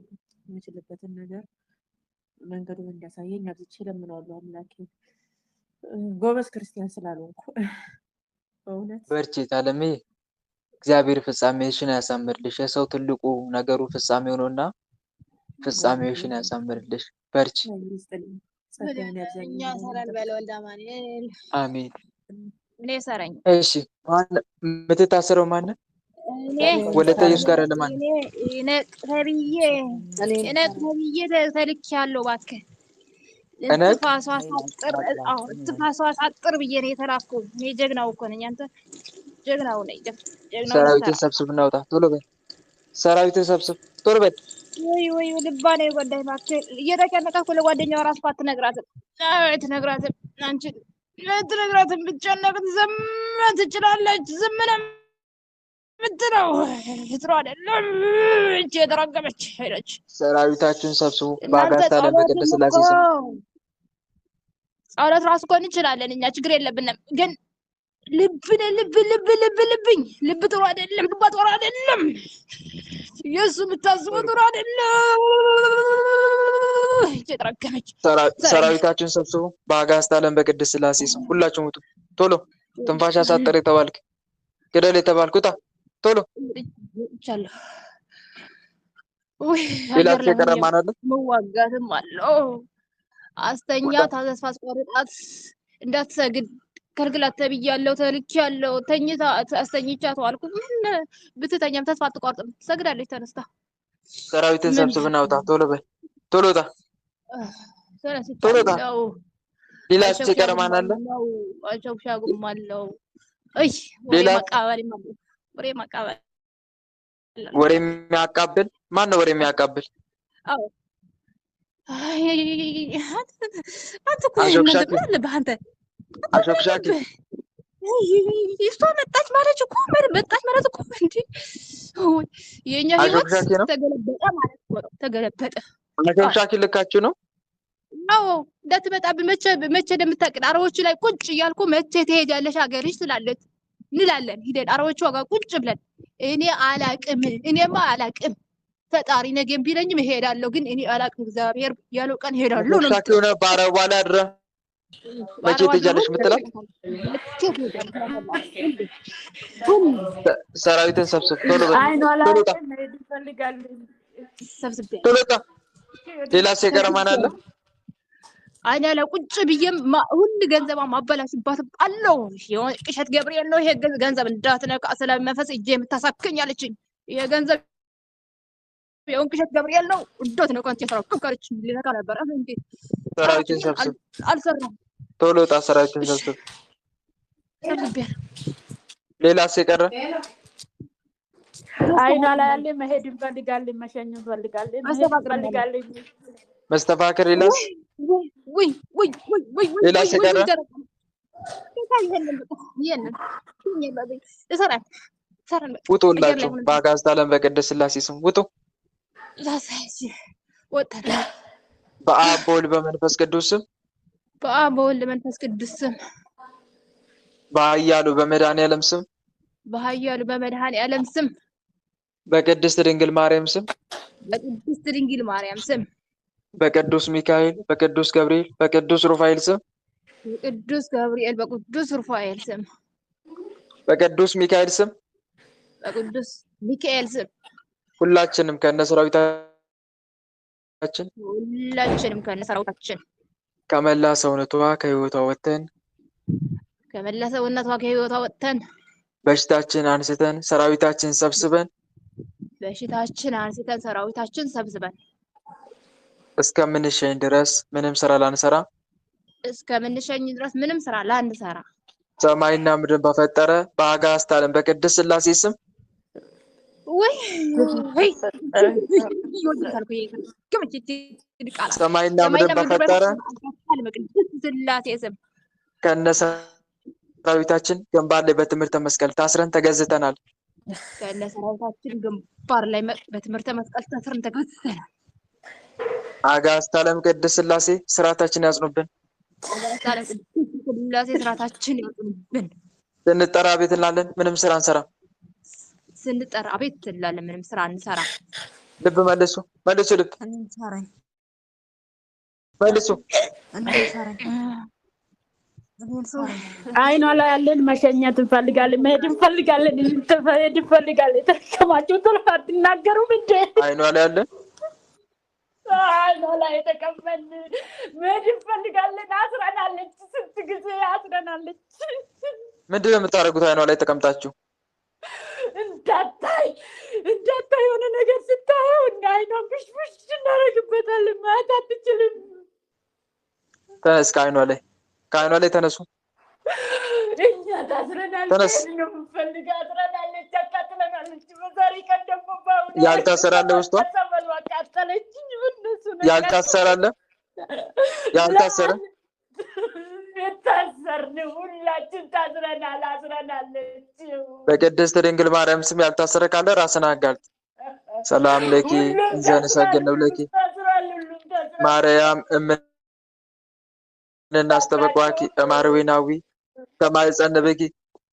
የምችልበትን ነገር መንገዱን እንዲያሳየኝ አብዝቼ እለምነዋለሁ አምላኬ። ጎበዝ ክርስቲያን ስላልሆንኩ በእውነት በርቺ ታለሜ። እግዚአብሔር ፍጻሜሽን ያሳምርልሽ። የሰው ትልቁ ነገሩ ፍጻሜው ነውና ፍጻሜሽን ያሳምርልሽ። በርቺ። ጸጋን ያብዛልኝ። እኛ ሰራን በለወልድ አማኑኤል አሜን። እኔ ሰራኝ እሺ ማን የምትታሰረው ማን? እኔ ወለተ ኢየሱስ ጋር ለማን? እኔ ተብዬ ተልኬያለሁ። እባክህ ትፋሷ ሳጥር ብዬ ነው የተላኩት። እኔ ጀግናው እኮ ነኝ። አንተ ጀግናው ነኝ። ጀግናው ሰራዊትን ሰብስብ እናውጣ። ቶሎ በል ሰራዊትን ሰብስብ ቶሎ በል። ወይ ልባ ነው የጎዳኝ። እባክህ እየተጨነቀ እኮ ለጓደኛዋ እራሱ እኮ አትነግራትም። አትነግራትም። አንቺ አትነግራትም። ብትጨነቅ ዝም ትችላለች። ዝም ነው የምትለው። ፍጥሮ አይደለም እጅ የተረገመች ሄደች። ሰራዊታችሁን ሰብስቡ። በአጋዕዝተ ዓለም በቅድስት ሥላሴ ስም ጸሎት ራሱ እኮ እንችላለን እኛ፣ ችግር የለብንም። ግን ልብ ጥሩ አይደለም። ልባ ጥሩ አይደለም። የሱ የምታስበው ጥሩ አይደለም። የተረገመች ሰራዊታችሁን ሰብስቡ። በአጋዕዝተ ዓለም በቅድስት ሥላሴ ስም ሁላችሁም ውጡ ቶሎ። ትንፋሽ አሳጥር የተባልክ ግደል የተባልክ ውጣ ቶሎ። ይቻላል። ሌላ የቀረ ማን አለ? መዋጋትም አለው። አስተኛት፣ ተስፋ አስቆርጣት፣ እንዳትሰግድ ከልክላት ተብያለሁ፣ ተልኬያለሁ። ተኝታ አስተኝቻት ዋልኩ። ምን ብትተኛም ተስፋ አትቆርጥም፣ ትሰግዳለች ተነስታ። ሰራዊትን ሰብስብና ውጣ ቶሎ በል ቶሎ ውጣ ቶሎ ውጣ። ሌላ የቀረ ማን አለ? አሸብሻጉም አለው። እይ ወሬ ማቃበል ወሬ የሚያቃብል ማን ነው? ወሬ የሚያቃብል አዎ አንተ እኮ አለብህ አንተ አሾክሻኪ። እሷ መጣች ማለት እኮ እንዴ የኛ ህይወት ተገለበጠ ማለት ነው። ተገለበጠ። አሾክሻኪ ልካችሁ ነው? አዎ እንዳትመጣብን መቼ እንደምታቅድ አረቦቹ ላይ ቁጭ እያልኩ መቼ ትሄጃለሽ ሀገርሽ ትላለች እንላለን። ሂደን አረቦቹ ጋር ቁጭ ብለን እኔማ አላቅም ፈጣሪ ነገም ቢለኝም እሄዳለሁ፣ ግን እኔ አላቅም። እግዚአብሔር ያለው ቀን እሄዳለሁ ነው። አሾክሻኪ ሆነ በአረቧ ላይ አድረ መቼ ትሄጃለሽ የምትላት? ሰራዊትን ሰብስብ ቶሎ በል ቶሎ ውጣ ቶሎ ውጣ። ሌላ የቀረ ማን አለ? አይኔ ላይ ቁጭ ብዬም ሁሉ ገንዘባ ማበላሽባት አለው። ቅሸት ገብርኤል ነው ይሄ ገንዘብ እንዳትነካ ስለመንፈስ እጄ የምታሳክኝ አለችኝ። ይሄ ገንዘብ የሆን ቅሸት ገብርኤል ነው እንዳትነካ አንተ ተራከም ካለች ሊነካ ነበር። እንዴ ሰራዊትን ሰብስብ አልሰራም። ቶሎ ውጣ። ሰራዊትን ሰብስብ። ሌላ የቀረ አይኗ ላይ ያለ መሄድ እንፈልጋለን፣ መሸኘት እንፈልጋለን፣ መስተፋክር ሌላስ? ሌላ የቀረ ውጡ። ሁላችሁ በአጋዕዝተ ዓለም በቅድስት ሥላሴ ስም ውጡ። በአብ በወልድ በመንፈስ ቅዱስ ስም በኃያሉ በመድኃኔዓለም ስም በቅድስት ድንግል ማርያም ስም በቅዱስ ሚካኤል በቅዱስ ገብርኤል በቅዱስ ሩፋኤል ስም በቅዱስ ሚካኤል ስም ሁላችንም ከነሰራዊታችን ከመላ ሰውነቷ ከህይወቷ ወጥተን በሽታችን አንስተን ሰራዊታችን ሰብስበን እስከምንሸኝ ድረስ ምንም ስራ ላንሰራ ሰማይና ምድርን በፈጠረ በአጋዕዝተ ዓለም በቅድስት ሥላሴ ስም ሰማይና ምድርን በፈጠረ ከነሰራዊታችን ግንባር ላይ በትምህርተ መስቀል ታስረን ተገዝተናል። አጋዕዝተ ዓለም ቅድስት ሥላሴ ስርዓታችን ያጽኑብን። ስንጠራ ቤት እንላለን፣ ምንም ስራ አንሰራም። ልብ መልሱ ልብ መልሱ። አይኗ ላይ ያለን መሸኘት እንፈልጋለን፣ መሄድ እንፈልጋለን፣ ተርከማችሁ ቶሎ አትናገሩም እንዴ? አይኗ ላይ ያለን ላይ ተቀመን ምን እንፈልጋለን? አስረናለች። ስንት ጊዜ አስረናለች። ምንድን ነው የምታደርጉት? አይኗ ላይ ተቀምጣችሁ እንዳታይ የሆነ ነገር ስታየው እና አይኗን ብሽብሽ እናደርግበታለን። ማየት አትችልም። ተነስ፣ ከአይኗ ላይ ተነሱ። እኛ ታስረናለች። ተነስ። ነው የምንፈልግ። አስረናለች፣ አቃጥለናለች። በዛሬ ቀን ደግሞ በአሁኑ ያልታሰራለ ውስጧ ተሰበሉ አቃጠለችኝ። እነሱ ያልታሰራለ ያልታሰረ የታሰርን ሁላችን ታስረናል። አስረናለች። በቅድስት ድንግል ማርያም ስም ያልታሰረ ካለ ራስን አጋልጥ። ሰላም ለኪ እንዘንሰግድ ለኪ ማርያም እምነ እናስተበቋኪ እማርዌናዊ ከማይጸንብኪ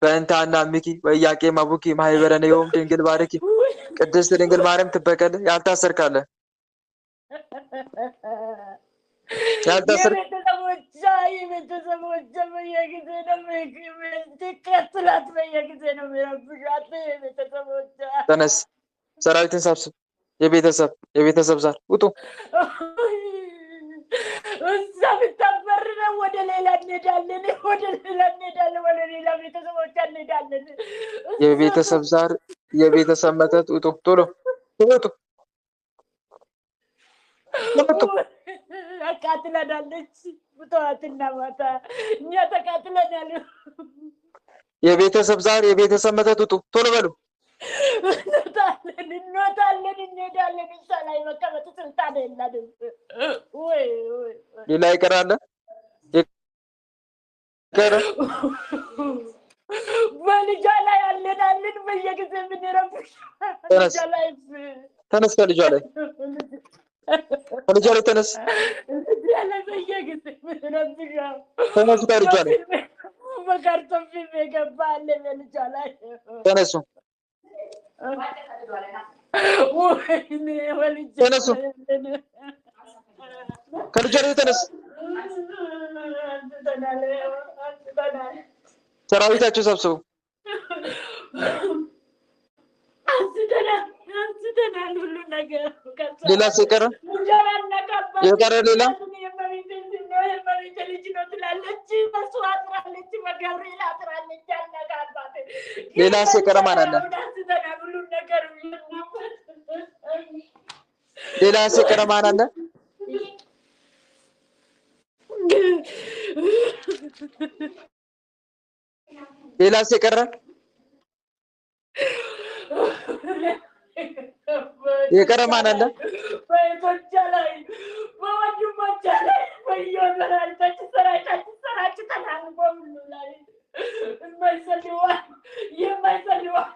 በእንታና ሚኪ ወያቄ ማቡኪ ማይበረነ የውም ድንግል ባርኪ። ቅድስት ድንግል ማርያም ትበቀል። ያልታሰር ካለ ያልታሰር የቤተሰቦቿ በየጊዜ ነው ትከትላት፣ በየጊዜ ነው የሚረብሻት ቤተሰቦቿ። ተነስ፣ ሰራዊትን ሰብስብ። የቤተሰብ ዛር ውጡ። እዛ ብታበር ነው ወደ ሌላ እንሄዳለን፣ ወደ ሌላ ቤተሰቦቿ እንሄዳለን። የቤተሰብ ዛር፣ የቤተሰብ መተት ውጡ። ቶሎ ውጡ። አቃጥለናለች። ጠዋትና ማታ እኛ ተቃጥለናል። የቤተሰብ ዛር፣ የቤተሰብ መተት ውጡ። ቶሎ በሉ። እንወጣለን፣ እንሄዳለን። እዛ ላይ መቀመጥ ስልጣን የለንም። ወይ ሌላ ይቀራል። በልጇ ላይ አለናልን በየጊዜ የምንረብሽ ተነስ፣ ከልጇ ላይ ተነስ። በየጊዜ የምንረብሻው ተነሱ፣ ከልጇ ላይ በካርቶን ፊልም የገባ አለ በልጇ ላይ። ተነሱ፣ ተነሱ፣ ከልጇ ላይ ተነስ። ሰራዊታችሁ ሰብስቡ። አንስተናል ሁሉ ነገር። ሌላ ሲቀር የቀረ ሌላ ልጅ ነው ትላለች። በሱ አጥራለች፣ በገብርኤል አጥራለች። ያነቃባት ሌላ ሲቀር ማን አለ? አንስተናል ሁሉ ነገር። ሌላ ሲቀር ማን አለ? ሌላ ሲቀር የቀረ ማን አለ? በእህቶቿ ላይ በወንድሞቿ ላይ በየወገናቸው ሰራችሁ ተናንቆ ሁሉ ላይ የማይጸልዋል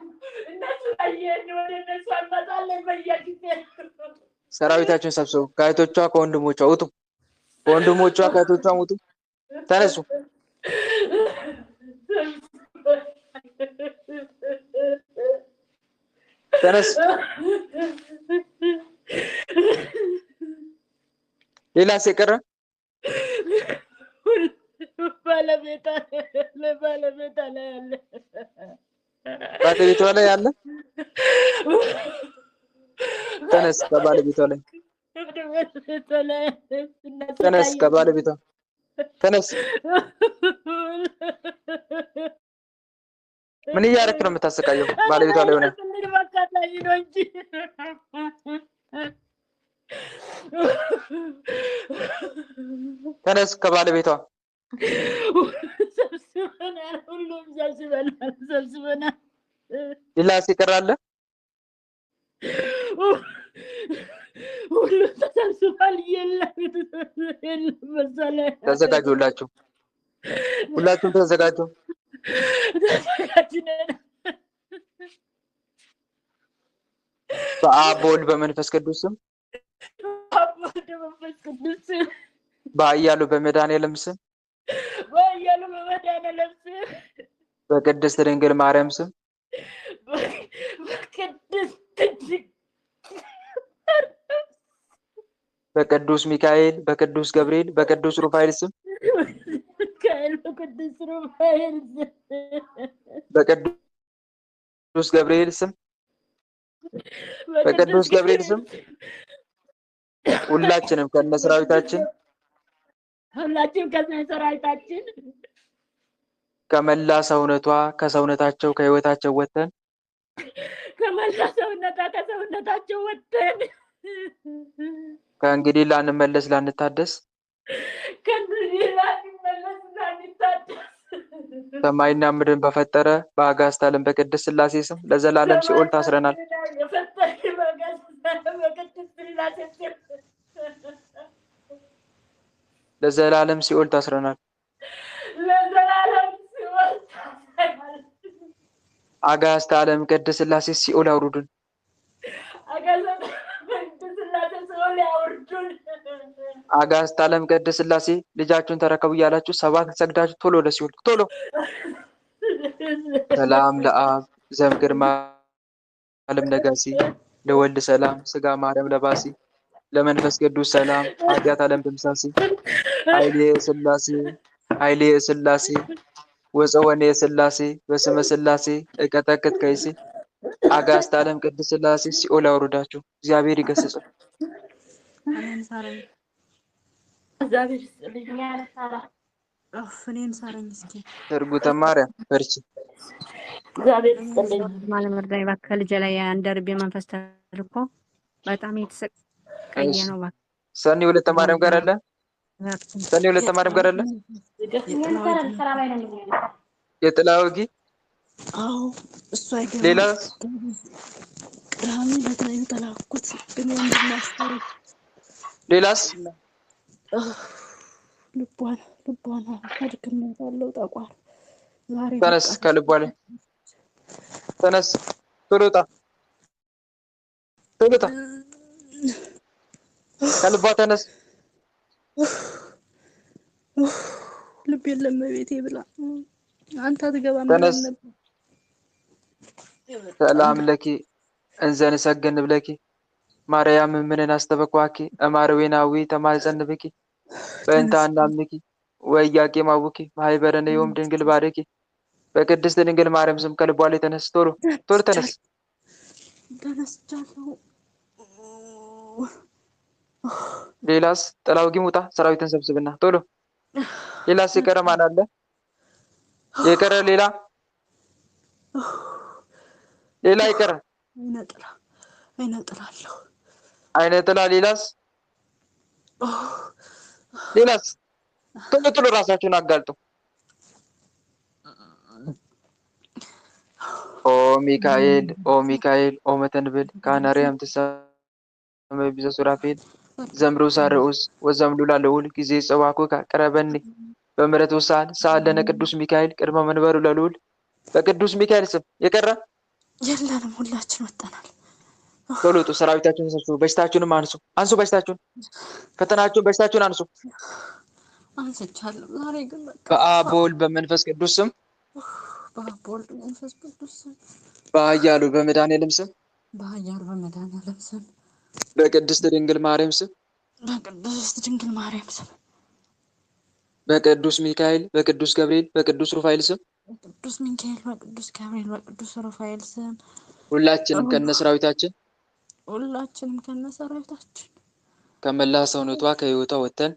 እነሱ ላይ ወደ እነሱ አንመጣለን በየጊዜ። ሰራዊታችሁን ሰብስቡ። ከእህቶቿ ከወንድሞቿ ውጡ። ከወንድሞቿ ከእህቶቿ ውጡ። ተነሱ። ተነስ። ሌላ ሲቀር ባለቤቷ ላይ አለ። ባለቤቷ ላይ አለ። ተነስ፣ ከባለቤቷ ላይ ተነስ። ከባለቤቷ ተነስ። ምን እያደረክ ነው የምታሰቃየው? ባለቤቷ ላይ ሆነ። ተነስ፣ ከባለቤቷ ሰብስበናል። ሁሉም ሰብስበናል። ሌላ ሲቀር አለ። ሁሉም ተሰብስቧል። የለም መሰለህ። ተዘጋጁ። ሁላችሁም ተዘጋጁ። በአብ በወልድ በመንፈስ ቅዱስ ስም በኃያሉ በመድኃኔዓለም ስም በቅድስት ድንግል ማርያም ስም በቅዱስ ሚካኤል በቅዱስ ገብርኤል በቅዱስ ሩፋኤል ስም በቅዱስ ገብርኤል ስም በቅዱስ ገብርኤል ስም ሁላችንም ከነሰራዊታችን ሁላችንም ከነሰራዊታችን ከመላ ሰውነቷ ከሰውነታቸው ከህይወታቸው ወጥተን ከመላ ከሰውነታቸው ወጥተን ከእንግዲህ ላንመለስ ላንታደስ ከእንግዲህ ላንመለስ ላንታደስ ሰማይና ምድርን በፈጠረ በአጋዕዝተ ዓለም በቅድስት ሥላሴ ስም ለዘላለም ሲኦል ታስረናል። ለዘላለም ሲኦል ታስረናል። አጋዕዝተ ዓለም ቅድስት ሥላሴ ሲኦል አውርዱን። አጋዕዝተ ዓለም ቅድስት ሥላሴ ልጃችሁን ተረከቡ እያላችሁ 7 ሰግዳችሁ ቶሎ ወደ ሲኦል ቶሎ። ሰላም ለአብ ዘእምግርማ ዓለም ነጋሲ ለወልድ ሰላም ስጋ ማርያም ለባሲ ለመንፈስ ቅዱስ ሰላም ኃጢአት ዓለም ደምሳሲ ኃይሌ ሥላሴ ወፀወኔ ሥላሴ በስመ ሥላሴ እቀጠቅጥ ከይሴ አጋዕዝተ ዓለም ቅድስት ሥላሴ ሲኦል አውርዳችሁ እግዚአብሔር ይገስጽ። እኔን ሳረኝ እስኪ ትርጉተ ማርያም በርቺ። እግዚአብሔር ይስጥልኝ። ማለት መርዳኝ እባክህ። ልጄ ላይ አንደርቤ መንፈስ ተልኮ በጣም የተሰቃየ ነው። እባክህ ሰኒ ወለተ ማርያም ጋር አለ። ሰኒ ወለተ ማርያም ጋር አለ። የጥላ ወጊ አዎ፣ እሱ አይገርም። ሌላ ቅዳሜ ዕለት ነው የተላኩት፣ ግን ወንድም አስተር ሌላስ ልቧን አድክሜት አለው ጠቋር ዛሬ ተነስ፣ ከልቧ ላይ ተነስ፣ ቶሎ ውጣ፣ ከልቧ ተነስ። ልብ የለም ቤቴ ብላ አንተ አትገባም ተነስ። ነበር። ሰላም ለኪ እንዘን ሰገን ብለኪ ማርያም ምንን አስተበኳኪ አማርዌናዊ ተማጸንብኪ በእንታ እናምኪ ወያቄ ማቡኪ ማይበረነ ዮም ድንግል ባረኪ በቅድስት ድንግል ማርያም ስም ከልቧ ላይ ተነስ፣ ቶሎ ተነስ። ተነስቻለሁ። ሌላስ ጥላው ጊሙጣ ሰራዊትን ሰብስብና ቶሎ። ሌላስ የቀረ ማን አለ? የቀረ ሌላ ይቀረ? አይነ ጥላ ሌላስ ቶሎ ራሳችሁን አጋልጡ። ኦ ሚካኤል ኦ መተንብል ካናሪያም ተሰመ ቢዘ ሱራፌል ዘምሩ ሳርኡስ ወዘምሉላ ለውል ጊዜ ጸዋኩ ቀረበኒ በምሕረት ወሳል ሳለነ ቅዱስ ሚካኤል ቅድመ መንበሩ ለልዑል። በቅዱስ ሚካኤል ስም የቀረ የለንም፣ ሁላችን ወጣናል። ቶሎ ውጡ፣ ሰራዊታችሁን ሰብስቡ፣ በሽታችሁንም አንሱ፣ በሽታችሁን፣ ፈተናችሁን፣ በሽታችሁን አንሱ። አንስቻለሁ። ዛሬ ግን በአብ በወልድ በመንፈስ ቅዱስ ስም በአብ በወልድ በመንፈስ ቅዱስ ስም በኃያሉ በመድኃኔዓለም ስም በቅድስት ድንግል ማርያም ስም በቅዱስ ሚካኤል በቅዱስ ገብርኤል በቅዱስ ሩፋኤል ስም ሁላችንም ከነሰራዊታችን ከመላ ሰውነቷ ከህይወቷ ወጥተን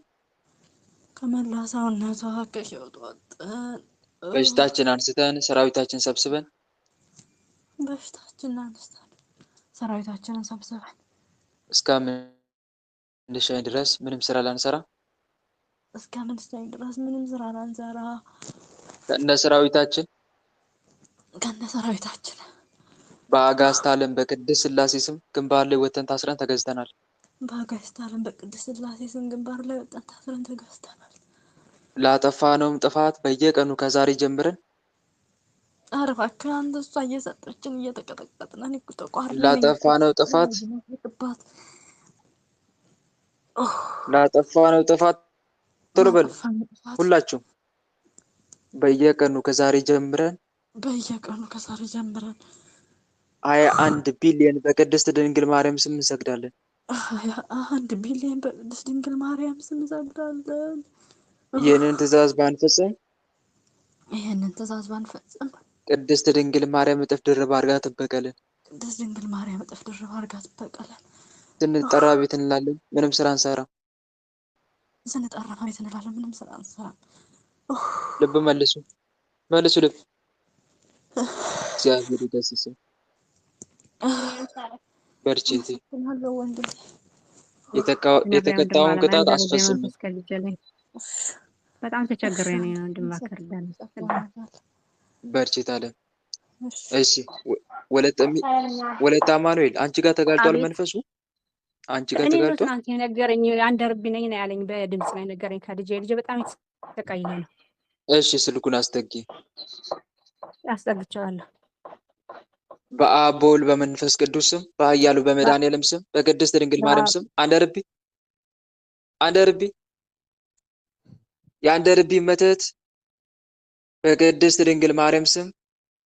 በሽታችን አንስተን ሰራዊታችን ሰብስበን እስከምንሻኝ ድረስ ምንም ስራ ላንሰራ ከነሰራዊታችን በአጋዕዝተ ዓለም በቅድስት ሥላሴ ስም ግንባር ላይ ወጥተን ታስረን ተገዝተናል። ላጠፋነውም ጥፋት በየቀኑ ከዛሬ ጀምረን ላጠፋነው ጥፋት ቶሎ በሉ ሁላችሁም በየቀኑ ከዛሬ ጀምረን 21 ቢሊዮን በቅድስት ድንግል ማርያም ስም እንሰግዳለን። 21 ቢሊዮን በቅድስት ድንግል ማርያም ስም እንሰግዳለን። ይህንን ትእዛዝ ባንፈጽም ቅድስት ድንግል ማርያም እጥፍ ድርብ አድርጋ ትበቀለን። ስንጠራ ቤት እንላለን፣ ምንም ስራ አንሰራም። ስንጠራ ቤት እንላለን፣ ምንም ስራ አንሰራም። ልብ መልሱ፣ መልሱ ልብ። እግዚአብሔር ይገስጽ። በርቺ እህቴ። አመሰግናለሁ ወንድሜ። የተቀጣውን ቅጣት አስፈስም። መንፈስ ከልጄ ላይ በጣም ተቸግሬ ነው ወንድም እባክህ እርዳኝ። በርቺ ታለ። እሺ ወለተ አማኑኤል አንቺ ጋር ተጋልጧል አቤት። መንፈሱ? አንቺ ጋር እኔ ነው ተጋልጧል? ትናንት የነገረኝ አንደርብኝ ነኝ ነው ያለኝ። በድምጽ ላይ ነገረኝ። ልጄ በጣም የተሰቃየ ነው። እሺ ስልኩን አስጠጊ። ያስጠግቸዋለሁ። በአብ በወልድ በመንፈስ ቅዱስ ስም በኃያሉ በመድኃኔዓለም ስም በቅድስት ድንግል ማርያም ስም አንደርቢ የአንደርቢ መተት በቅድስት ድንግል ማርያም ስም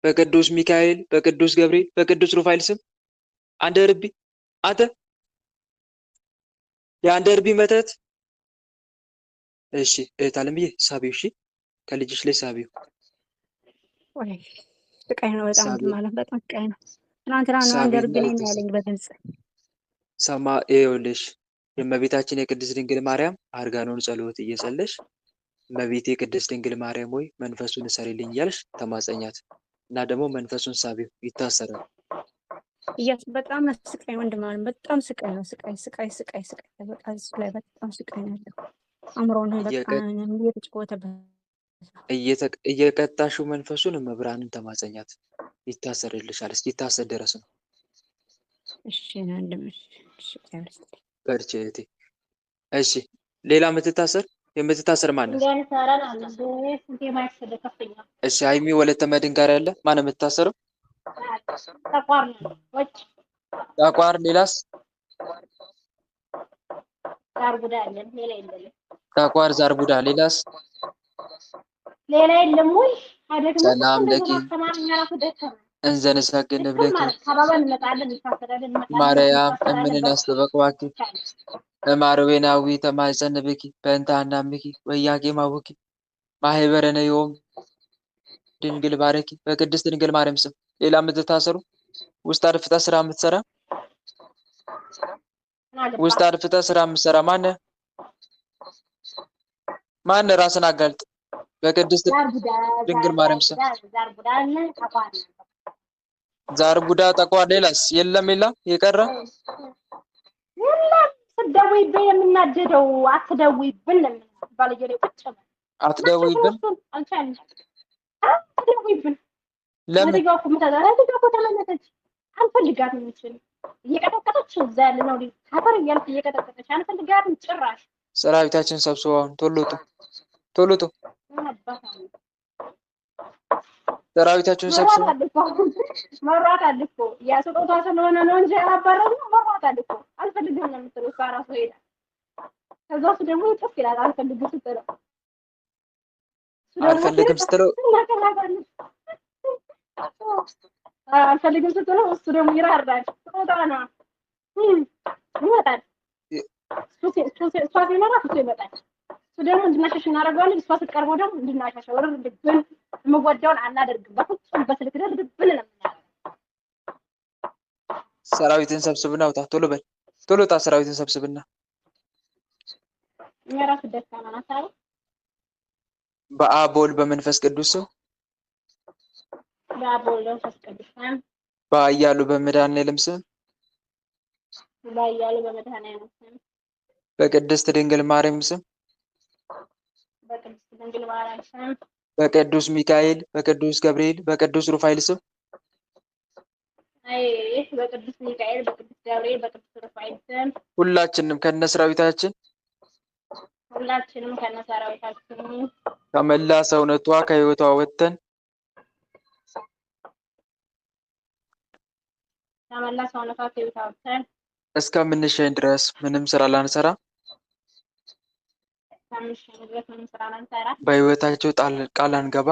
በቅዱስ ሚካኤል በቅዱስ ገብርኤል በቅዱስ ሩፋኤል ስም አንደርቢ አንተ የአንደርቢ መተት። እሺ እህት አለምዬ ሳቢው፣ እሺ ከልጅሽ ላይ ሳቢው። ወይ ስቃይ ነው በጣም ሳቢው ማለት በጣም ስቃይ ነው። ትናንትና ነው አንደርቢ ነኝ ነው ያለኝ በድምጽ ሰማ። ይኸውልሽ የእመቤታችን የቅድስት ድንግል ማርያም አርጋኖን ጸሎት እየጸለሽ እመቤቴ ቅድስት ድንግል ማርያም ሆይ መንፈሱን እሰሪልኝ እያልሽ ተማጸኛት እና ደግሞ መንፈሱን ሳቢው፣ ይታሰራል። በጣም ስቃይ ወንድም አለ። በጣም ስቃይ ነው። ስቃይ በቃ እሱ ላይ በጣም ስቃይ ነው ያለው። አእምሮውን በጣም እየተጫወተበት እየቀጣሽው መንፈሱን እመብርሃንን ተማጸኛት፣ ይታሰርልሻል። እስኪታሰር ድረስ ነው። እሺ ወንድም እሺ በርቺ እህቴ። እሺ ሌላ የምትታሰር ማን ነው? እሺ ሀይሚ ወለተ መድን ጋር ያለ ማን ነው የምትታሰረው? ጠቋር። ሌላስ? ጠቋር ዛርቡዳ። ሌላስ? ሌላ የለም ወይ? ሰላም ለኪ እንዘንሰግድ ብለኪ ማርያም እምንን አስተበቅባኪ እማርዌናዊ ተማጸንብኪ በእንተ አናምኪ ወያቄ ማውኪ ማህበረነ ዮም ድንግል ባረኪ በቅድስት ድንግል ማርያም ስም። ሌላ የምትታሰሩ ውስጥ አድፍታ ስራ የምትሰራ ማነ? ራስን አጋልጥ። በቅድስት ድንግል ማርያም ስም ዛርቡዳ ጠቋር። ሌላስ? የለም የቀረ ስትደውይብን የምናደደው አትደውይብን ባለጌሬ ቁጭ አትደውይብን። ለምን? ተመለሰች። አንፈልጋትም። ይችል እየቀጠቀጠች እዛ ያለ ነው ሀፈር እያልኩ እየቀጠቀጠች አንፈልጋትም ጭራሽ። ሰራዊታችን ሰብስበው ቶሎ ጡ ሰራዊታችሁን ሰብስበው። መሯት አለ እኮ ያ ስጦታ ስለሆነ ነው እንጂ ያባረረው መሯት አለ እኮ። አልፈልግም ነው የምትለው እሷ እራሱ ሄዳ። ከዛ እሱ ደግሞ ይጥፍ ይላል አልፈልግም ስትለው አልፈልግም ስትለው እሱ ደግሞ ይራራል። ስጦታ ነው ይመጣል። እሷ ሲመራት እሱ ይመጣል። እሱ ደግሞ እንድናሸሽ እናደርገዋለን። እሷ ስትቀርበው ደግሞ እንድናሸሸው ድብን የምወደውን አናደርግም። በፍጹም በስልክ ድብን ነው የምናደርገው። ሰራዊትን ሰብስብና ውጣ። ቶሎ በል ቶሎ ውጣ። ሰራዊትን ሰብስብና እኛ ራሱ ደካማ ናት አይደል? በአብ በወልድ በመንፈስ ቅዱስ ስም በአብ በወልድ በመንፈስ ቅዱስ ስም በኃያሉ በመድኃኔዓለም ስም በቅድስት ድንግል ማርያም ስም በቅዱስ ሚካኤል በቅዱስ ገብርኤል በቅዱስ ሩፋኤል ስም በቅዱስ ሚካኤል በቅዱስ ገብርኤል በቅዱስ ሩፋኤል ስም ሁላችንም ከነሰራዊታችን ከመላ ሰውነቷ ከህይወቷ ወጥተን እስከምንሸኝ ድረስ ምንም ስራ ላንሰራ በህይወታቸው ቃል አንገባ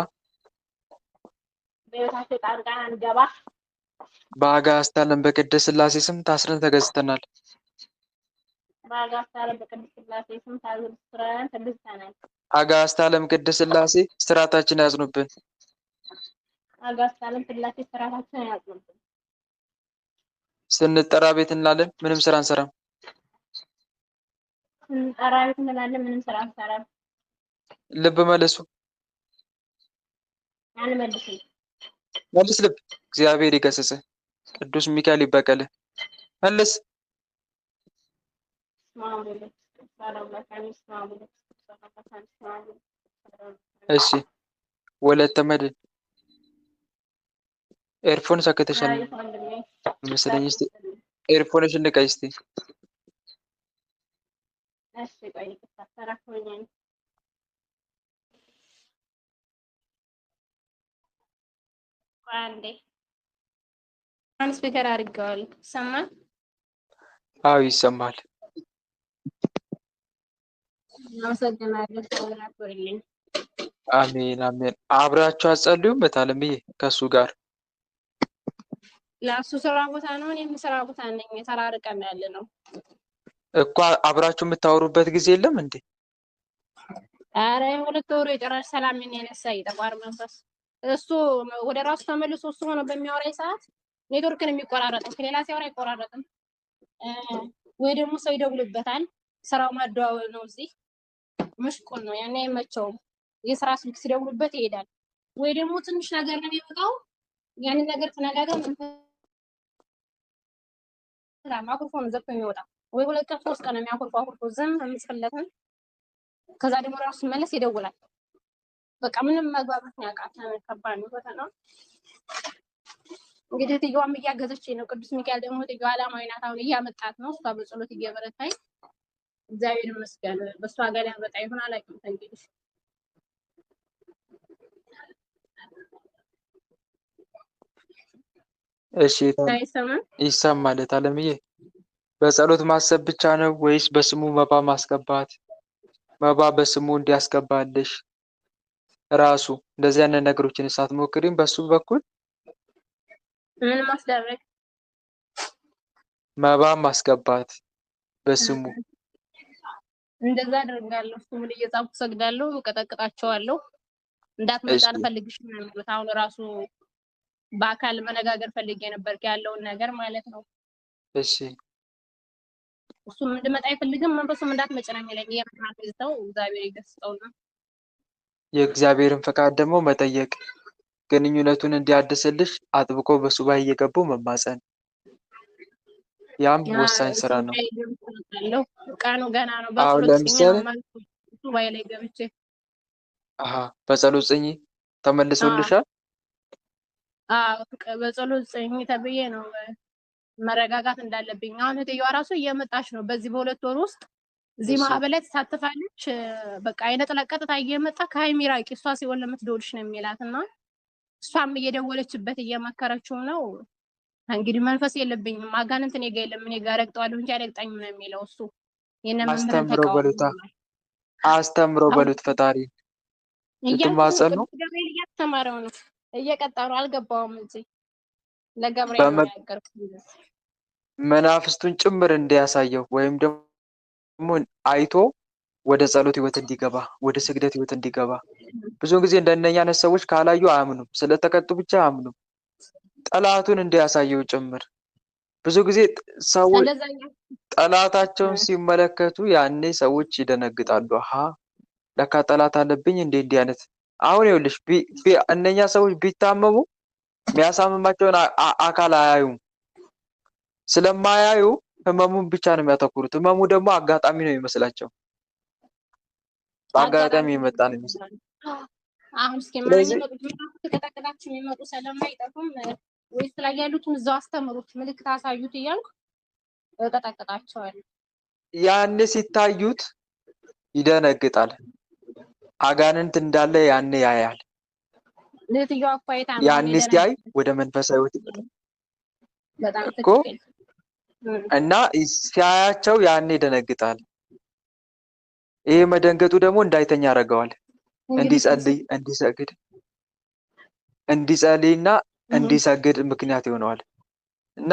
በአጋዕዝተ ዓለም በቅድስት ሥላሴ ስም ታስረን ተገዝተናል። አጋዕዝተ ዓለም ቅድስት ሥላሴ ስራታችን ያጽኑብን። ስንጠራ ቤት እንላለን፣ ምንም ስራ አንሰራም። እንጠራ ቤት እንላለን። ምንም ስራ አንሰራም። ልብ መልሱ፣ አንመልስም። መልስ ልብ። እግዚአብሔር ይገስጽህ፣ ቅዱስ ሚካኤል ይበቀልህ። መልስ። እሺ ወለተ መድን ኤርፎን ሰክተሻል መሰለኝ። እስቲ ኤርፎንሽን ንቀይ እስቲ። እሺ ቆይ ተራክቶኛል። አንዴ አንድ ስፒከር አድርገዋል። ይሰማል? አዎ ይሰማል። አመሰግናለሁ። ተራክቶልኝ። አሜን አሜን። አብራችሁ አትጸልዩም? በታለምዬ ከሱ ጋር ለእሱ ስራ ቦታ ነው፣ እኔም ስራ ቦታ ነኝ። ተራርቀን ያለ ነው እኮ። አብራችሁ የምታወሩበት ጊዜ የለም እንዴ? አረ ሁለት ወሩ የጨረሽ ሰላም ምን ያነሳ ይጠቋር መንፈስ። እሱ ወደ ራሱ ተመልሶ እሱ ሆኖ በሚያወራኝ ሰዓት ኔትወርክን የሚቆራረጠው ከሌላ ሲያወራ አይቆራረጥም። ወይ ደግሞ ሰው ይደውልበታል። ስራው ማደዋወል ነው። እዚህ መሽቆል ነው። ያኔ አይመቸውም። የስራ ስልክ ሲደውሉበት ይሄዳል። ወይ ደግሞ ትንሽ ነገር ነው የሚመጣው። ያንን ነገር ተነጋግረን ማይክሮፎን ዘግቶ የሚወጣ ወይ 2 ቀን 3 ቀን የሚያኮርፎ ዝም የሚጽፍለትን ከዛ ደግሞ ራሱ ሲመለስ ይደውላል። በቃ ምንም መግባባት ነው ያቃተን። ከባድ ነው ፈተና። እንግዲህ ትየዋም እያገዘችኝ ነው። ቅዱስ ሚካኤል ደግሞ ትየዋ አላማዊ ናት። አሁን እያመጣት ነው። እሷ በጸሎት እየበረታኝ እግዚአብሔር ይመስገን። በእሷ ጋር ያመጣ ይሆን አላውቅም። እንግዲህ እሺ ይሰማል። ታለምዬ በጸሎት ማሰብ ብቻ ነው ወይስ በስሙ መባ ማስገባት? መባ በስሙ እንዲያስገባልሽ ራሱ እንደዚህ አይነት ነገሮችን ሳትሞክሪም በሱ በኩል ምን ማስደረግ? መባ ማስገባት በስሙ። እንደዛ አደርጋለሁ። ስሙን እየጻፍኩ ሰግዳለሁ፣ እቀጠቅጣቸዋለሁ። እንዳትመጣ አልፈልግሽም ነው የሚሉት። አሁን ራሱ በአካል መነጋገር ፈልጌ ነበር ያለውን ነገር ማለት ነው። እሺ እሱም እንድመጣ አይፈልግም። መንፈሱም እንዳትመጭ ነው የሚለኝ። የምክንያት ይዘው እግዚአብሔር ይገስጸውና የእግዚአብሔርን ፈቃድ ደግሞ መጠየቅ፣ ግንኙነቱን እንዲያድስልሽ አጥብቆ በሱባኤ እየገቡ መማፀን፣ ያም ወሳኝ ስራ ነው። ቀኑ ገና ነው። አሁን ለምሳሌ ሱባኤ ላይ ገብቼ በጸሎት ጽኚ ተመልሶልሻል? በጸሎት ጽኚ ተብዬ ነው መረጋጋት እንዳለብኝ። አሁን እህትየዋ ራሱ እየመጣች ነው። በዚህ በ2 ወር ውስጥ እዚህ ማህበር ላይ ተሳትፋለች። በቃ አይነ ጥላ ቀጥታ እየመጣ ከሀይሚ ራቂ፣ እሷ ሲሆን ለምትደውልሽ ነው የሚላት እና እሷም እየደወለችበት እየመከረችው ነው። እንግዲህ መንፈስ የለብኝም አጋንንት እኔ ጋር የለም፣ እኔ ጋር ረግጠዋለሁ እንጂ አይረግጠኝም ነው የሚለው እሱ። አስተምሮ በሉታ፣ አስተምሮ በሉት። ፈጣሪ ልትማጸኑ ገብርኤል እያስተማረው ነው፣ እየቀጣ ነው። አልገባውም እንጂ ለገብርኤል ነው ያገርኩት። መናፍስቱን ጭምር እንዲያሳየው ወይም ደግሞ አይቶ ወደ ጸሎት ህይወት እንዲገባ፣ ወደ ስግደት ህይወት እንዲገባ። ብዙ ጊዜ እንደነኛ አይነት ሰዎች ካላዩ አያምኑም፣ ስለተቀጡ ብቻ አያምኑም። ጠላቱን እንዲያሳየው ጭምር። ብዙ ጊዜ ሰዎች ጠላታቸውን ሲመለከቱ ያኔ ሰዎች ይደነግጣሉ። ለካ ጠላት አለብኝ እንዲህ አይነት። አሁን ይኸውልሽ እነኛ ሰዎች ቢታመሙ የሚያሳምማቸውን አካል አያዩም። ስለማያዩ ህመሙን ብቻ ነው የሚያተኩሩት። ህመሙ ደግሞ አጋጣሚ ነው የሚመስላቸው። በአጋጣሚ የመጣ ነው የሚመስላቸው። አሁን እስኪ ማን ተቀጣጣችሁ የሚመጡ ስለማይጠፉም ወይስ ላይ ያሉትን እዛው አስተምሩት፣ ምልክት አሳዩት እያልኩ እቀጠቅጣቸዋለሁ። ያኔ ሲታዩት ይደነግጣል። አጋንንት እንዳለ ያኔ ያያል። ለትየዋ ፋይታ ያኔ ሲያይ ወደ መንፈሳዊ ህይወት በጣም እኮ እና ሲያያቸው ያኔ ይደነግጣል። ይሄ መደንገጡ ደግሞ እንዳይተኛ ያደርገዋል። እንዲጸልይ፣ እንዲሰግድ፣ እንዲጸልይና እንዲሰግድ ምክንያት ይሆነዋል። እና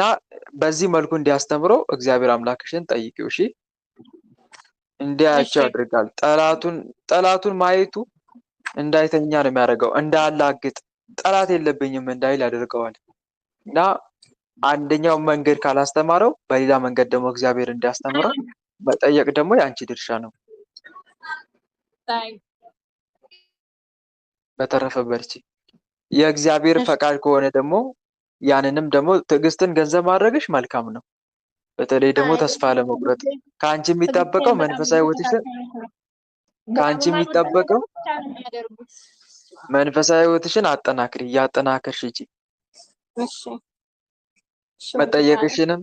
በዚህ መልኩ እንዲያስተምረው እግዚአብሔር አምላክሽን ጠይቂው። እሺ እንዲያያቸው ያደርጋል። ጠላቱን ማየቱ እንዳይተኛ ነው የሚያደርገው። እንዳላግጥ ጠላት የለብኝም እንዳይል ያደርገዋል። እና አንደኛው መንገድ ካላስተማረው በሌላ መንገድ ደግሞ እግዚአብሔር እንዲያስተምረው መጠየቅ ደግሞ የአንቺ ድርሻ ነው። ታይ በተረፈ በርቺ። የእግዚአብሔር እሺ ፈቃድ ከሆነ ደግሞ ያንንም ደግሞ ትዕግስትን ገንዘብ ማድረግሽ መልካም ነው። በተለይ ደግሞ አይ ተስፋ ለመቁረጥ ከአንቺ የሚጠበቀው ትዕግስቴን በጣም መንፈሳዊ ሕይወትሽን እየተፈታተኑት ነው። ከአንቺ በአበባ መጠን የሚጠበቀው ነገሮች ብቻ ነው የሚያደርጉት። መንፈሳዊ ሕይወትሽን አጠናክሪ፣ እያጠናከርሽ ሂጂ። እሺ እሺ ወንድም አለ መጠየቅሽንም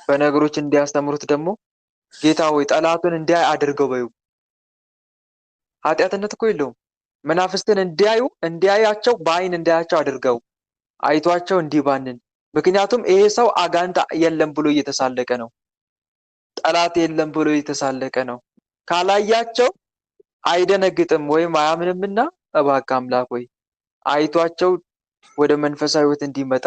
በነገሮች እንዲያስተምሩት ደግሞ ጌታ ሆይ ጠላቱን እንዲያይ አድርገው በይው። ኃጢአትነት እኮ የለውም። መናፍስትን እንዲያያቸው በአይን እንዲያያቸው አድርገው አይቷቸው እንዲባንን። ምክንያቱም ይሄ ሰው አጋንንት የለም ብሎ እየተሳለቀ ነው። ጠላት የለም ብሎ እየተሳለቀ ነው። ካላያቸው አይደነግጥም ወይም አያምንምና እባክህ አምላክ ሆይ አይቷቸው ወደ መንፈሳዊ ሕይወት እንዲመጣ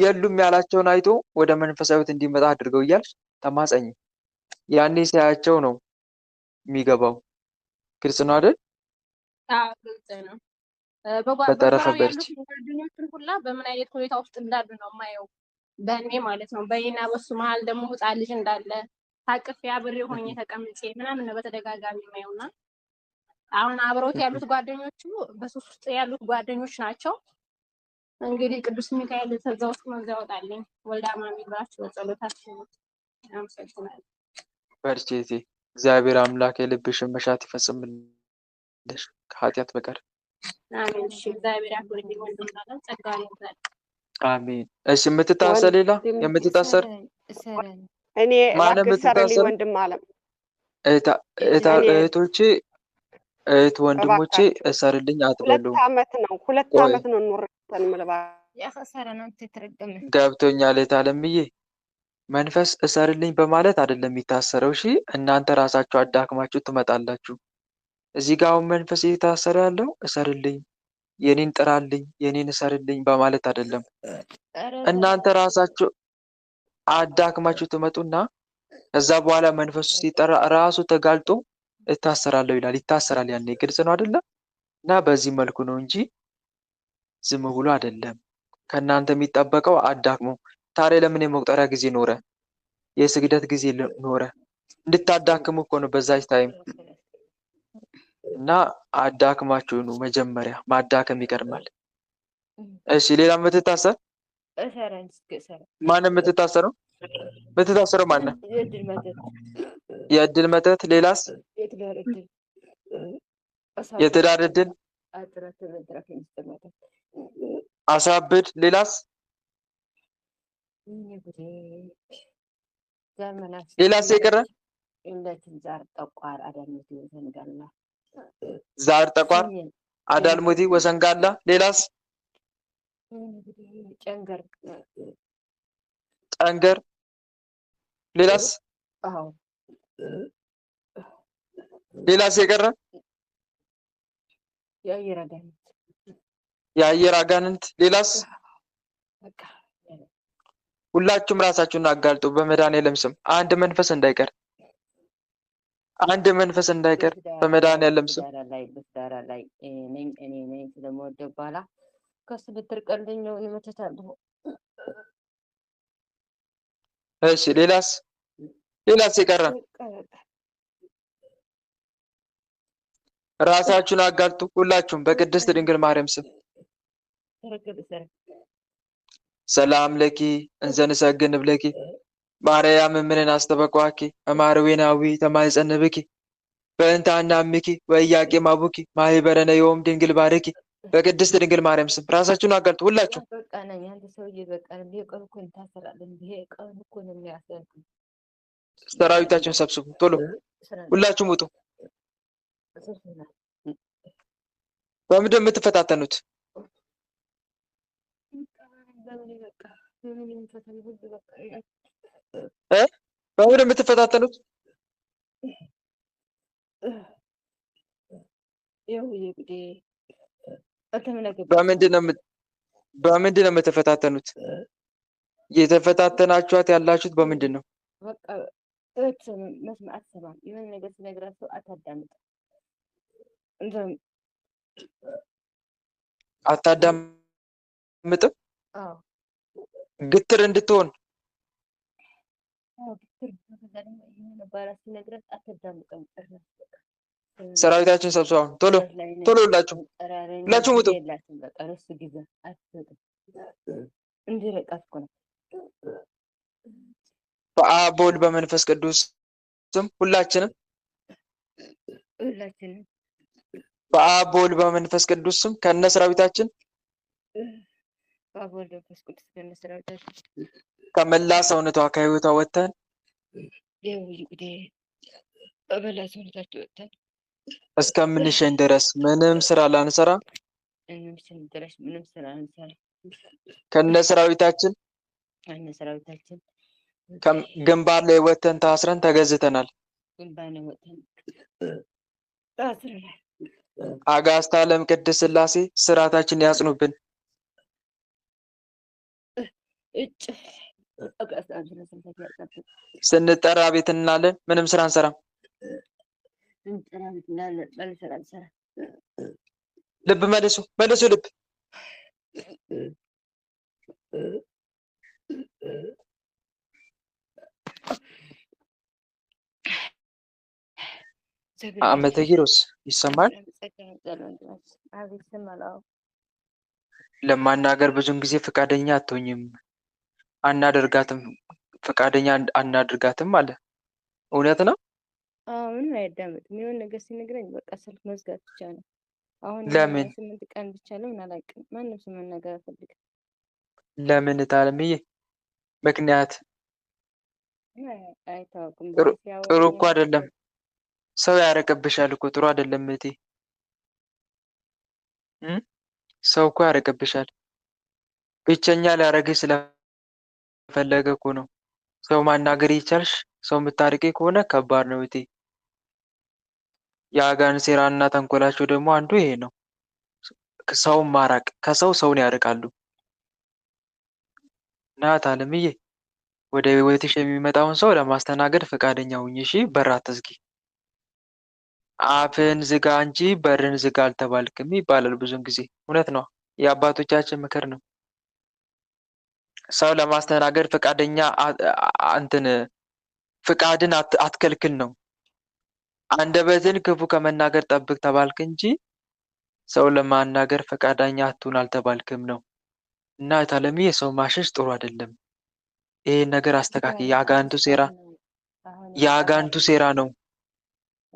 የሉም ያላቸውን አይቶ ወደ መንፈሳዊ ሕይወት እንዲመጣ አድርገው እያልሽ ተማጸኝ። ያኔ ሲያያቸው ነው የሚገባው። ግልጽ ነው አይደል? አዎ ግልጽ ነው። በተረፈ በዙሪያው በርቺ። ያሉት ጓደኞቹን ሁላ በምን አይነት ሁኔታ ውስጥ እንዳሉ ነው የማየው፣ በእኔ ማለት ነው። በእኔና በሱ መሀል ደግሞ ህፃን ልጅ እንዳለ ታቅፌ አብሬ ሆኜ ተቀምጬ ምናምን ነው በተደጋጋሚ የማየውና አሁን አብረውት ያሉት ጓደኞቹ በሱስ ውስጥ ያሉት ጓደኞች ናቸው። እንግዲህ ቅዱስ ሚካኤል ከዛ ውስጥ ነው ያወጣልኝ። ወልደ አማኑኤል ብላችሁ በጸሎታችሁ አመሰግናለሁ። በርቺ እህቴ። እግዚአብሔር አምላክ የልብሽን መሻት ይፈጽምልሽ ከኃጢአት በቀር። አሜን። እሺ እግዚአብሔር ያክብርልኝ ወንድም አለ ጸጋ ይብዛል። አሜን። እሺ የምትታሰር ሌላ የምትታሰር እኔ ማነው እባክህ ሰርልኝ የምትታሰር? ወንድም አለም እኔ እህቶቼ እህት ወንድሞቼ እባካችሁ እሰርልኝ ሁለት አትበሉ። አመት ነው ቆይ አመት ነው ኑረን ምልባ ያኸሰረ ነው ትትረገመ ገብቶኛል። እህት አለምዬ መንፈስ እሰርልኝ በማለት አይደለም የሚታሰረው። እሺ እናንተ ራሳችሁ አዳክማችሁ ትመጣላችሁ። እዚህ ጋር አሁን መንፈስ እየታሰረ ያለው እሰርልኝ፣ የኔን ጥራልኝ፣ የኔን እሰርልኝ በማለት አይደለም። እናንተ ራሳችሁ አዳክማችሁ ትመጡና ከዛ በኋላ መንፈሱ ሲጠራ ራሱ ተጋልጦ እታሰራለሁ ይላል። ይታሰራል። ያኔ ግልጽ ነው አይደለም? እና በዚህ መልኩ ነው እንጂ ዝም ብሎ አይደለም። ከእናንተ የሚጠበቀው አዳክሙ። ታዲያ ለምን የመቁጠሪያ ጊዜ ኖረ? የስግደት ጊዜ ኖረ? እንድታዳክሙ እኮ ነው በዛች ታይም። እና አዳክማችሁ ነው መጀመሪያ። ማዳከም ይቀድማል። እሺ ሌላ የምትታሰር ማን የምትታሰረው? የምትታሰረው ማን ነው? የእድል መተት። ሌላስ? የትዳር እድል አሳብድ። ሌላስ? ሌላስ የቀረ? ዛር ጠቋር አዳልሞቲ ወሰንጋላ። ሌላስ? ጨንገር። ሌላስ? ሌላስ የቀረ? የአየር አጋንንት። ሌላስ? ሁላችሁም ራሳችሁን አጋልጡ በመድኃኒዓለም ስም። አንድ መንፈስ እንዳይቀር፣ አንድ መንፈስ እንዳይቀር በመድኃኒዓለም ስም። እሺ ሌላስ? ሌላስ የቀረ? ራሳችሁን አጋልጡ ሁላችሁም በቅድስት ድንግል ማርያም ስም። ሰላም ለኪ እንዘንሰግን ብለኪ ማርያም ምንን አስተበቋኪ አማርዌናዊ ተማይጸንብኪ በእንታና ምኪ ወያቄ ማቡኪ ማህበረነ የውም ድንግል ባረኪ። በቅድስት ድንግል ማርያም ስም ራሳችሁን አጋልጡ ሁላችሁ። ሰራዊታችሁን ሰብስቡ ቶሎ፣ ሁላችሁም ውጡ። በምንድን ነው የምትፈታተኑት? በምንድን ነው የምትፈታተኑት? በምንድን ነው የምትፈታተኑት? የተፈታተናችኋት ያላችሁት በምንድን ነው? አታዳምጥም? ግትር እንድትሆን ሰራዊታችን ሰብስበው ቶሎ ቶሎ ሁላችሁም ውጡ። በአብ በወልድ በመንፈስ ቅዱስ ስም ሁላችንም በአብ በወልድ በመንፈስ ቅዱስ ስም ከነ ሰራዊታችን ከመላ ሰውነቷ ከህይወቷ ወጥተን እስከምንሸኝ ድረስ ምንም ስራ ላንሰራ ከነ ሰራዊታችን ግንባር ላይ ወጥተን ታስረን ተገዝተናል። አጋዕዝተ ዓለም ቅድስት ሥላሴ ስርዓታችን ያጽኑብን። ስንጠራ ቤት እንላለን፣ ምንም ስራ አንሰራም። ልብ መልሱ መልሱ ልብ ዓመተ ኪሮስ ይሰማል። ለማናገር ብዙን ጊዜ ፈቃደኛ አትሆኝም፣ አናደርጋትም፣ ፈቃደኛ አናደርጋትም አለ። እውነት ነው። ምንም አያዳምጥም። የሆነ ነገር ሲነግረኝ በቃ ስልክ መዝጋት ብቻ ነው። አሁን ለምን 8 ቀን ብቻ ለምን አላውቅም። ማንም ሰው መናገር አልፈልግም። ለምን ታለምዬ? ምክንያት አይታወቅም። ጥሩ እኮ አይደለም። ሰው ያረቀብሻል እኮ ጥሩ አይደለም እህቴ። ሰው እኮ ያረቀብሻል። ብቸኛ ሊያረግሽ ስለፈለገ እኮ ነው። ሰው ማናገር ይቻልሽ ሰው የምታርቂ ከሆነ ከባድ ነው እህቴ። የአጋንንት ሴራና ተንኮላቸው ደግሞ አንዱ ይሄ ነው። ሰውን ማራቅ፣ ከሰው ሰውን ያርቃሉ። ናት አለምዬ፣ ወደ ህይወትሽ የሚመጣውን ሰው ለማስተናገድ ፈቃደኛ ሁኚ እሺ። በር አትዝጊ። አፍን ዝጋ እንጂ በርን ዝጋ አልተባልክም ይባላል ብዙን ጊዜ። እውነት ነው፣ የአባቶቻችን ምክር ነው። ሰው ለማስተናገድ ፈቃደኛ ፍቃድን አትከልክል ነው። አንደበትን ክፉ ከመናገር ጠብቅ ተባልክ እንጂ ሰው ለማናገር ፈቃደኛ አትሁን አልተባልክም ነው። እና ታለምዬ ሰው ማሸሽ ጥሩ አይደለም። ይሄን ነገር አስተካክል። የአጋንንቱ ሴራ ነው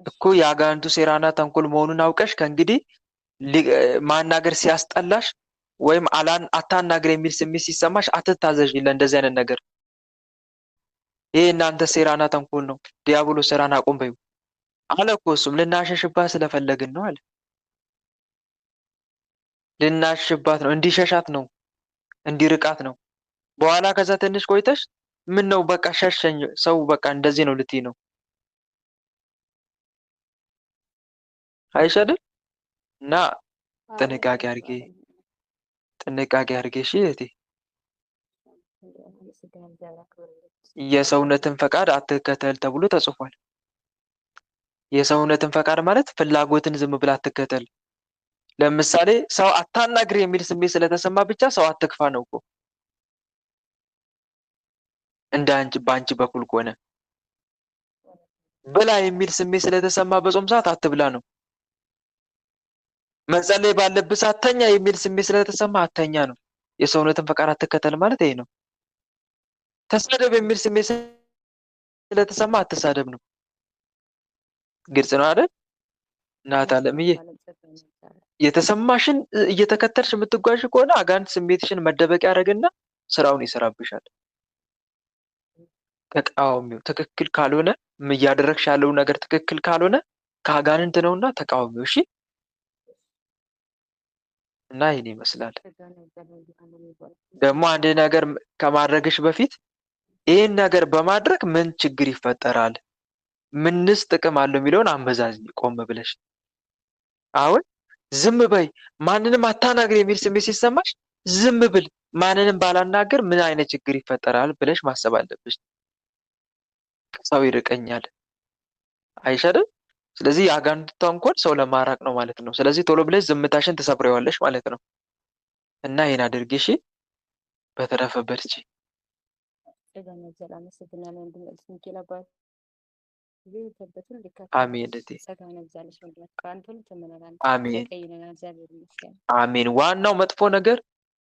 እኮ የአጋንንቱ ሴራና ተንኮል መሆኑን አውቀሽ ከእንግዲህ ማናገር ሲያስጠላሽ ወይም አታናግር የሚል ስሜት ሲሰማሽ አትታዘዥ ለእንደዚህ አይነት ነገር። ይሄ እናንተ ሴራና ተንኮል ነው። ዲያብሎስ ሴራን አቁም በይው አለ እኮ። እሱም ልናሸሽባት ስለፈለግን ነው አለ። ልናሸሽባት ነው፣ እንዲሸሻት ነው፣ እንዲርቃት ነው። በኋላ ከዛ ትንሽ ቆይተሽ ምን ነው በቃ ሸሸኝ ሰው በቃ እንደዚህ ነው ልትይ ነው አይሻልም? እና ጥንቃቄ አድርጌ እሺ እህቴ። የሰውነትን ፈቃድ አትከተል ተብሎ ተጽፏል። የሰውነትን ፈቃድ ማለት ፍላጎትን ዝም ብላ አትከተል። ለምሳሌ ሰው አታናግር የሚል ስሜት ስለተሰማ ብቻ ሰው አትክፋ ነው እኮ። እንደ በአንቺ በኩል ከሆነ ብላ የሚል ስሜት ስለተሰማ በጾም ሰዓት አትብላ ነው። መጸለይ ባለብህ ሰዓት ተኛ የሚል ስሜት ስለተሰማ አተኛ ነው። የሰውነትን ፈቃድ አትከተል ማለት ይሄ ነው። ተሳደብ የሚል ስሜት ስለተሰማ አትሳደብ ነው። ግልጽ ነው አይደል? እናት አለምዬ፣ የተሰማሽን እየተከተልሽ የምትጓዥ ከሆነ አጋንንት ስሜትሽን መደበቂያ ያደርግና ስራውን ይሰራብሻል። ተቃዋሚው ትክክል ካልሆነ እያደረግሽ ያለው ነገር ትክክል ካልሆነ ከአጋንንት ነውና ተቃዋሚው። እሺ። እና ይህን ይመስላል። ደግሞ አንድ ነገር ከማድረግሽ በፊት ይህን ነገር በማድረግ ምን ችግር ይፈጠራል፣ ምንስ ጥቅም አለው የሚለውን አመዛዝኝ ቆም ብለሽ። አሁን ዝም በይ ማንንም አታናግር የሚል ስሜት ሲሰማሽ ዝም ብል ማንንም ባላናገር ምን አይነት ችግር ይፈጠራል ብለሽ ማሰብ አለብሽ። ሰው ይርቀኛል አይሻልም? ስለዚህ የአጋንንት ተንኮል ሰው ለማራቅ ነው ማለት ነው። ስለዚህ ቶሎ ብለሽ ዝምታሽን ትሰብሬዋለሽ ማለት ነው። እና ይሄን አድርጊ እሺ። በተረፈ በርቺ። ሊተበቱን አሜን ሊካፈሉት እቴ ጸጋውን ያብዛልሽ ወንድማችን። በአንተ ሁሉ ተመናናን አሜን ተቀይነናል። እግዚአብሔር ይመስገን። አሜን። ዋናው መጥፎ ነገር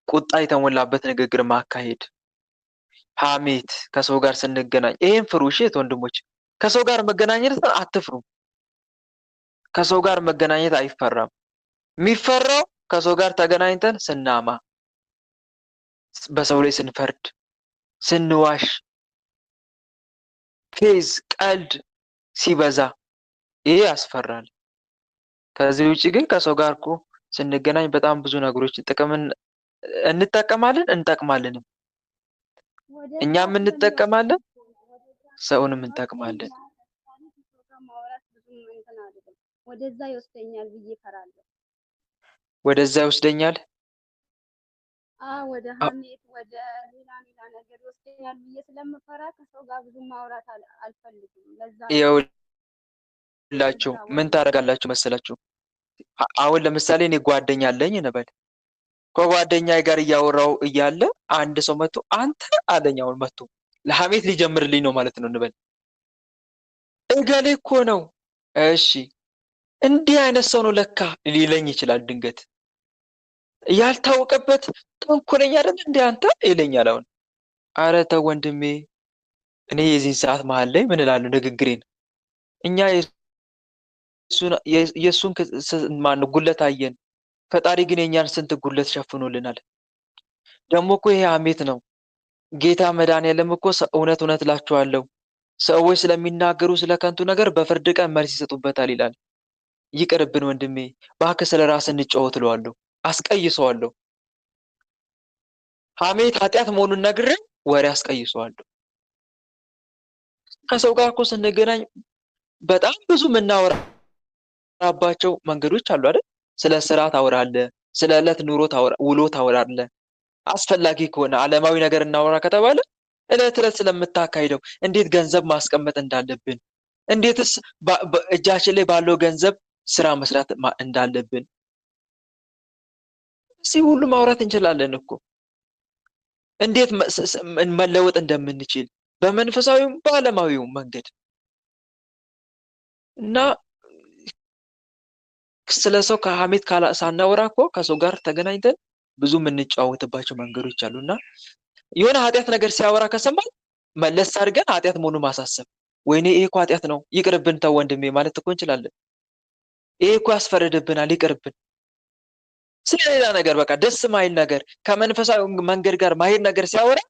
ቁጣ የተሞላበት ንግግር ማካሄድ፣ ሐሜት፣ ከሰው ጋር ስንገናኝ ይሄን ፍሩ። እሺ ወንድሞች፣ ከሰው ጋር መገናኘት አትፍሩ። ከሰው ጋር መገናኘት አይፈራም። የሚፈራው ከሰው ጋር ተገናኝተን ስናማ፣ በሰው ላይ ስንፈርድ፣ ስንዋሽ፣ ፌዝ፣ ቀልድ ሲበዛ ይሄ ያስፈራል። ከዚህ ውጪ ግን ከሰው ጋር እኮ ስንገናኝ በጣም ብዙ ነገሮች ጥቅምን እንጠቀማለን፣ እንጠቅማለንም። እኛም እንጠቀማለን፣ ሰውንም እንጠቅማለን። ወደዛ ይወስደኛል ብዬ እፈራለሁ። ወደዛ ይወስደኛል። ወደ ሐሜት ወደ ሌላ ነገር ይወስደኛል ብዬ ስለምፈራ ከሰው ጋር ብዙ ማውራት አልፈልግም። ለዛ ይኸውላችሁ ምን ታደርጋላችሁ መሰላችሁ? አሁን ለምሳሌ እኔ ጓደኛ አለኝ እንበል። ከጓደኛዬ ጋር እያወራው እያለ አንድ ሰው መጥቶ አንተ አለኝ። አሁን መጥቶ ለሐሜት ሊጀምርልኝ ነው ማለት ነው እንበል። እገሌ እኮ ነው። እሺ እንዲህ አይነት ሰው ነው ለካ ሊለኝ ይችላል። ድንገት ያልታወቀበት ተንኮለኛ አይደል እንዴ አንተ ይለኛል። አሁን አረ ተው ወንድሜ፣ እኔ የዚህን ሰዓት መሀል ላይ ምን እላለሁ? ንግግሬን እኛ የእሱን ማነው ጉለት አየን፣ ፈጣሪ ግን የእኛን ስንት ጉለት ሸፍኖልናል። ደግሞ እኮ ይሄ ሐሜት ነው። ጌታ መድኃኒዓለም እኮ እውነት እውነት እላችኋለሁ ሰዎች ስለሚናገሩ ስለ ከንቱ ነገር በፍርድ ቀን መልስ ይሰጡበታል ይላል። ይቅርብን ወንድሜ፣ እባክህ ስለ ራስህ እንጫወት እለዋለሁ፣ አስቀይሰዋለሁ። ሐሜት ኃጢአት መሆኑን ነግሬ ወሬ አስቀይሰዋለሁ። ከሰው ጋር እኮ ስንገናኝ በጣም ብዙ የምናወራባቸው መንገዶች አሉ አይደል? ስለ ስራ ታወራለህ፣ ስለ ዕለት ኑሮ ውሎ ታወራለህ። አስፈላጊ ከሆነ ዓለማዊ ነገር እናወራ ከተባለ ዕለት ዕለት ስለምታካሂደው እንዴት ገንዘብ ማስቀመጥ እንዳለብን፣ እንዴትስ እጃችን ላይ ባለው ገንዘብ ስራ መስራት እንዳለብን እዚህ ሁሉ ማውራት እንችላለን እኮ። እንዴት መለወጥ እንደምንችል በመንፈሳዊውም በዓለማዊውም መንገድ እና ስለ ሰው ከሐሜት ሳናወራ እኮ ከሰው ጋር ተገናኝተን ብዙ የምንጫወትባቸው መንገዶች አሉና የሆነ ኃጢአት ነገር ሲያወራ ከሰማን መለስ አድርገን ኃጢአት መሆኑን ማሳሰብ፣ ወይኔ ይሄ እኮ ኃጢአት ነው ይቅርብን፣ ተው ወንድሜ ማለት እኮ እንችላለን። ይሄ እኮ ያስፈረድብናል ይቅርብን። ስለሌላ ነገር በቃ ደስ ማይል ነገር ከመንፈሳዊ መንገድ ጋር ማይል ነገር ሲያወራ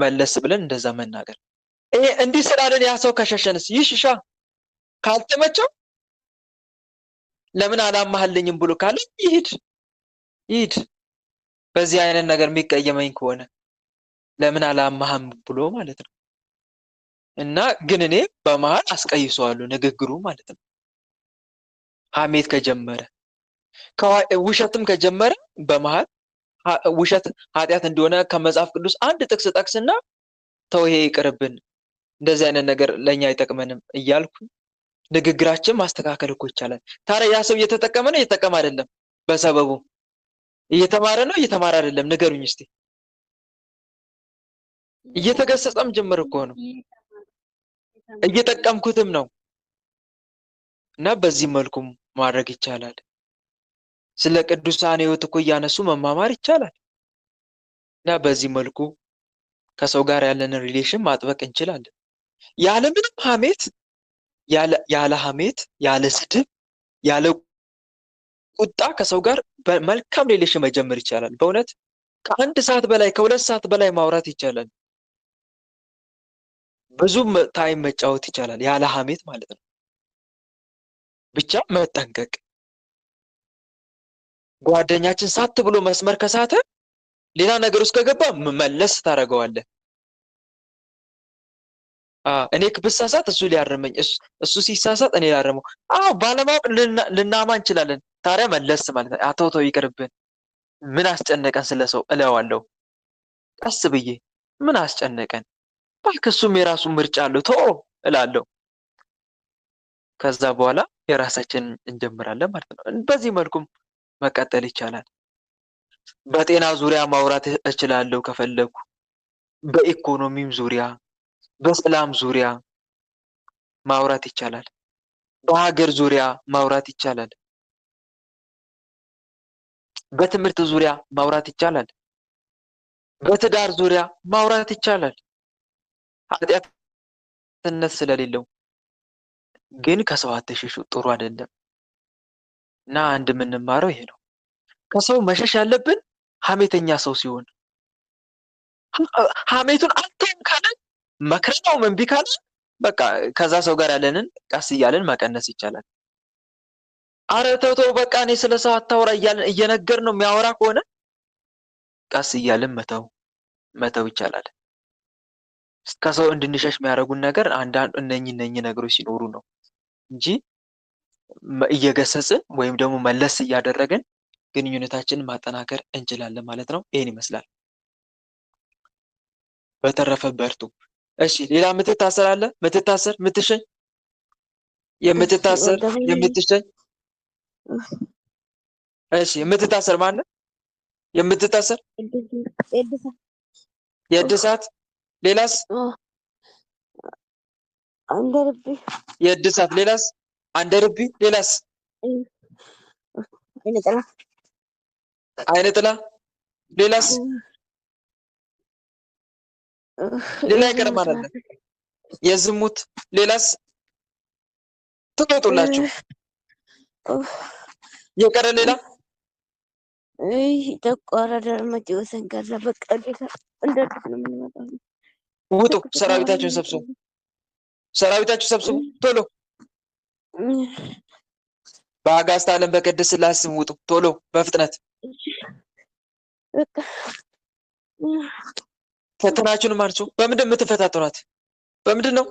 መለስ ብለን እንደዛ መናገር። ይሄ እንዲህ ስላለን ያ ሰው ከሸሸንስ ይሽሻ፣ ካልተመቸው ለምን አላማህልኝም ብሎ ካለ ይሂድ። በዚህ አይነት ነገር የሚቀየመኝ ከሆነ ለምን አላማህም ብሎ ማለት ነው። እና ግን እኔ በመሃል አስቀይሰዋለሁ ንግግሩ ማለት ነው። ሐሜት ከጀመረ ውሸትም ከጀመረ በመሃል ውሸት ኃጢአት እንደሆነ ከመጽሐፍ ቅዱስ አንድ ጥቅስ ጠቅስና ተው ይሄ ይቅርብን፣ እንደዚህ አይነት ነገር ለእኛ አይጠቅመንም እያልኩ ንግግራችን ማስተካከል እኮ ይቻላል። ታዲያ ያ ሰው እየተጠቀመ ነው እየተጠቀመ አይደለም? በሰበቡ እየተማረ ነው እየተማረ አይደለም? ንገሩኝ እስቲ። እየተገሰጸም ጀምር እኮ ነው፣ እየጠቀምኩትም ነው። እና በዚህ መልኩ ማድረግ ይቻላል። ስለ ቅዱሳን ሕይወት እኮ እያነሱ መማማር ይቻላል። እና በዚህ መልኩ ከሰው ጋር ያለንን ሪሌሽን ማጥበቅ እንችላለን። ያለ ምንም ሐሜት፣ ያለ ሐሜት፣ ያለ ስድብ፣ ያለ ቁጣ ከሰው ጋር በመልካም ሪሌሽን መጀመር ይቻላል። በእውነት ከአንድ ሰዓት በላይ ከሁለት ሰዓት በላይ ማውራት ይቻላል። ብዙም ታይም መጫወት ይቻላል ያለ ሐሜት ማለት ነው። ብቻ መጠንቀቅ። ጓደኛችን ሳት ብሎ መስመር ከሳተ ሌላ ነገር ውስጥ ከገባ መለስ ታደርገዋለህ። እኔ ብሳሳት እሱ ሊያርመኝ፣ እሱ ሲሳሳት እኔ ላርመው። ባለማወቅ ልናማ እንችላለን። ታዲያ መለስ ማለት ነው። ተው ይቅርብን፣ ምን አስጨነቀን ስለሰው እለዋለሁ። ቀስ ብዬ ምን አስጨነቀን እባክህ፣ እሱም የራሱ ምርጫ አለው ተው እላለሁ። ከዛ በኋላ የራሳችንን እንጀምራለን ማለት ነው። በዚህ መልኩም መቀጠል ይቻላል። በጤና ዙሪያ ማውራት እችላለሁ ከፈለኩ፣ በኢኮኖሚም ዙሪያ፣ በሰላም ዙሪያ፣ ማውራት ይቻላል። በሀገር ዙሪያ ማውራት ይቻላል። በትምህርት ዙሪያ ማውራት ይቻላል። በትዳር ዙሪያ ማውራት ይቻላል። ኃጢአትነት ስለሌለው ግን ከሰው አትሽሹ፣ ጥሩ አይደለም። እና አንድ የምንማረው ይሄ ነው። ከሰው መሸሽ ያለብን ሐሜተኛ ሰው ሲሆን ሐሜቱን አንተም ካለ መክረናው እምቢ ካለ በቃ ከዛ ሰው ጋር ያለንን ቀስ እያልን መቀነስ ይቻላል። አረ ተው ተው በቃ እኔ ስለ ሰው አታውራ እያልን እየነገር ነው የሚያወራ ከሆነ ቀስ እያልን መተው ይቻላል። ከሰው እንድንሸሽ የሚያደርጉን ነገር አንዳንድ እነኚህ ነገሮች ሲኖሩ ነው እንጂ እየገሰጽን ወይም ደግሞ መለስ እያደረግን ግንኙነታችንን ማጠናከር እንችላለን ማለት ነው። ይሄን ይመስላል። በተረፈ በርቱ። እሺ ሌላ የምትታሰር አለ? የምትታሰር የምትሸኝ የምትታሰር የምትሸኝ እሺ የምትታሰር ማለት የምትታሰር የእድሳት ሌላስ አንደርቢ የእድሳት ሌላስ አንደርቢ ሌላስ አይነ ጥላ ሌላስ ሌላ ይቀርም አለ የዝሙት ሌላስ ትቆጡላችሁ የቀረ ሌላ ተቋራ ደርመት ወሰንከራ በቃ እንደት ነው የምንመጣው? ውጡ። ሰራዊታችሁን ሰብስቡ። ሰራዊታችሁ ሰብስቡ ቶሎ። በአጋዕዝተ ዓለም በቅድስት ሥላሴ ስም ውጡ ቶሎ በፍጥነት። ፈተናችሁንም አንሱ። በምንድን የምትፈታተኗት? በምንድን ነው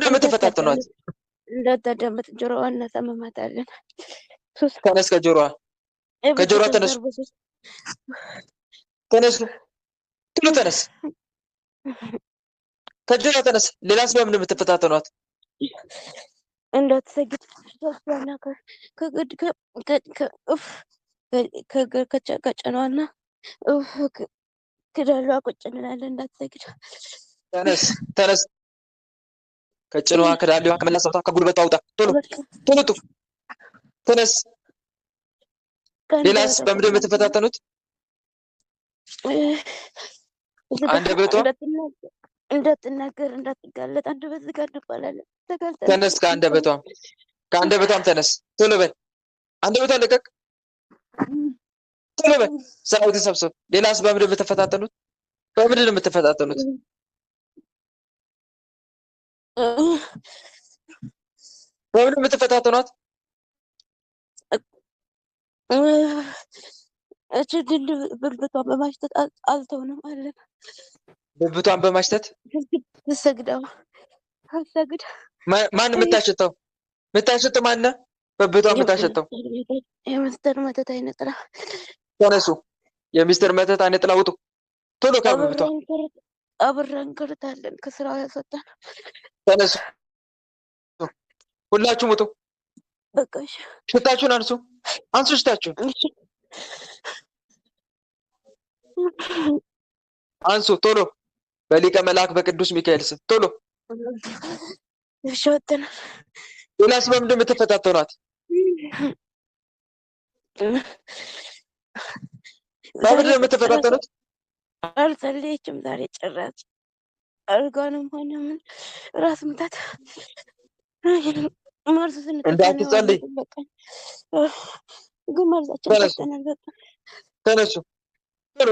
የምትፈታተኗት? እንዳታዳምጥ ጆሮዋን እናሳምማታለን። ተነስ ከጆሮዋ ተነሱ። ተነሱ ቶሎ ተነስ። ከጆሮዋ ተነስ። ሌላስ በምን የምትፈታተኗት? እንዳትሰግድ ከጭኗና ክዳሏ ቁጭ እንላለን። እንዳትሰግድ ተነስ። ከጭኗ ከዳሊዋ ከመላሰቷ ከጉልበቷ አውጣ ቶሎ ተነስ። ሌላስ በምንድን የምትፈታተኑት? አንደበቷ እንዳትናገር እንዳትጋለጥ አንደበት ዝጋ እንባላለን። ተነስ። ከአንደበቷም ተነስ ቶሎ በል። አንደበቷን ልቀቅ ቶሎ በል። ሰራዊትን ሰብስብ። ሌላስ በምንድን የምትፈታተኑት? በምንድን ነው የምትፈታተኑት? በምንድን ነው የምትፈታተኗት? ብብቷን በማሽተት አልተውንም አለን። ብብቷን በማሽተት ትሰግደው አልሰግድ። ማን የምታሸተው? ማን ነው ብብቷን የምታሸተው? የሚስጥር መተት አይነ ጥላ። ተነሱ። የሚስጥር መተት አይነ ጥላ ውጡ ቶሎ ከብብቷ። አብረን እንከርታለን። ከስራ ያስወጣን። ተነሱ ሁላችሁም ውጡ። በቃ ሽታችሁን አንሱ ሽታችሁን አንሱ ቶሎ። በሊቀ መልአክ በቅዱስ ሚካኤል ስም ቶሎ። ወጥተናል። ሌላስ በምንድን ነው የምትፈታተኗት? በምንድን ነው የምትፈታተኑት? አልጸለየችም ዛሬ ጭራሽ። አልጋንም ሆነ ምን ራስ ምታት ማርሱ እንዳትጸልይ ግን ማርሳችን ተነስተናል። በቃ ተነሱ ቶሎ።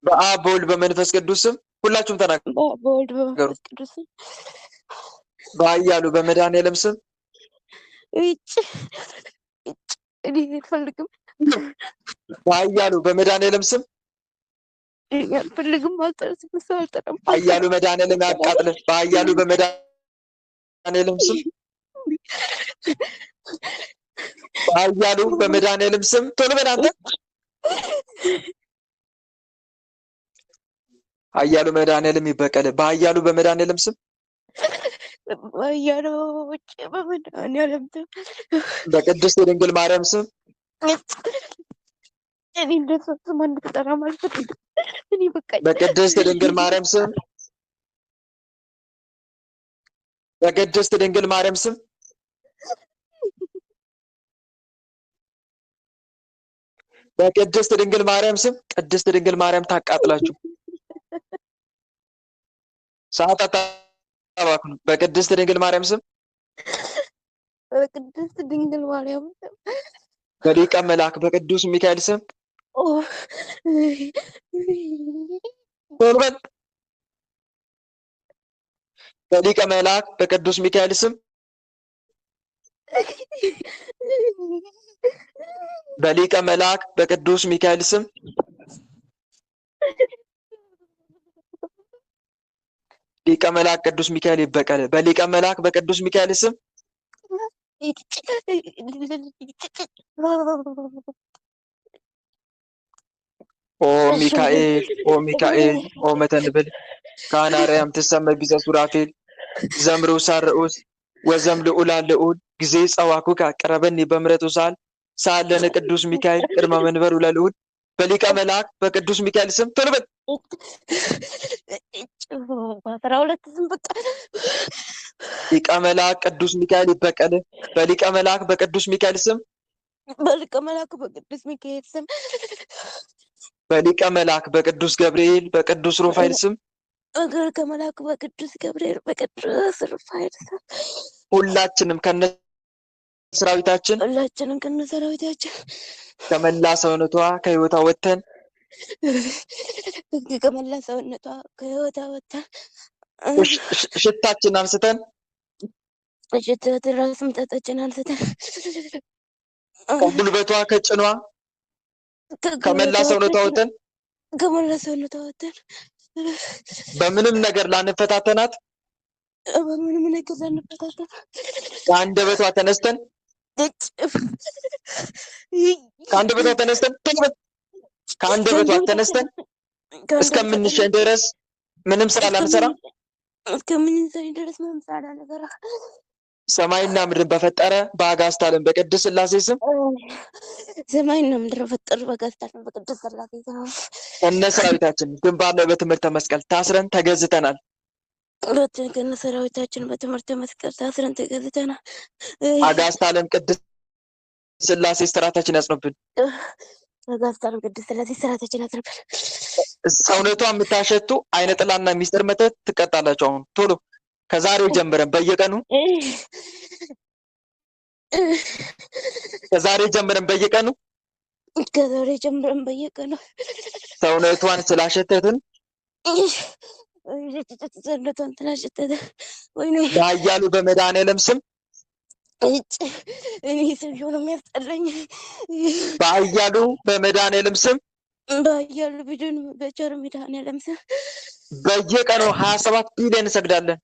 በአብ በወልድ በመንፈስ ቅዱስ ስም ሁላችሁም ተናገሩ። በወልድ በመንፈስ ቅዱስ ስም በኃያሉ በመድኃኔዓለም ስም እኔ አልፈልግም። በኃያሉ በመድኃኔዓለም ስም አልፈልግም። አልጠርስም። ሰው አልጠራም። ኃያሉ መድኃኔዓለም ያቃጥልን። በኃያሉ በመድኃኔዓለም ስም በኃያሉ በመድኃኔዓለም ስም ቶሎ በል አንተ። ኃያሉ መድኃኔዓለም ይበቀል። በኃያሉ በመድኃኔዓለም ስም በኃያሉ ውጭ በመድኃኔዓለም ስም በቅድስት የድንግል ማርያም ስም እኔ እንደሱ ስም እንድትጠራ ማለት እኔ በቃኝ። በቅድስት ድንግል ማርያም ስም በቅድስት ድንግል ማርያም ስም በቅድስት ድንግል ማርያም ስም ቅድስት ድንግል ማርያም ታቃጥላችሁ። ሰዓት አታባክኑ። በቅድስት ድንግል ማርያም ስም በቅድስት ድንግል ማርያም ስም በሊቀ መልአክ በቅዱስ ሚካኤል ስም በሊቀ መልአክ በቅዱስ ሚካኤል ስም በሊቀ መልአክ በቅዱስ ሚካኤል ስም ሊቀ መልአክ ቅዱስ ሚካኤል ይበቀል። በሊቀ መልአክ በቅዱስ ሚካኤል ስም ኦ ሚካኤል ኦ ሚካኤል ኦ መተንብል ካናርያም ትሰመ ቢዘ ሱራፌል ዘምሩ ሳርኡስ ወዘም ልዑላን ልዑል ጊዜ ጸዋኩከ ቀረበኒ በምሕረቱ ሳል ሳለነ ቅዱስ ሚካኤል ቅድመ መንበሩ ለልዑል በሊቀ መልአክ በቅዱስ ሚካኤል ስም ቶሎ በል። በአስራ ሁለት ስም በቃ ሊቀ መልአክ ቅዱስ ሚካኤል ይበቀል። በሊቀ መልአክ በቅዱስ ሚካኤል ስም በሊቀ መልአክ በቅዱስ ሚካኤል ስም በሊቀ መልአክ በቅዱስ ገብርኤል በቅዱስ ሩፋኤል ስም በሊቀ መልአክ በቅዱስ ገብርኤል በቅዱስ ሩፋኤል ስም ሁላችንም ከነ ሰራዊታችን ከመላ ሰውነቷ ከህይወቷ ወጥተን ከመላ ሰውነቷ ከህይወቷ ወጥተን ሽታችን አንስተን ራስ ምታታችን አንስተን ከጉልበቷ ከጭኗ ከመላ ሰውነቷ ወጥተን በምንም ነገር ላንፈታተናት ከአንደበቷ ተነስተን እስከምንሸኝ ድረስ ምንም ስራ ላንሰራ ሰማይና ምድርን በፈጠረ በአጋዕዝተ ዓለም በቅድስት ሥላሴ ስም ሰማይና ምድርን በፈጠረ በአጋዕዝተ ዓለም በቅድስት ሥላሴ ስም ከነ ሰራዊታችን ግንባር ላይ በትምህርተ መስቀል ታስረን ተገዝተናል። ከነ ሰራዊታችን በትምህርተ መስቀል ታስረን ተገዝተናል። አጋዕዝተ ዓለም ቅድስት ሥላሴ ስራታችን ያጽኑብን። አጋዕዝተ ዓለም ቅድስት ሥላሴ ስራታችን ያጽኑብን። ሰውነቷ የምታሸቱ አይነ ጥላና ሚስጥር መተት ትቀጣላችሁ። አሁን ቶሎ ከዛሬው ጀምረን በየቀኑ ሰውነቷን ስላሸተትን በኃያሉ በመድኃኔዓለም ስም እኔ ሰው ነው የሚያስጠላኝ። በኃያሉ በመድኃኔዓለም ስም በኃያሉ ቢዱን በቸር መድኃኔዓለም ስም በየቀኑ 27 ቢሊዮን እንሰግዳለን።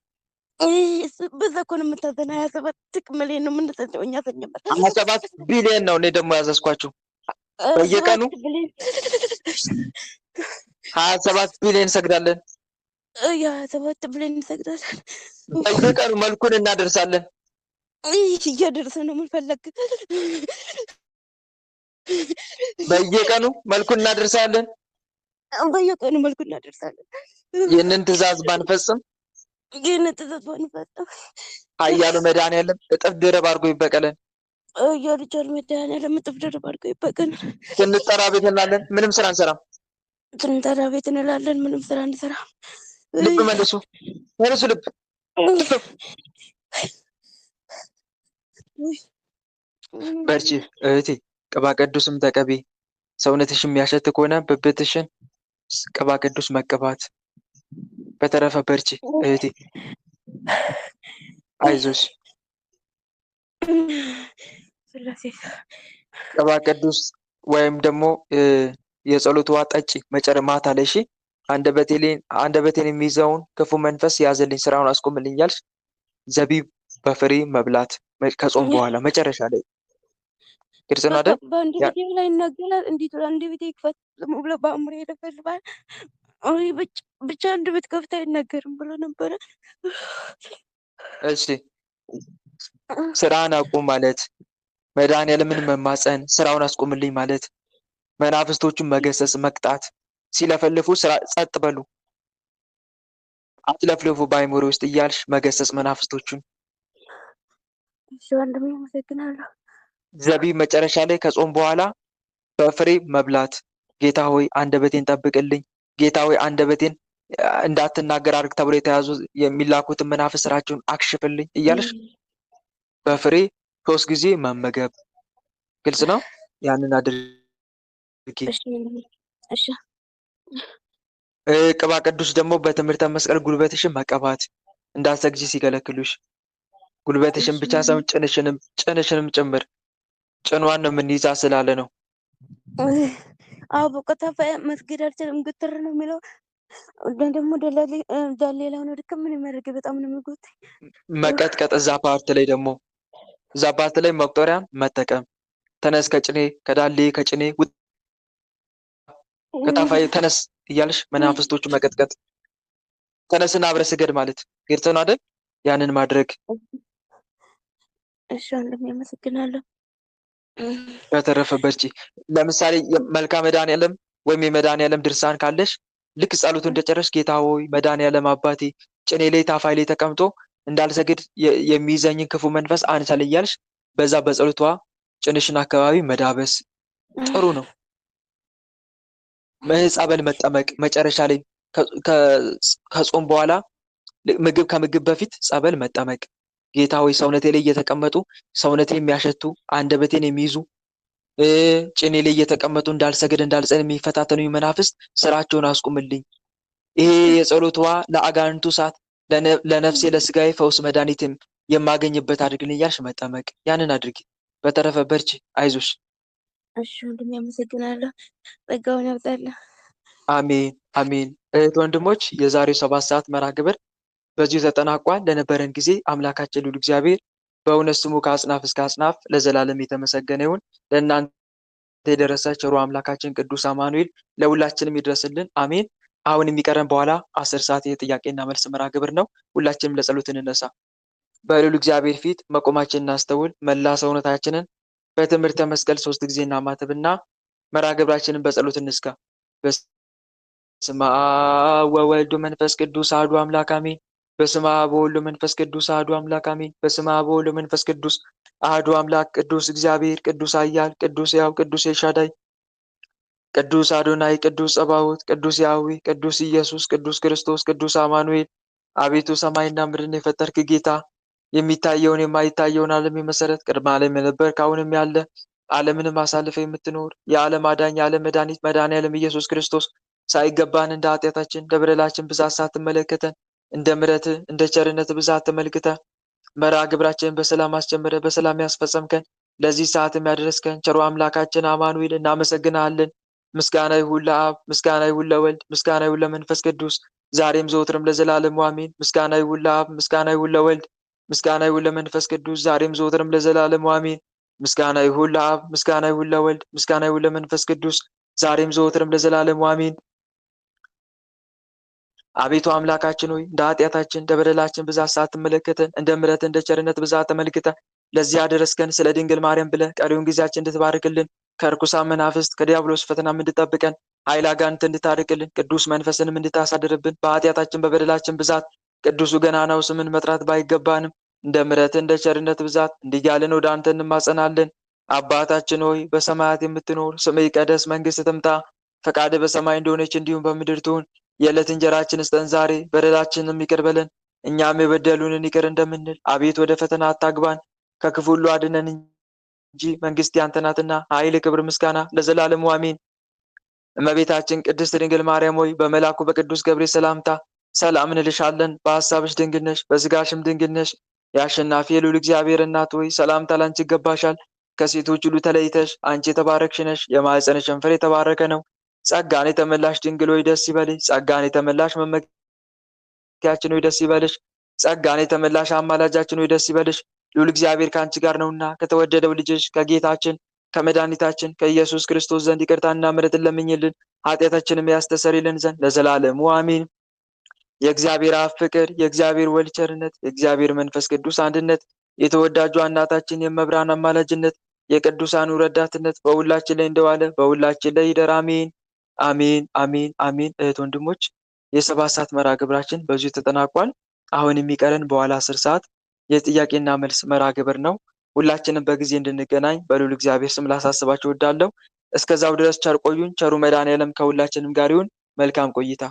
በዛ እኮ ነው የምታዘና 27 ሚሊዮን ነው የምንሰጠው እኛ ተጀመረ 27 ቢሊዮን ነው። እኔ ደግሞ ያዘዝኳችሁ በየቀኑ 27 ቢሊዮን እንሰግዳለን። 27 ቢሊዮን እንሰግዳለን። በየቀኑ መልኩን እናደርሳለን። እያደረሰን ነው የምንፈልግ። በየቀኑ መልኩን እናደርሳለን። ይህንን ትእዛዝ ባንፈጽም ኃያሉ መድኃኔዓለም እጥፍ ድርብ አድርጎ ይበቀለን። ስንጠራ ቤት እንላለን፣ ምንም ስራ አንሰራም። ልብ መልሱ፣ ልብ በርቺ እህቴ፣ ቅባ ቅዱስም ተቀቢ። ሰውነትሽ የሚያሸት ከሆነ ብብትሽን ቅባ ቅዱስ መቀባት። በተረፈ በርቺ እህቴ፣ አይዞሽ። ቅባ ቅዱስ ወይም ደግሞ የጸሎት ውሃ ጠጪ ማታ ላይ። እሺ፣ አንደበቴን የሚይዘውን ክፉ መንፈስ ያዘልኝ፣ ስራውን አስቆምልኝ እያልሽ ዘቢብ በፍሬ መብላት ከጾም በኋላ መጨረሻ ላይ። ግልጽ ነው አይደል? በአንድ ቪዲዮ ላይ ይናገራል። እንዴት አንድ ቤት ይክፈት ዝም ብሎ በአእምሮ ይደፈልባል። ብቻ አንድ ቤት ከፍታ አይናገርም ብሎ ነበረ። እሺ፣ ስራን አቁም ማለት መድኃኔዓለምን መማፀን፣ ስራውን አስቆምልኝ ማለት፣ መናፍስቶቹን መገሰጽ፣ መቅጣት፣ ሲለፈልፉ ጸጥ በሉ፣ አትለፍልፉ በአይምሮ ውስጥ እያልሽ መገሰጽ መናፍስቶቹን። እሺ ወንድሜ አመሰግናለሁ። ዘቢብ መጨረሻ ላይ ከጾም በኋላ በፍሬ መብላት። ጌታ ሆይ አንደበቴን ጠብቅልኝ፣ ጌታ ሆይ አንደበቴን እንዳትናገር አድርግ ተብሎ የተያዙ የሚላኩትን መናፍስት ስራቸውን አክሽፍልኝ እያልሽ በፍሬ 3 ጊዜ መመገብ። ግልጽ ነው። ያንን አድርጊ። እሺ ቅባ ቅዱስ ደግሞ በትምህርተ መስቀል ጉልበትሽን መቀባት እንዳትሰግጂ ሲከለክሉሽ፣ ጉልበትሽን ብቻ ሳይሆን ጭንሽንም ጭምር። ጭኗን ነው የምንይዛ ስላለ ነው። አዎ በቃ መስገድ አልችልም፣ ግትር ነው የሚለው ደግሞ ሌላው ነው ድክም ምን የሚያደርግ በጣም ነው የሚጎተኝ። መቀጥቀጥ እዛ ፓርት ላይ መቁጠሪያ መጠቀም። ተነስ ከጭኔ ከዳሌ ከጭኔ ከታፋይ ተነስ እያልሽ መናፍስቶቹ መቀጥቀጥ። ተነስና አብረ ስገድ ማለት ግልጽ ነው አይደል? ያንን ማድረግ። እሺ ወንድሜ አመሰግናለሁ። በተረፈ በርቺ። ለምሳሌ መልካ መድኃኒዓለም ወይም የመድኃኒዓለም ድርሳን ካለሽ ልክ ጸሎቱ እንደጨረሽ ጌታ ሆይ መድኃኒዓለም አባቴ ጭኔ ላይ ታፋይ ላይ ተቀምጦ እንዳልሰግድ የሚይዘኝን ክፉ መንፈስ አንሳል እያልሽ በዛ በጸሎቷ ጭንሽን አካባቢ መዳበስ ጥሩ ነው። ጸበል መጠመቅ መጨረሻ ላይ ከጾም በኋላ ከምግብ በፊት ጸበል መጠመቅ። ጌታ ሆይ ሰውነቴ ላይ እየተቀመጡ ሰውነቴን የሚያሸቱ አንደበቴን የሚይዙ ጭኔ ላይ እየተቀመጡ እንዳልሰግድ እንዳልጸን የሚፈታተኑኝ መናፍስት ስራቸውን አስቁምልኝ። ይሄ የጸሎቷ ለአጋንንቱ ሰዓት ለነፍሴ ለስጋዬ ፈውስ መድኃኒትም የማገኝበት አድርግልኝ እያልሽ መጠመቅ። ያንን አድርጊ። በተረፈ በርቺ፣ አይዞሽ። እሺ ወንድሜ አመሰግናለሁ። ጸጋውን ያብዛልህ። አሜን አሜን። እህት ወንድሞች፣ የዛሬው 7 ሰዓት መርሃ ግብር በዚሁ ተጠናቋል። ለነበረን ጊዜ አምላካችን ልዑል እግዚአብሔር በእውነት ስሙ ከአጽናፍ እስከ አጽናፍ ለዘላለም የተመሰገነ ይሁን። ለእናንተ የደረሰ ቸሩ አምላካችን ቅዱስ አማኑኤል ለሁላችንም ይድረስልን። አሜን። አሁን የሚቀረን በኋላ 10 ሰዓት የጥያቄና መልስ መርሃ ግብር ነው። ሁላችንም ለጸሎት እንነሳ። በልዑል እግዚአብሔር ፊት መቆማችንን እናስተውል። መላ ሰውነታችንን በትምህርተ መስቀል 3 ጊዜ እናማትብና መርሃ ግብራችንን በጸሎት እንዝጋ። በስመ አብ ወወልድ ወመንፈስ ቅዱስ አሐዱ አምላክ አሜን። በስመ አብ ወወልድ ወመንፈስ ቅዱስ አሐዱ አምላክ አሜን። በስመ አብ ወወልድ ወመንፈስ ቅዱስ አሐዱ አምላክ። ቅዱስ እግዚአብሔር፣ ቅዱስ ኃያል፣ ቅዱስ ሕያው፣ ቅዱስ ኤልሻዳይ፣ ቅዱስ አዶናይ፣ ቅዱስ ጸባዖት፣ ቅዱስ ያህዌ፣ ቅዱስ ኢየሱስ፣ ቅዱስ ክርስቶስ፣ ቅዱስ አማኑኤል። አቤቱ ሰማይና ምድርን የፈጠርክ ጌታ፣ የሚታየውን የማይታየውን ዓለም የመሰረት ቅድመ ዓለም የነበርክ አሁንም ያለ ዓለምንም አሳልፈ የምትኖር የዓለም አዳኝ የዓለም መድኃኒት መድኃኔዓለም ኢየሱስ ክርስቶስ ሳይገባን እንደ ኃጢአታችን እንደ በደላችን ብዛት ሳትመለከተን እንደ ምሕረትህ እንደ ቸርነት ብዛት ተመልክተ መርሃ ግብራችንን በሰላም አስጀምረ በሰላም ያስፈጸምከን ለዚህ ሰዓትም ያደረስከን ቸሩ አምላካችን አማኑኤል እናመሰግናለን። ምስጋና ይሁን ለአብ፣ ምስጋና ይሁን ለወልድ፣ ምስጋና ይሁን ለመንፈስ ቅዱስ ዛሬም ዘወትርም ለዘላለሙ አሜን። ምስጋና ይሁን ለአብ፣ ምስጋና ይሁን ለወልድ፣ ምስጋና ይሁን ለመንፈስ ቅዱስ ዛሬም ዘወትርም ለዘላለሙ አሜን። ምስጋና ይሁን ለአብ፣ ምስጋና ይሁን ለወልድ፣ ምስጋና ይሁን ለመንፈስ ቅዱስ ዛሬም ዘወትርም ለዘላለሙ አሜን። አቤቱ አምላካችን ሆይ እንደ ኃጢአታችን እንደ በደላችን ብዛት ሳትመለከተን እንደ ምሕረት እንደ ቸርነት ብዛት ተመልክተ ለዚህ ያደረስከን ስለ ድንግል ማርያም ብለህ ቀሪውን ጊዜያችን እንድትባርክልን ከርኩሳን መናፍስት ከዲያብሎስ ፈተናም እንድጠብቀን ኃይለ አጋንንት እንድታርቅልን ቅዱስ መንፈስንም እንድታሳድርብን በኃጢአታችን በበደላችን ብዛት ቅዱሱ ገናናው ስምን መጥራት ባይገባንም እንደ ምሕረት እንደ ቸርነት ብዛት እንዲያልን ወደ አንተ እንማጸናለን። አባታችን ሆይ በሰማያት የምትኖር ስምህ ይቀደስ፣ መንግስት ትምጣ፣ ፈቃድህ በሰማይ እንደሆነች እንዲሁም በምድር ትሁን። የዕለት እንጀራችንን ስጠን ዛሬ፣ በደላችንን ይቅር በለን እኛም የበደሉንን ይቅር እንደምንል። አቤት ወደ ፈተና አታግባን ከክፉ ሁሉ አድነን እንጂ መንግስት ያንተ ናትና ኃይል፣ ክብር፣ ምስጋና ለዘላለሙ አሜን። እመቤታችን ቅድስት ድንግል ማርያም ሆይ በመልአኩ በቅዱስ ገብርኤል ሰላምታ ሰላም እንልሻለን። በሐሳብሽ ድንግል ነሽ፣ በስጋሽም ድንግል ነሽ። የአሸናፊ የልዑል እግዚአብሔር እናት ሆይ ሰላምታ ላንቺ ይገባሻል። ከሴቶች ሁሉ ተለይተሽ አንቺ የተባረክሽ ነሽ፣ የማኅፀንሽ ፍሬ የተባረከ ነው። ጸጋን የተመላሽ ድንግል ሆይ ደስ ይበልሽ። ጸጋን የተመላሽ መመኪያችን ሆይ ደስ ይበልሽ። ጸጋን የተመላሽ አማላጃችን ሆይ ደስ ይበልሽ። ልዑል እግዚአብሔር ከአንቺ ጋር ነውና ከተወደደው ልጅሽ ከጌታችን ከመድኃኒታችን ከኢየሱስ ክርስቶስ ዘንድ ይቅርታና ምሕረትን ለምኝልን ኃጢአታችንም ያስተሰርይልን ዘንድ ለዘላለሙ አሜን። የእግዚአብሔር አብ ፍቅር፣ የእግዚአብሔር ወልድ ቸርነት፣ የእግዚአብሔር መንፈስ ቅዱስ አንድነት፣ የተወዳጇ እናታችን የመብርሃን አማላጅነት፣ የቅዱሳኑ ረዳትነት በሁላችን ላይ እንደዋለ በሁላችን ላይ ይደር አሜን። አሜን አሜን አሜን። እህት ወንድሞች የ7 ሰዓት መርሃ ግብራችን በዚሁ ተጠናቋል። አሁን የሚቀረን በኋላ 10 ሰዓት የጥያቄና መልስ መርሃ ግብር ነው። ሁላችንም በጊዜ እንድንገናኝ በልዑል እግዚአብሔር ስም ላሳስባችሁ እወዳለሁ። እስከዛው ድረስ ቸር ቆዩን። ቸሩ መድኃኔዓለም ከሁላችንም ጋር ይሁን። መልካም ቆይታ